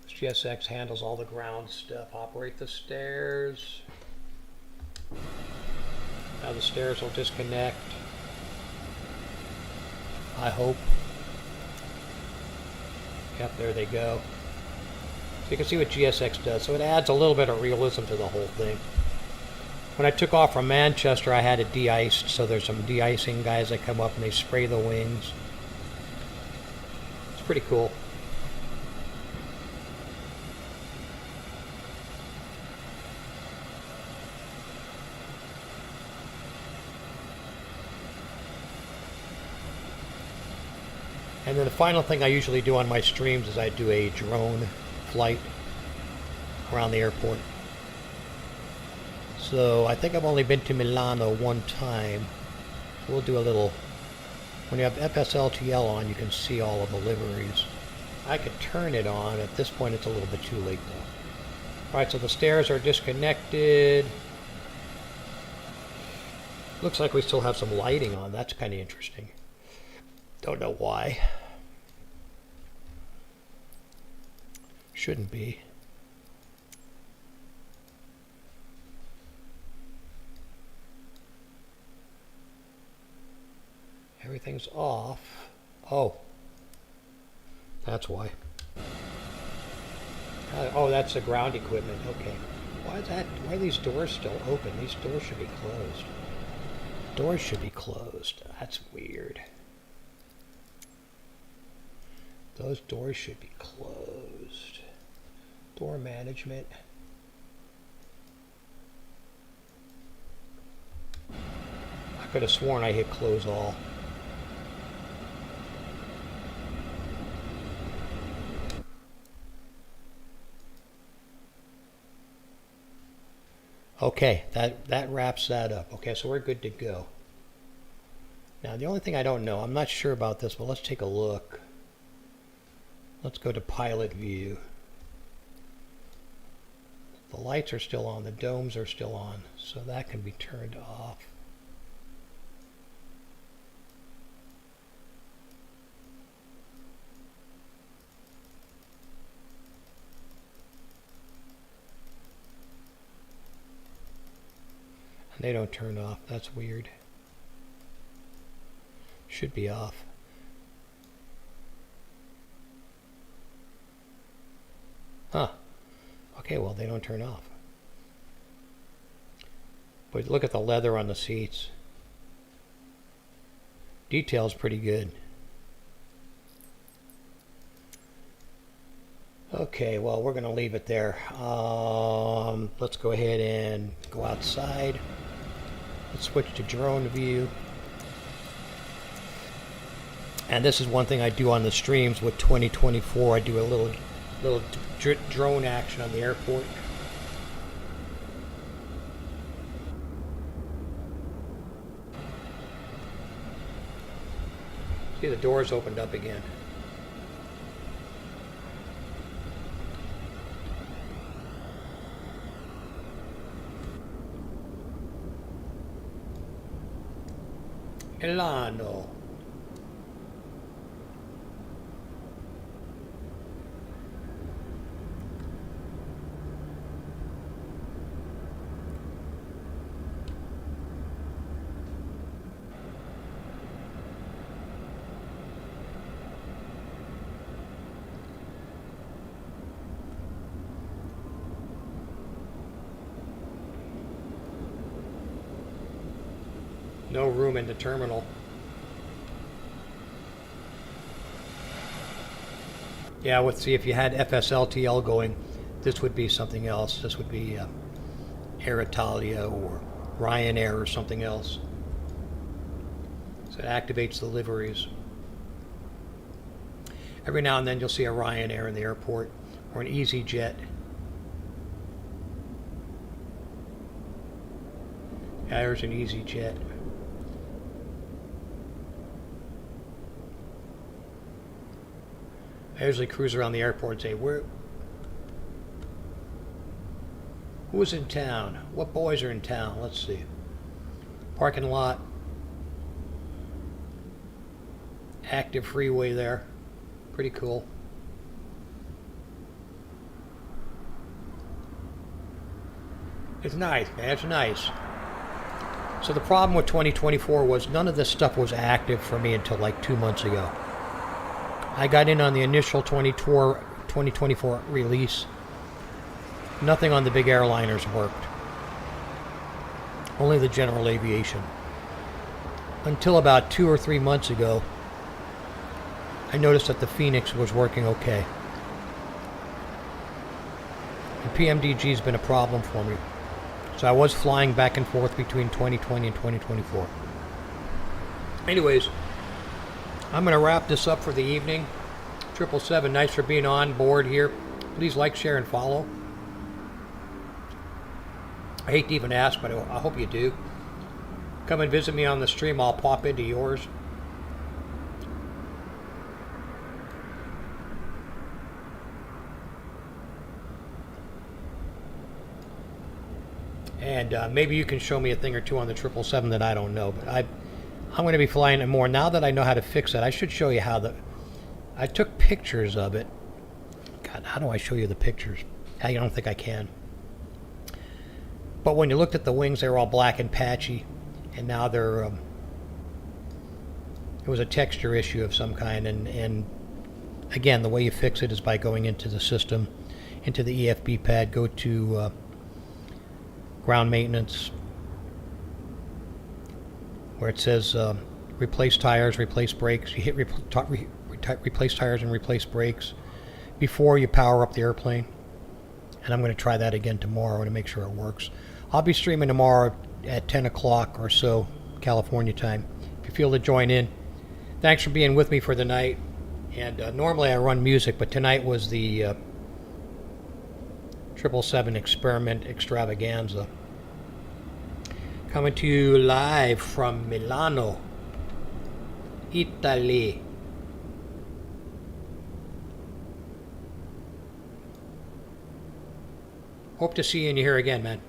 GSX handles all the ground stuff. Operate the stairs. Now the stairs will disconnect. I hope. Yep, there they go. So you can see what GSX does. So it adds a little bit of realism to the whole thing. When I took off from Manchester, I had it de-iced, so there's some de-icing guys that come up and they spray the wings. It's pretty cool. And then the final thing I usually do on my streams is I do a drone flight around the airport. So I think I've only been to Milano one time. We'll do a little, when you have FSLTL on, you can see all of the liveries. I could turn it on. At this point it's a little bit too late though. Alright, so the stairs are disconnected. Looks like we still have some lighting on. That's kind of interesting. Don't know why. Shouldn't be. Everything's off. Oh. That's why. Oh, that's the ground equipment. Okay. Why are these doors still open? These doors should be closed. Doors should be closed. That's weird. Those doors should be closed. Door management. I could have sworn I hit close all. Okay, that wraps that up. Okay, so we're good to go. Now, the only thing I don't know, I'm not sure about this, but let's take a look. Let's go to pilot view. The lights are still on, the domes are still on, so that can be turned off. And they don't turn off, that's weird. Should be off. Huh. Okay, well, they don't turn off. But look at the leather on the seats. Detail's pretty good. Okay, well, we're going to leave it there. Let's go ahead and go outside. Let's switch to drone view. And this is one thing I do on the streams with 2024. I do a little drone action on the airport. See, the doors opened up again. Milano. No room in the terminal. Yeah, let's see, if you had FSLTL going, this would be something else. This would be Air Italia or Ryanair or something else. So it activates the liveries. Every now and then you'll see a Ryanair in the airport or an EasyJet. Yeah, there's an EasyJet. I usually cruise around the airport and say, who's in town? What boys are in town? Let's see. Parking lot. Active freeway there. Pretty cool. It's nice, man. It's nice. So the problem with 2024 was none of this stuff was active for me until like 2 months ago. I got in on the initial 2024 release. Nothing on the big airliners worked. Only the general aviation. Until about 2 or 3 months ago, I noticed that the Phoenix was working okay. And PMDG's been a problem for me. So I was flying back and forth between 2020 and 2024. Anyways, I'm going to wrap this up for the evening. 777, nice for being on board here. Please like, share, and follow. I hate to even ask, but I hope you do. Come and visit me on the stream. I'll pop into yours. And maybe you can show me a thing or two on the 777 that I don't know. But I'm going to be flying it more. Now that I know how to fix it, I should show you how I took pictures of it. God, how do I show you the pictures? I don't think I can. But when you looked at the wings, they were all black and patchy. And now they're... it was a texture issue of some kind. And again, the way you fix it is by going into the system, into the EFB pad, go to... ground maintenance, where it says replace tires, replace brakes. You hit replace tires and replace brakes before you power up the airplane. And I'm going to try that again tomorrow to make sure it works. I'll be streaming tomorrow at 10 o'clock or so, California time. If you feel to join in, thanks for being with me for the night. And normally I run music, but tonight was the 777 Experiment Extravaganza. Coming to you live from Milano, Italy. Hope to see you in here again, man.